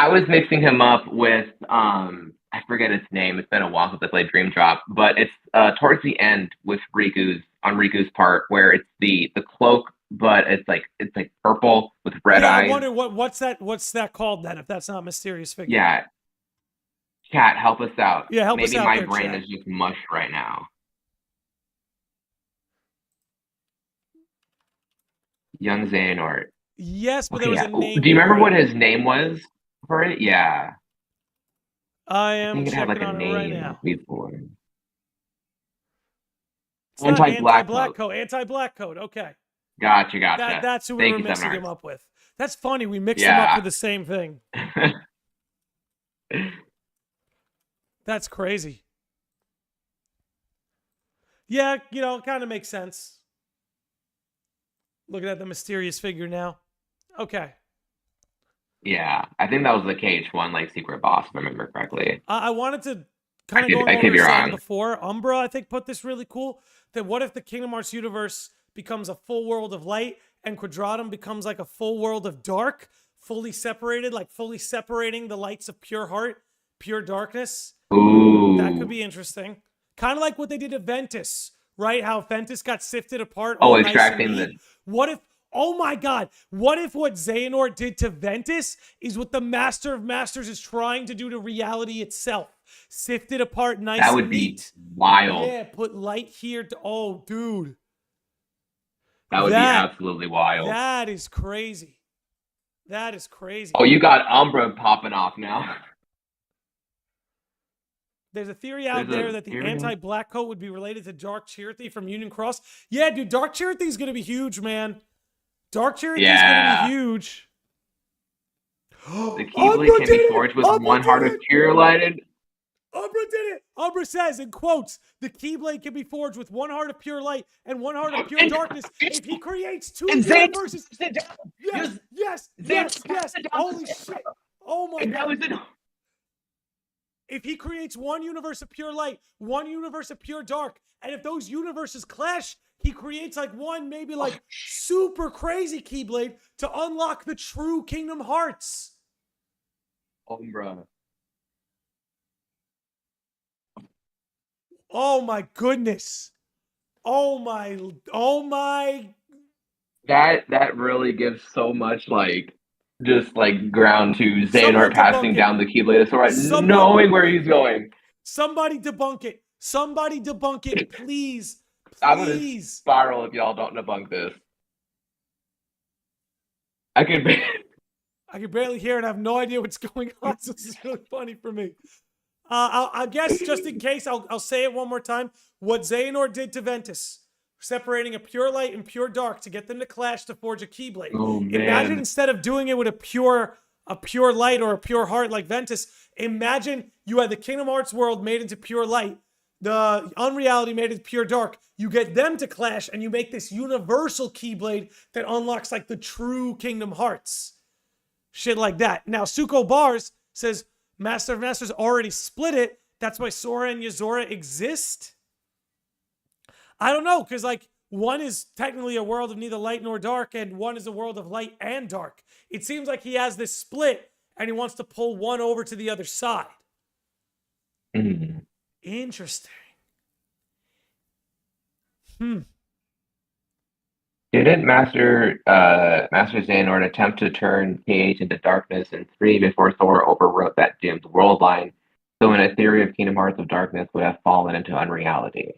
was mixing him up with... I forget its name. It's been a while since I played Dream Drop, but it's towards the end with Riku's part, where it's the cloak, but it's like purple with red eyes. I wonder what's that called then, if that's not Mysterious Figure. Yeah. Chat, help us out. Yeah, help us out. Maybe my brain is just mush right now. Young Xehanort. Yes, but there was a name. Do you remember what his name was for it? Yeah. I am checking like on it right now. Before. Anti-black coat. Anti-black coat. Okay. Gotcha. That's who we were mixing him up with. That's funny. We mixed him up with the same thing. That's crazy. Yeah, it kind of makes sense. Looking at the Mysterious Figure now. Okay. Yeah, I think that was the KH1 like secret boss, if I remember correctly. I wanted to kind of go on what we were saying before. Umbra, I think, put this really cool. That what if the Kingdom Hearts universe becomes a full world of light and Quadratum becomes like a full world of dark, fully separated, like fully separating the lights of pure heart, pure darkness. Ooh. That could be interesting. Kind of like what they did to Ventus, right? How Ventus got sifted apart. Oh, extracting the... What if... Oh my God, what if what Xehanort did to Ventus is what the Master of Masters is trying to do to reality itself? Sift it apart nice and neat. That would be wild. Yeah, put light here. Oh, dude. That would be absolutely wild. That is crazy. That is crazy. Oh, you got Umbra popping off now. There's a theory out there that the anti-black coat would be related to Dark Chirithy from Union Cross. Yeah, dude, Dark Chirithy is going to be huge, man. Dark Chirithy is going to be huge. The Keyblade can be forged with one heart of pure lighted. Umbra did it. Umbra says, in quotes, the Keyblade can be forged with one heart of pure light and one heart of pure darkness. If he creates two universes. Yes. Holy shit. Oh my God. If he creates one universe of pure light, one universe of pure dark, and if those universes clash, he creates like one, maybe like super crazy Keyblade to unlock the true Kingdom Hearts. Umbra. Oh my goodness. Oh my. That really gives so much just ground to Xehanort passing down the Keyblade Sora, knowing where he's going. Somebody debunk it. Somebody debunk it, please. I'm gonna spiral if y'all don't debunk this. I can barely hear it. I have no idea what's going on. So this is really funny for me. I guess just in case, I'll say it one more time. What Xehanort did to Ventus, separating a pure light and pure dark to get them to clash to forge a Keyblade. Oh, man. Imagine instead of doing it with a pure light or a pure heart like Ventus, imagine you had the Kingdom Hearts world made into pure light. the unreality made it pure dark. You get them to clash, and you make this universal Keyblade that unlocks like the true Kingdom Hearts. Shit like that. Now, Suko Bars says Master of Masters already split it. That's why Sora and Yozora exist. I don't know, because like one is technically a world of neither light nor dark, and one is a world of light and dark. It seems like he has this split, and he wants to pull one over to the other side. Interesting. Didn't Master Xehanort attempt to turn KH into darkness in 3 before Sora overwrote that doomed world line? So in a theory of Kingdom Hearts of Darkness would have fallen into unreality.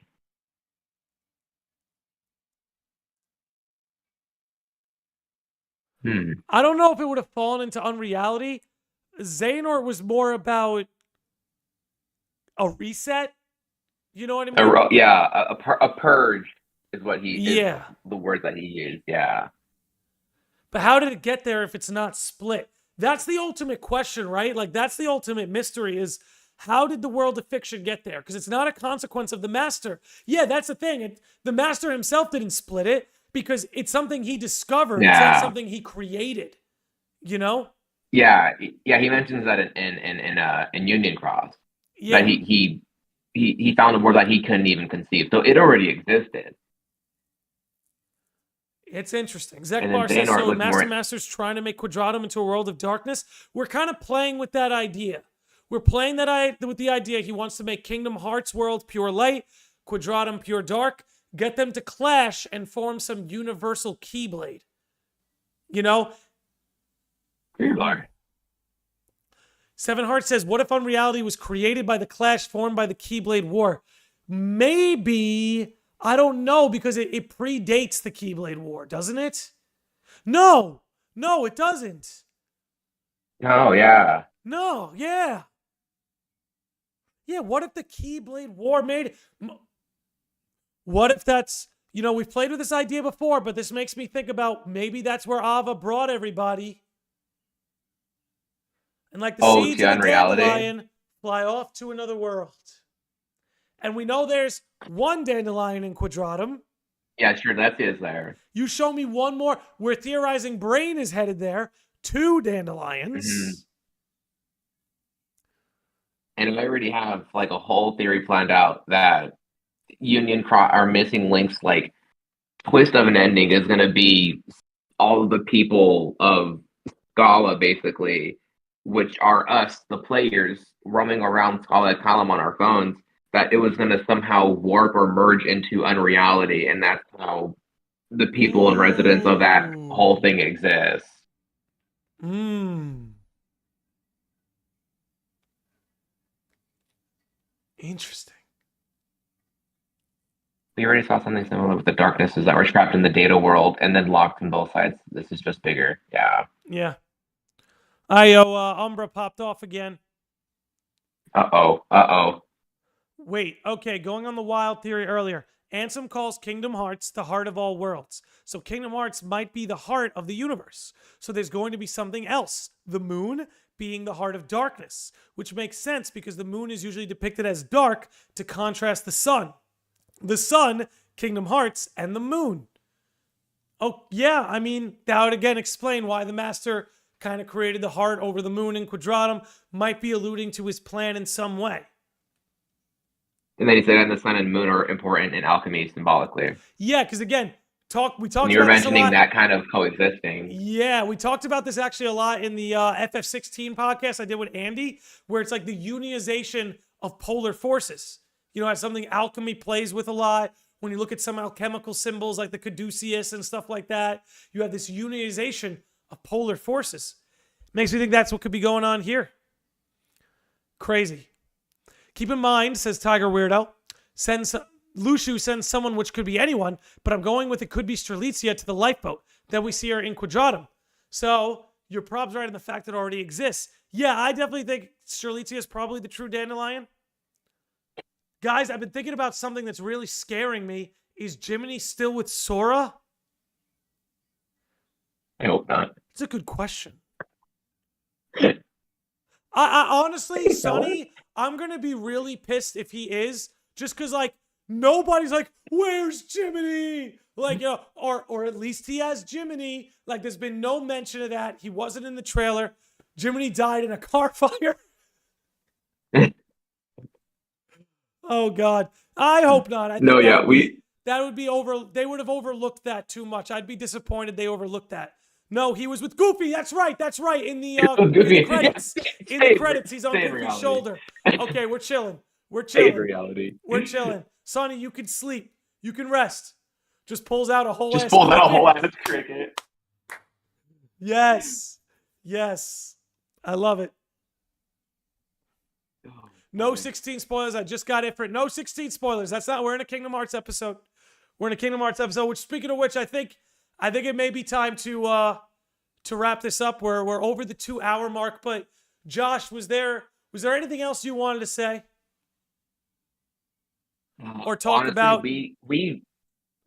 I don't know if it would have fallen into unreality. Xehanort was more about a reset. You know what I mean? A purge is what he. Yeah. Is the word that he used. Yeah. But how did it get there if it's not split? That's the ultimate question, right? Like that's the ultimate mystery is how did the world of fiction get there? Because it's not a consequence of the master. Yeah, that's the thing. The master himself didn't split it because it's something he discovered. Yeah. It's not something he created. You know? Yeah. He mentions that in Union Cross. Yeah. That he found a world that he couldn't even conceive. So it already existed. It's interesting. Zekbar says, so Master's trying to make Quadratum into a world of darkness. We're kind of playing with that idea. We're playing with the idea he wants to make Kingdom Hearts world pure light, Quadratum pure dark, get them to clash and form some universal Keyblade. You know? Seven Hearts says, what if Unreality was created by the clash formed by the Keyblade War? Maybe, I don't know, because it predates the Keyblade War, doesn't it? No, it doesn't. Oh, yeah. No, yeah. Yeah, what if the Keyblade War made... What if that's... You know, we've played with this idea before, but this makes me think about maybe that's where Ava brought everybody. And like the seeds of the dandelion fly off to another world. And we know there's one dandelion in Quadratum. Yeah, sure, that is there. You show me one more. We're theorizing Brain is headed there. 2 dandelions. Mm-hmm. And I already have like a whole theory planned out that Union Cross are missing links. Like twist of an ending is going to be all of the people of Scala, basically, which are us, the players, roaming around Scala Column on our phones, that it was going to somehow warp or merge into unreality, and that's how the people and residents of that whole thing exist. Interesting. We already saw something similar with the darknesses that were trapped in the data world and then locked on both sides. This is just bigger. Yeah. Yeah. Umbra popped off again. Uh-oh. Wait, okay, going on the wild theory earlier. Ansem calls Kingdom Hearts the heart of all worlds. So Kingdom Hearts might be the heart of the universe. So there's going to be something else. The moon being the heart of darkness, which makes sense because the moon is usually depicted as dark to contrast the sun. The sun, Kingdom Hearts, and the moon. Oh, yeah, I mean, that would again explain why the master kind of created the heart over the moon in Quadratum, might be alluding to his plan in some way. And then he said, and the sun and moon are important in alchemy symbolically. Yeah, because again, we talked you were about this a mentioning lot. that kind of coexisting. Yeah, we talked about this actually a lot in the FF16 podcast I did with Andy, where it's like the unionization of polar forces. You know, as something alchemy plays with a lot. When you look at some alchemical symbols like the caduceus and stuff like that, you have this unionization of polar forces. Makes me think that's what could be going on here. Crazy. Keep in mind, says Tiger Weirdo, Lushu sends someone which could be anyone, but I'm going with it could be Strelitzia to the lifeboat. Then we see her in Quadratum. So your prob's right in the fact that it already exists. Yeah, I definitely think Strelitzia is probably the true dandelion. Guys, I've been thinking about something that's really scaring me. Is Jiminy still with Sora? I hope not. It's a good question. I honestly, Sonny, I'm going to be really pissed if he is, just because like nobody's like, where's Jiminy? Like, you know, or at least he has Jiminy. Like, there's been no mention of that. He wasn't in the trailer. Jiminy died in a car fire. Oh God, I hope not. I think that would be over. They would have overlooked that too much. I'd be disappointed they overlooked that. No, he was with Goofy. That's right. In the credits. In the credits, he's on Goofy's reality. shoulder. Okay, we're chilling. Reality. We're chilling. Sonny, you can sleep. You can rest. Just pulls out a whole ass cricket. Yes. I love it. No 16 spoilers. I just got it for it. No 16 spoilers. We're in a Kingdom Hearts episode. Which, speaking of which, I think it may be time to wrap this up. We're over the 2-hour mark. But Josh, was there anything else you wanted to say? Or talk honestly, about?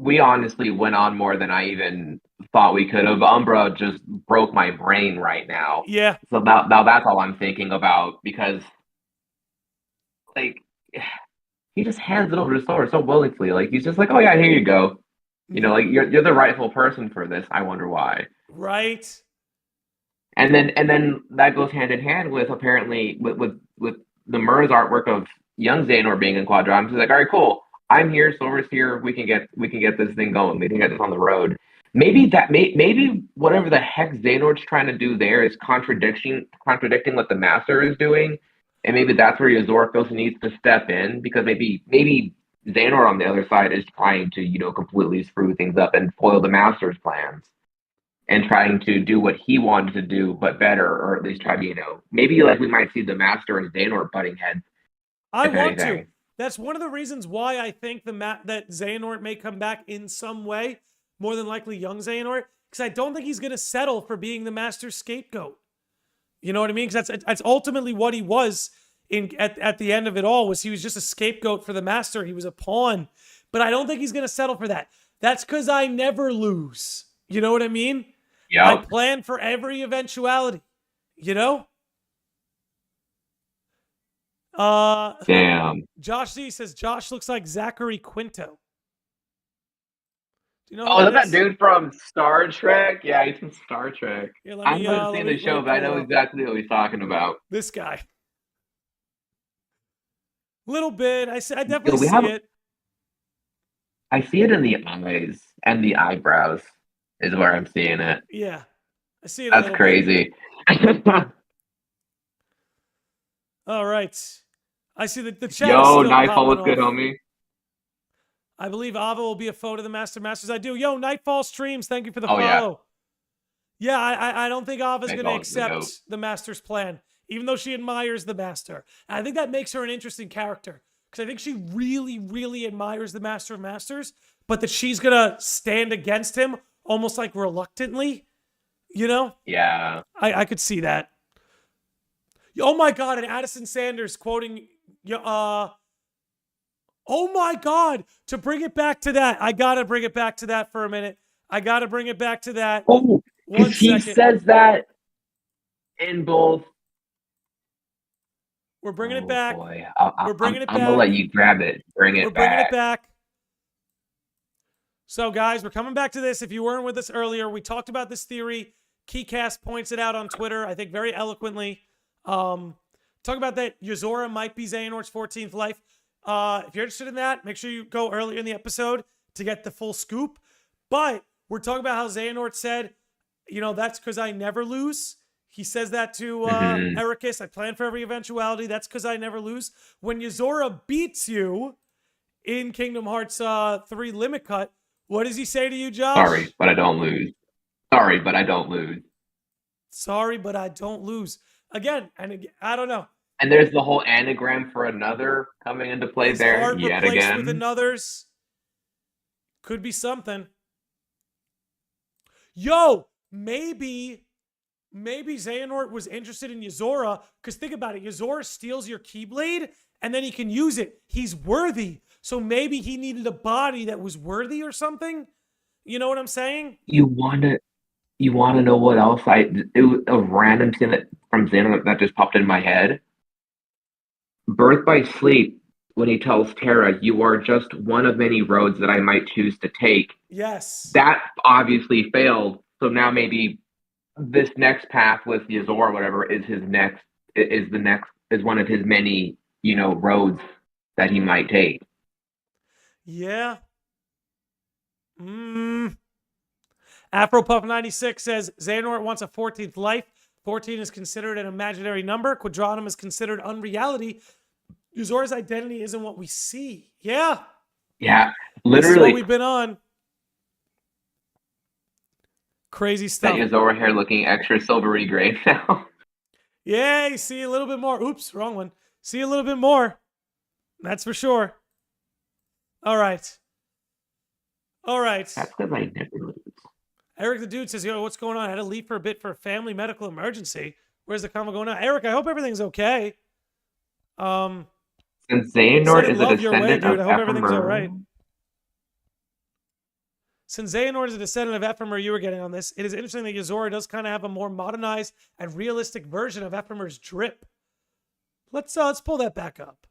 We honestly went on more than I even thought we could have. Umbra just broke my brain right now. Yeah. So now that's all I'm thinking about, because like he just hands it over to Sora so willingly. Like, he's just like, oh yeah, here you go. You know, like you're the rightful person for this. I wonder why. Right. And then that goes hand in hand with apparently with the Mer's artwork of young Xehanort being in Quadrants. He's like, all right, cool. I'm here, Sora's here. We can get this thing going. We can get this on the road. Maybe whatever the heck Xehanort's trying to do there is contradicting what the Master is doing, and maybe that's where Yozora feels he needs to step in, because maybe Xehanort on the other side is trying to, you know, completely screw things up and foil the Master's plans, and trying to do what he wanted to do but better, or at least try to, you know, maybe like we might see the Master and Xehanort butting heads. I want to. That's one of the reasons why I think that Xehanort may come back in some way, more than likely young Xehanort, because I don't think he's going to settle for being the Master's scapegoat. You know what I mean? Because that's ultimately what he was at the end of it all. Was he was just a scapegoat for the Master. He was a pawn. But I don't think he's going to settle for that. That's because I never lose. You know what I mean? Yeah. I plan for every eventuality. You know? Damn. Josh Z says Josh looks like Zachary Quinto. Do you know? Oh, is that dude from Star Trek? Yeah, he's from Star Trek. Here, I haven't seen the show, but I know exactly what he's talking about. This guy. Little bit. I definitely see it. I see it in the eyes and the eyebrows is where I'm seeing it. Yeah, I see it. That's crazy. All right. I see the chat. Yo, Nightfall, what's good, homie? I believe Ava will be a foe to the Masters. I do. Yo, Nightfall streams. Thank you for the follow. Yeah, I don't think Ava's going to accept the Master's plan, even though she admires the Master. And I think that makes her an interesting character, because I think she really, really admires the Master of Masters, but that she's going to stand against him almost like reluctantly, you know? Yeah. I could see that. Oh my God, and Addison Sanders quoting, oh my God, to bring it back to that. I got to bring it back to that for a minute. Oh, because he says that in both. We're bringing it back. Boy. We're bringing it back. I'm going to let you grab it. We're bringing it back. So, guys, we're coming back to this. If you weren't with us earlier, we talked about this theory. Keycast points it out on Twitter, I think very eloquently. Talk about that Yozora might be Xehanort's 14th life. If you're interested in that, make sure you go earlier in the episode to get the full scoop. But we're talking about how Xehanort said, you know, that's because I never lose. He says that to Ericus. I plan for every eventuality. That's because I never lose. When Yozora beats you in Kingdom Hearts 3 Limit Cut, what does he say to you, Josh? Sorry, but I don't lose. Sorry, but I don't lose. Again, I don't know. And there's the whole anagram for another coming into play there yet again. With another's. Could be something. Yo, maybe Xehanort was interested in Yozora, because think about it. Yozora steals your Keyblade, and then he can use it. He's worthy. So maybe he needed a body that was worthy or something. You know what I'm saying? You want to know what else? It was a random thing from Xehanort that just popped in my head. Birth by Sleep when he tells Tara, "You are just one of many roads that I might choose to take." Yes. That obviously failed. So now maybe this next path with Yozora or whatever is one of his many, roads that he might take. Yeah. AfroPuff96 says Xehanort wants a 14th life. 14 is considered an imaginary number. Quadrantum is considered unreality. Yozora's identity isn't what we see. Yeah. Yeah, This is what literally. we've been on. Crazy That stuff. Yozora hair looking extra silvery gray now. Yeah, you see a little bit more. Oops, wrong one. See a little bit more. That's for sure. All right. All right. That's because I never lose. Eric the Dude says, yo, what's going on? I had to leave for a bit for a family medical emergency. Where's the convo going on? Eric, I hope everything's okay. Since Xehanort is a descendant dude. of I hope everything's all Ephemer, right. Since Xehanort is a descendant of Ephemer, you were getting on this. It is interesting that Yozora does kind of have a more modernized and realistic version of Ephemer's drip. Let's pull that back up.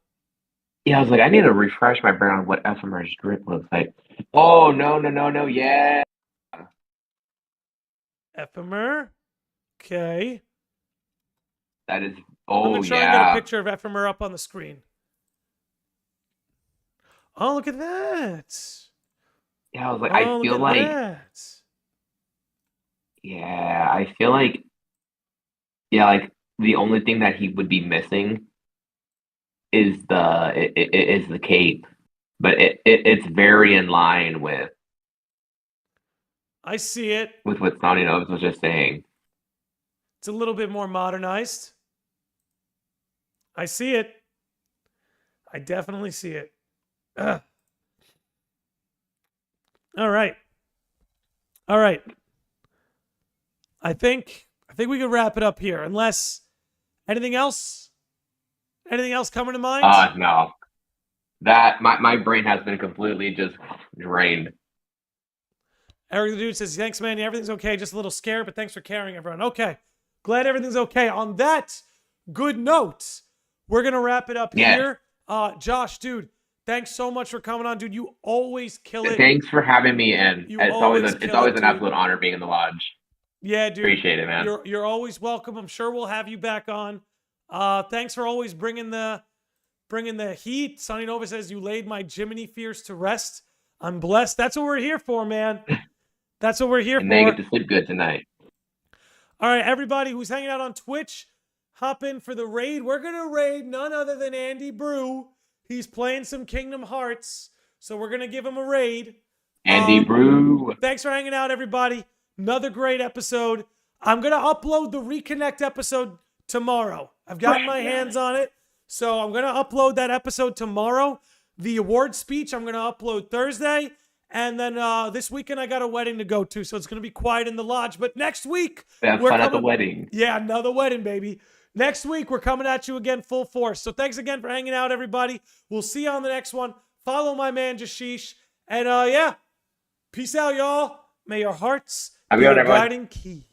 Yeah, I was like, I need to refresh my brain on what Ephemer's drip looks like. Oh, no, yeah. Ephemer. Okay. That is, I'm oh, going to try and get a picture of Ephemer up on the screen. Oh, look at that. Yeah, I was like, I feel like, the only thing that he would be missing is the cape, but it's very in line with. I see it. With what Sonny Novs was just saying. It's a little bit more modernized. I see it. I definitely see it. Ugh. All right. I think we could wrap it up here. Unless anything else coming to mind? No. That my brain has been completely just drained. Eric the Dude says, thanks, man. Everything's okay. Just a little scared, but thanks for caring, everyone. Okay. Glad everything's okay. On that good note, we're going to wrap it up here. Josh, dude, thanks so much for coming on, dude. You always kill it. Thanks for having me in. It's always an absolute honor being in the lodge. Yeah, dude. Appreciate it, man. You're always welcome. I'm sure we'll have you back on. Thanks for always bringing the heat. Sonny Nova says, you laid my Jiminy fears to rest. I'm blessed. That's what we're here for, man. That's what we're here for. And they get to sleep good tonight. All right, everybody who's hanging out on Twitch, hop in for the raid. We're going to raid none other than Andy Brew. He's playing some Kingdom Hearts, so we're going to give him a raid. Andy Brew. Thanks for hanging out, everybody. Another great episode. I'm going to upload the Reconnect episode tomorrow. I've gotten my hands on it, so I'm going to upload that episode tomorrow. The award speech I'm going to upload Thursday. And then this weekend I got a wedding to go to, so it's going to be quiet in the lodge. But next week, we're fun at the wedding. Yeah, another wedding, baby. Next week, we're coming at you again full force. So thanks again for hanging out, everybody. We'll see you on the next one. Follow my man, Jasheeshh. And peace out, y'all. May your hearts be your guiding key.